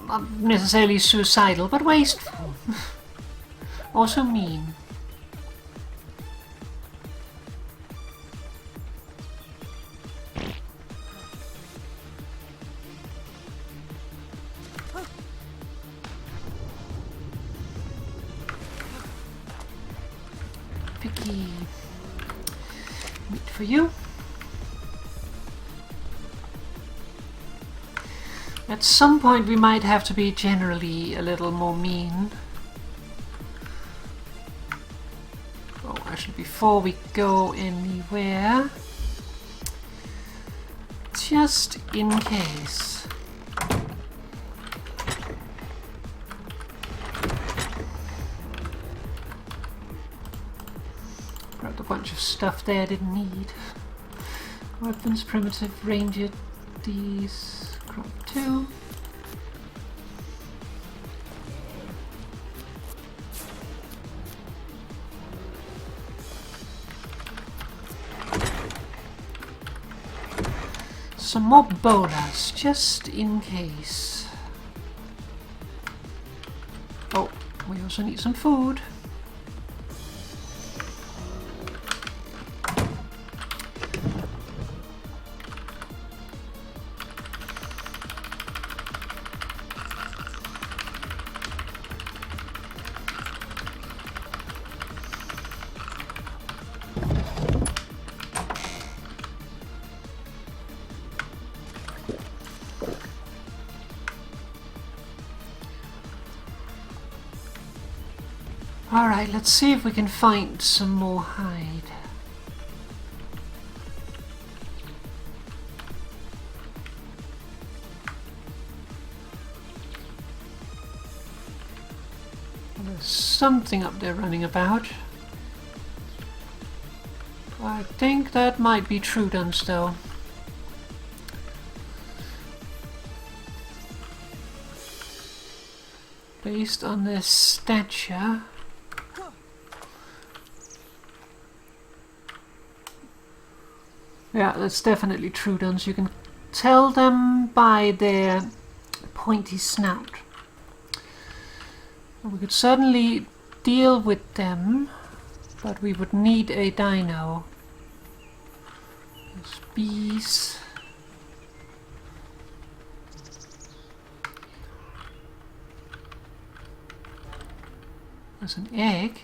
not necessarily suicidal, but wasteful. Also mean. Picky meat for you. At some point we might have to be generally a little more mean. Oh, actually before we go anywhere, just in case. Bunch of stuff there I didn't need. Weapons, primitive, ranger, these, crop 2. Some more bolas, just in case. Oh, we also need some food. Alright, let's see if we can find some more hide. There's something up there running about. But I think that might be Trudons though. Based on their stature. Yeah, that's definitely Trudons. You can tell them by their pointy snout. We could certainly deal with them, but we would need a dino. There's bees. There's an egg.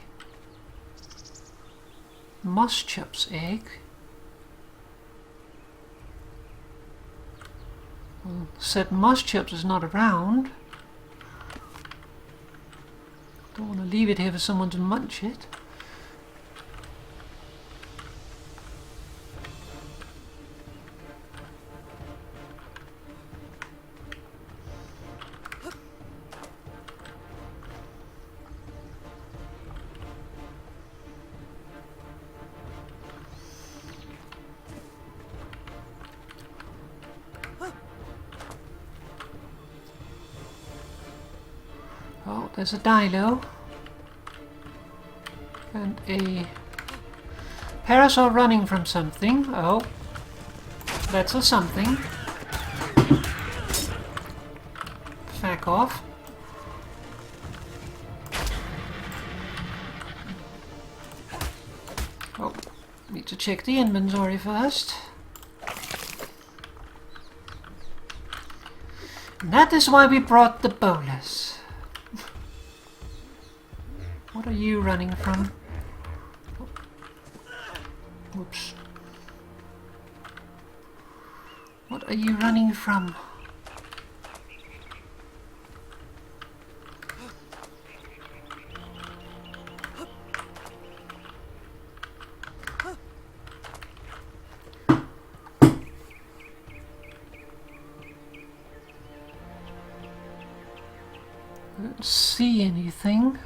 Moschop's egg. Well, said Moschops is not around. Don't want to leave it here for someone to munch it. Oh, there's a dilo. And a parasaur running from something. Oh, that's a something. Back off. Oh, need to check the inventory first. And that is why we brought the bolus. What are you running from? Whoops. What are you running from? I don't see anything.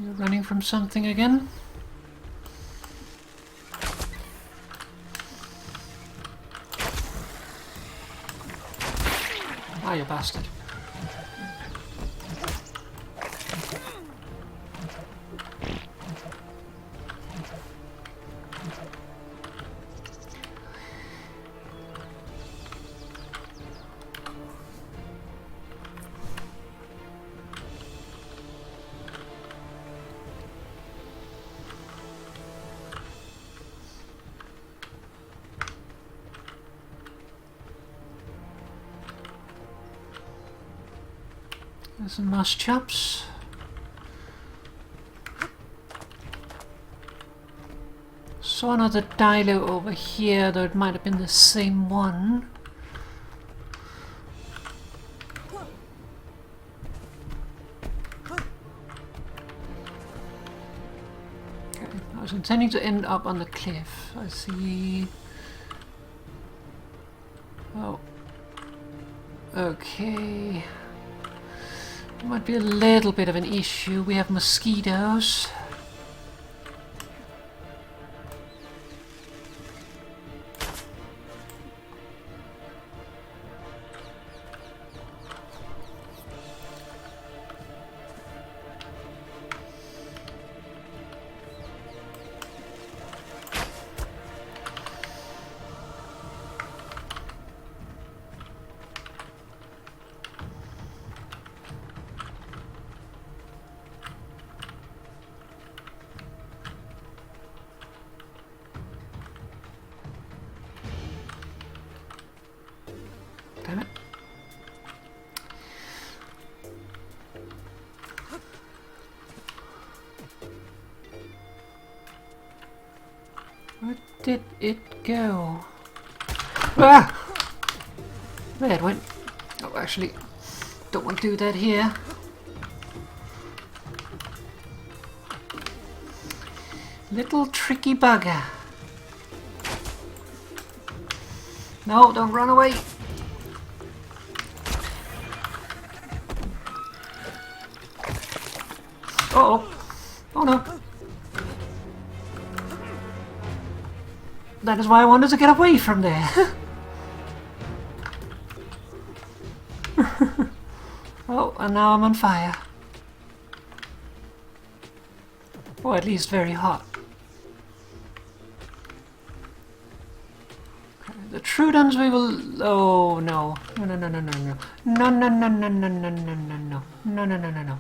You're running from something again? Ah, you bastard. There's some Moschops. Saw another dilo over here, though it might have been the same one. Okay, I was intending to end up on the cliff. I see. Oh. Okay. Might be a little bit of an issue. We have mosquitoes. Where did it go? Ah! There it went. Oh, actually, don't want to do that here. Little tricky bugger. No, don't run away. Uh-oh. Oh no. That is why I wanted to get away from there. Oh, and now I'm on fire. Or at least very hot. Okay, the Trudons we will... Oh, no. No, no, no, no, no, no. No, no, no, no, no, no, no, no, no. No, no, no, no, no.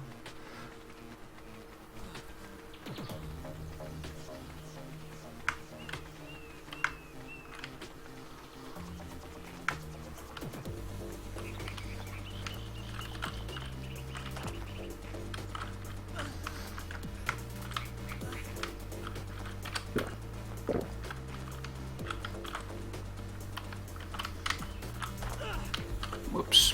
Whoops.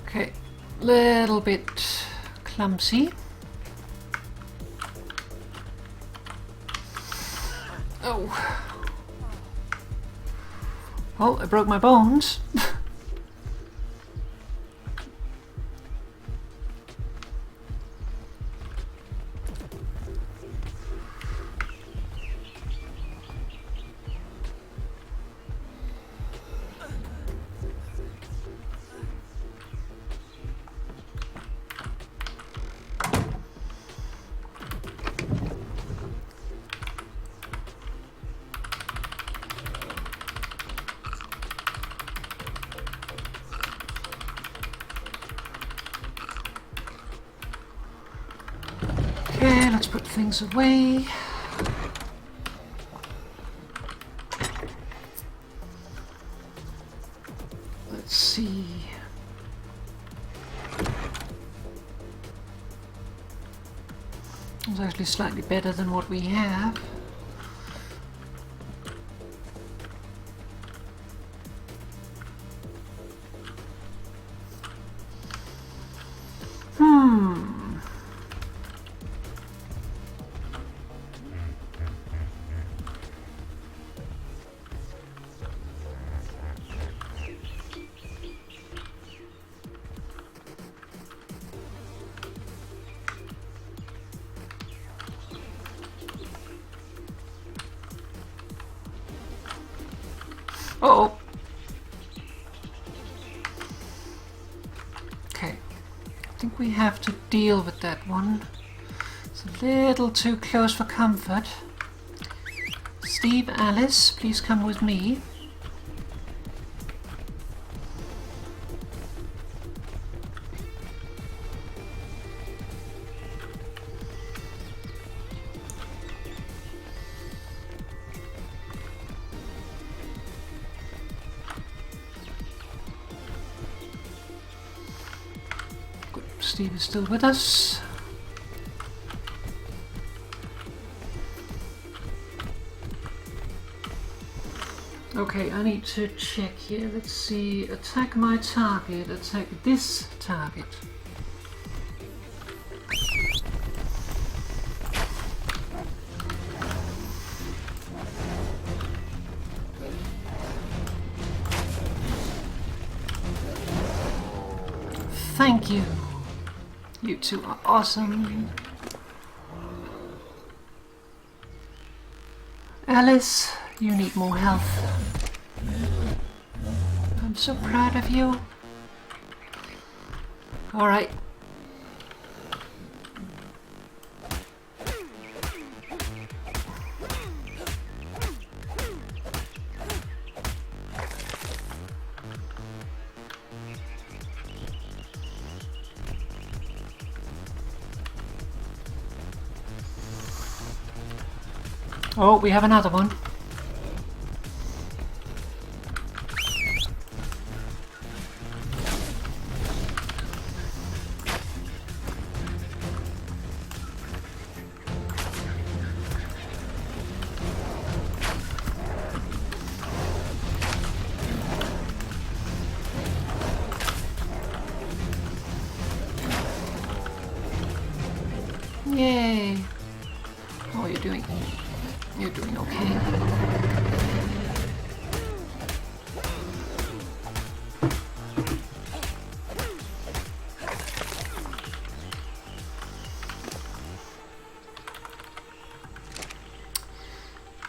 Okay, little bit clumsy. Oh. Oh, I broke my bones. Okay, let's put things away. Let's see. It's actually slightly better than what we have. Uh-oh. Okay. I think we have to deal with that one. It's a little too close for comfort. Steve, Alice, please come with me. Steve is still with us. Okay, I need to check here. Let's see. Attack my target. Attack this target. Thank you. You two are awesome. Alice, you need more health. I'm so proud of you. Alright. Oh, we have another one. Yay! How are you doing? You're doing okay.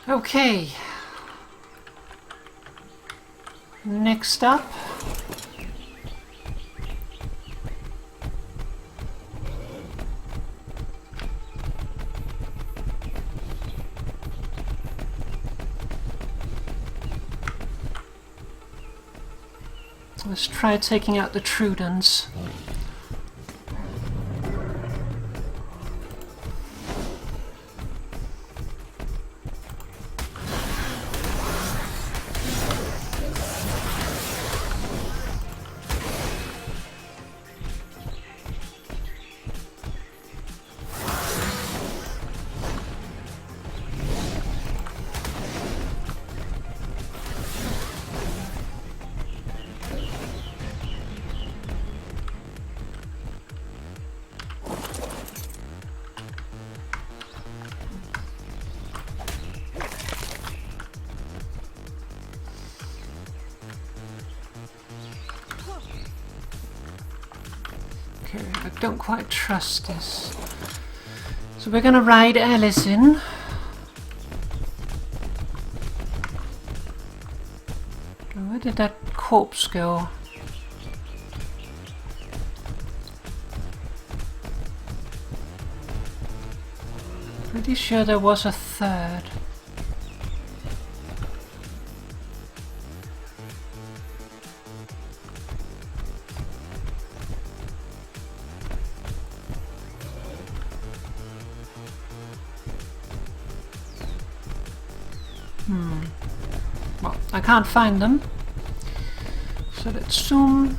Okay. Next up. Let's try taking out the Trudons. Okay, I don't quite trust this. So we're gonna ride Alice in. Where did that corpse go? Pretty sure there was a third. Well, I can't find them. So let's zoom.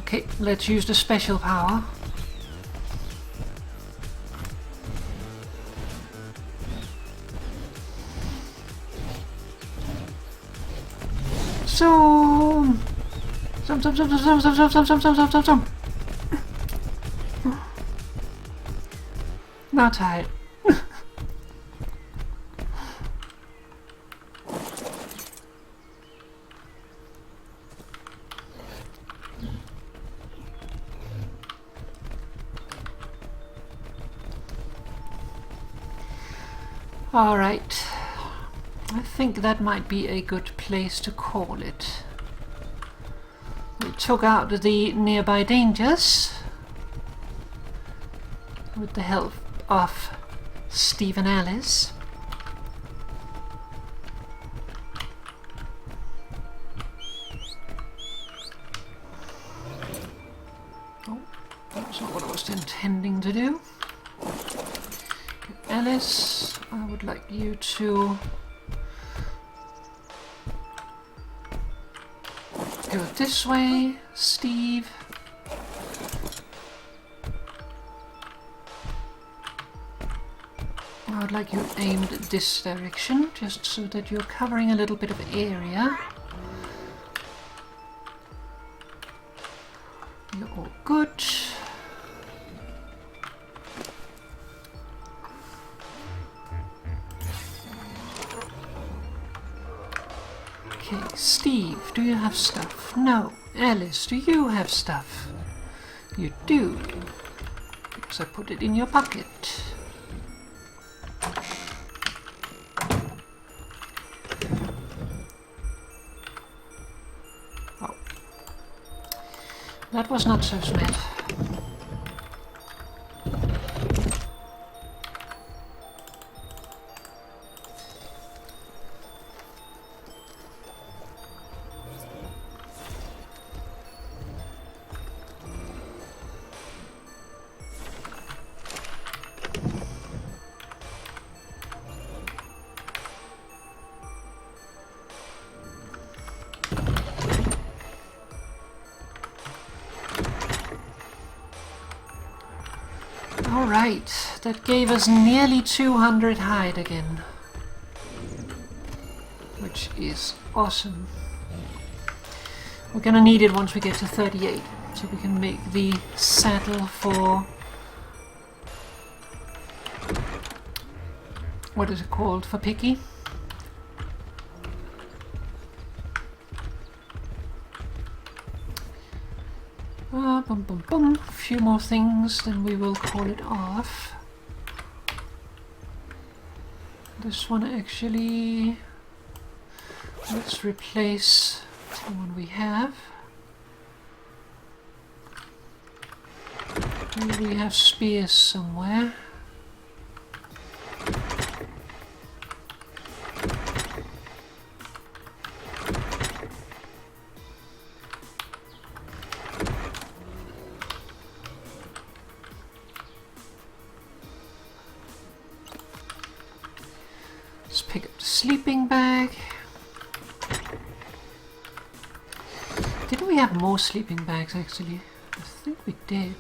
Okay, let's use the special power. Zoom! Zoom, zoom, zoom, zoom, zoom, zoom, zoom, zoom, zoom, zoom, zoom. Not tight. All right. I think that might be a good place to call it. We took out the nearby dangers with the help of Steve and Alice. Oh, that's not what I was intending to do. Alice, I would like you to go this way. Steve, I would like you aimed this direction, just so that you're covering a little bit of area. You're all good. Okay, Steve, do you have stuff? No. Alice, do you have stuff? You do, because I put it in your pocket. Oh. That was not so smart. Alright, that gave us nearly 200 hide again. Which is awesome. We're gonna need it once we get to 38, so we can make the saddle for... what is it called? For Piggy? Boom, boom, boom. A few more things, then we will call it off. This one actually... let's replace the one we have. Maybe we have spears somewhere. Let's pick up the sleeping bag. Didn't we have more sleeping bags actually? I think we did.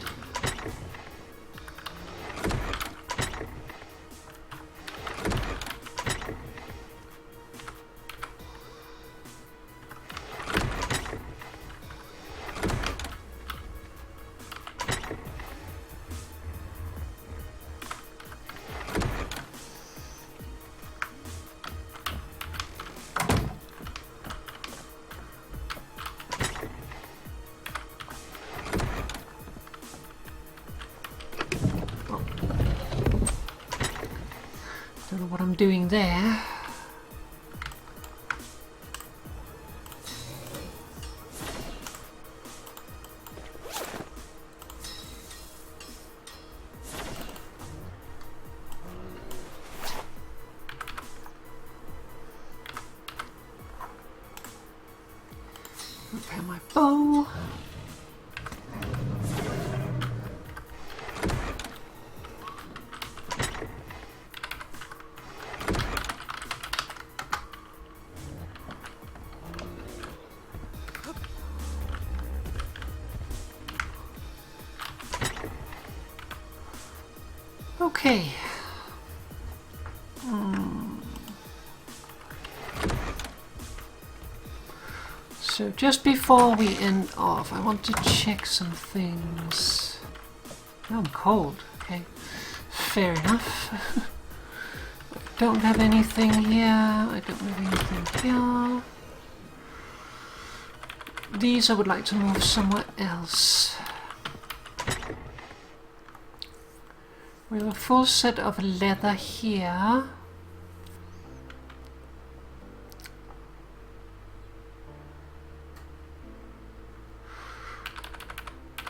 Don't know what I'm doing there. Repair my bow. Okay. So just before we end off, I want to check some things. Oh, I'm cold. Okay, fair enough. Don't have anything here. I don't have anything here. These I would like to move somewhere else. We have a full set of leather here.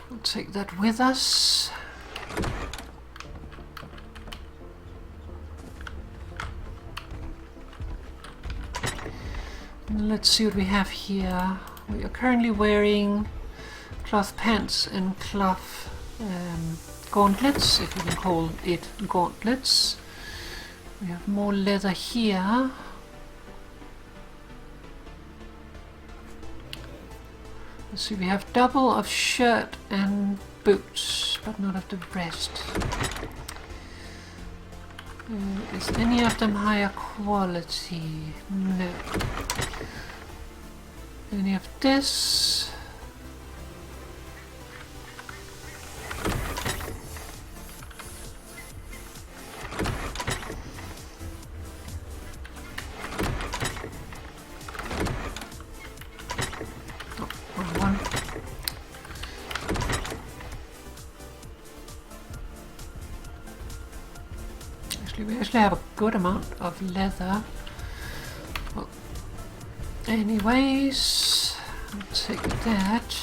We'll take that with us. And let's see what we have here. We are currently wearing cloth pants and cloth gauntlets, if you can call it gauntlets. We have more leather here. Let's see, we have double of shirt and boots, but not of the rest. Is any of them higher quality? No. Any of this? We actually have a good amount of leather. Well, anyways, I'll take that.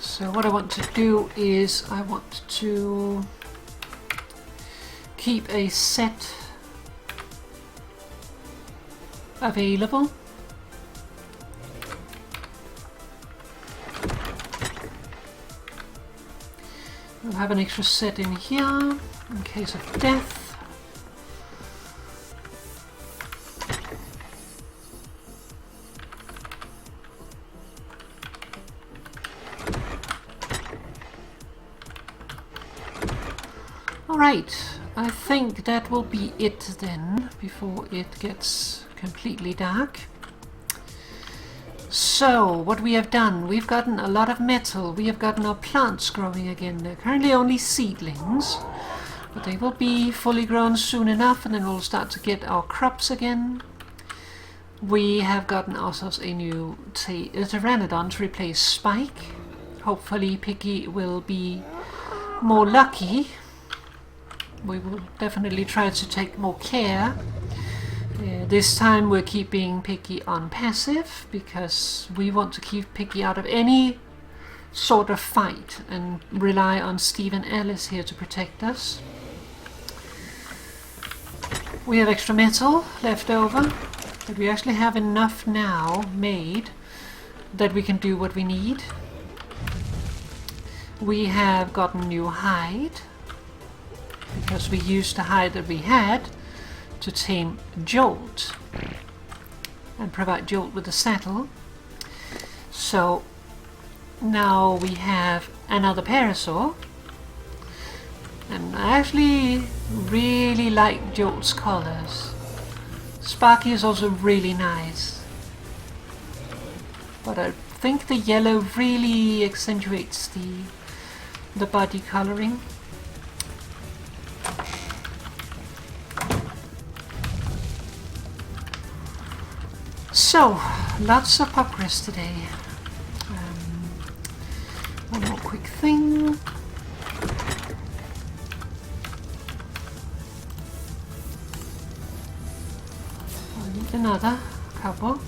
So what I want to do is I want to keep a set available. We'll have an extra set in here in case of death. Alright, I think that will be it then, before it gets completely dark. So, what we have done, we've gotten a lot of metal, we have gotten our plants growing again. They're currently only seedlings, but they will be fully grown soon enough, and then we'll start to get our crops again. We have gotten ourselves a new Pteranodon to replace Spike. Hopefully Piggy will be more lucky. We will definitely try to take more care. This time we're keeping Piggy on passive because we want to keep Piggy out of any sort of fight and rely on Steve and Alice here to protect us. We have extra metal left over, but we actually have enough now made that we can do what we need. We have gotten new hide because we used the hide that we had to tame Jolt and provide Jolt with a saddle. So now we have another parasaur, and I actually really like Jolt's colors. Sparky is also really nice, but I think the yellow really accentuates the body coloring. So, lots of progress today. One more quick thing. I need another couple.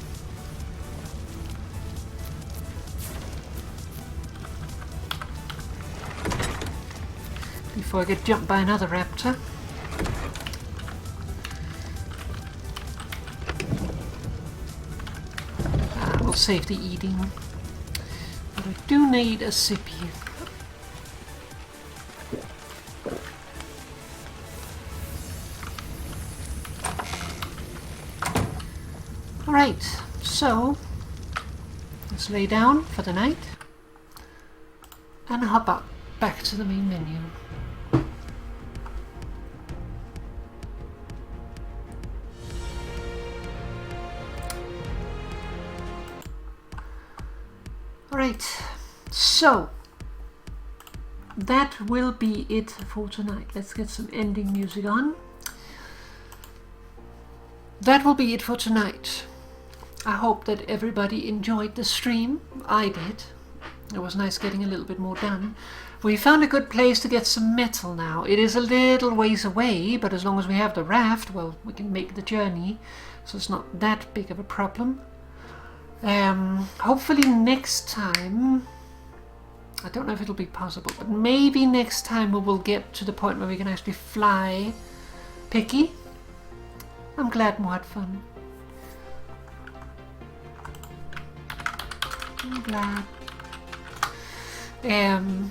Before I get jumped by another raptor. We'll save the eating. But I do need a sippy. Alright, so let's lay down for the night and hop up back to the main menu. Alright, so that will be it for tonight. Let's get some ending music on. That will be it for tonight. I hope that everybody enjoyed the stream. I did. It was nice getting a little bit more done. We found a good place to get some metal now. It is a little ways away, but as long as we have the raft, well, we can make the journey, so it's not that big of a problem. Hopefully next time, I don't know if it'll be possible, but maybe next time we will get to the point where we can actually fly Piggy. I'm glad Mo had fun. I'm glad.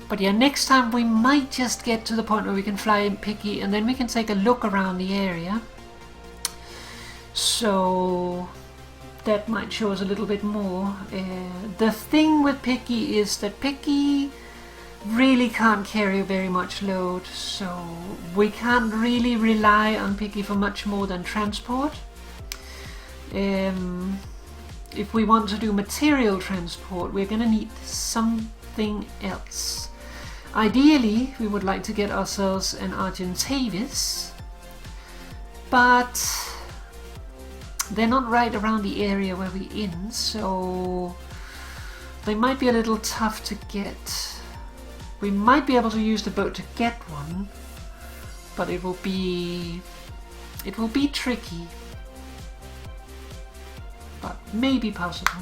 But yeah, next time we might just get to the point where we can fly Piggy, and then we can take a look around the area. So that might show us a little bit more. The thing with Piggy is that Piggy really can't carry very much load, so we can't really rely on Piggy for much more than transport. If we want to do material transport, we're going to need something else. Ideally, we would like to get ourselves an Argentavis, but they're not right around the area where we're in, so they might be a little tough to get. We might be able to use the boat to get one, but it will be tricky, but maybe possible.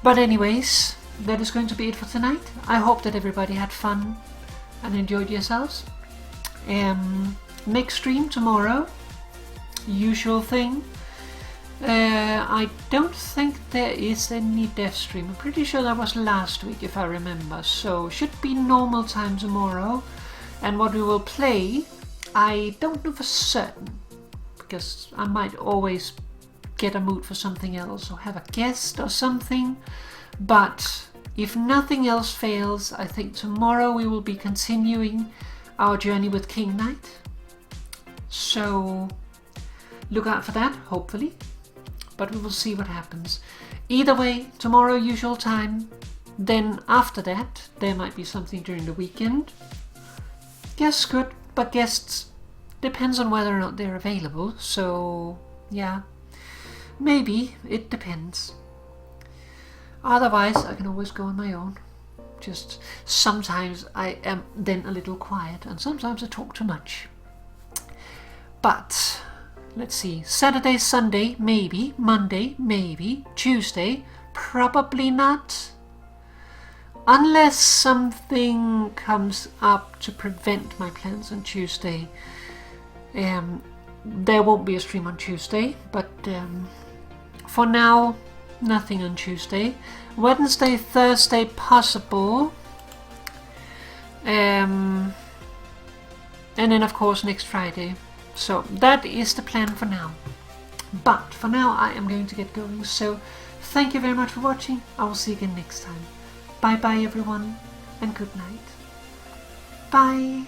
But anyways, that is going to be it for tonight. I hope that everybody had fun and enjoyed yourselves. Next stream tomorrow, usual thing. I don't think there is any death stream. I'm pretty sure that was last week if I remember, so should be normal time tomorrow. And what we will play, I don't know for certain, because I might always get a mood for something else or have a guest or something, but if nothing else fails, I think tomorrow we will be continuing our journey with King Knight. So look out for that, hopefully. But we will see what happens. Either way, tomorrow usual time. Then after that, there might be something during the weekend. Guests good, but guests depends on whether or not they're available. So yeah, maybe it depends. Otherwise, I can always go on my own. Just sometimes I am then a little quiet, and sometimes I talk too much. But let's see, Saturday, Sunday, maybe. Monday, maybe. Tuesday, probably not. Unless something comes up to prevent my plans on Tuesday. There won't be a stream on Tuesday, but for now, nothing on Tuesday. Wednesday, Thursday, possible. And then of course next Friday. So that is the plan for now. But for now I am going to get going. So thank you very much for watching. I will see you again next time. Bye bye everyone, and good night. Bye.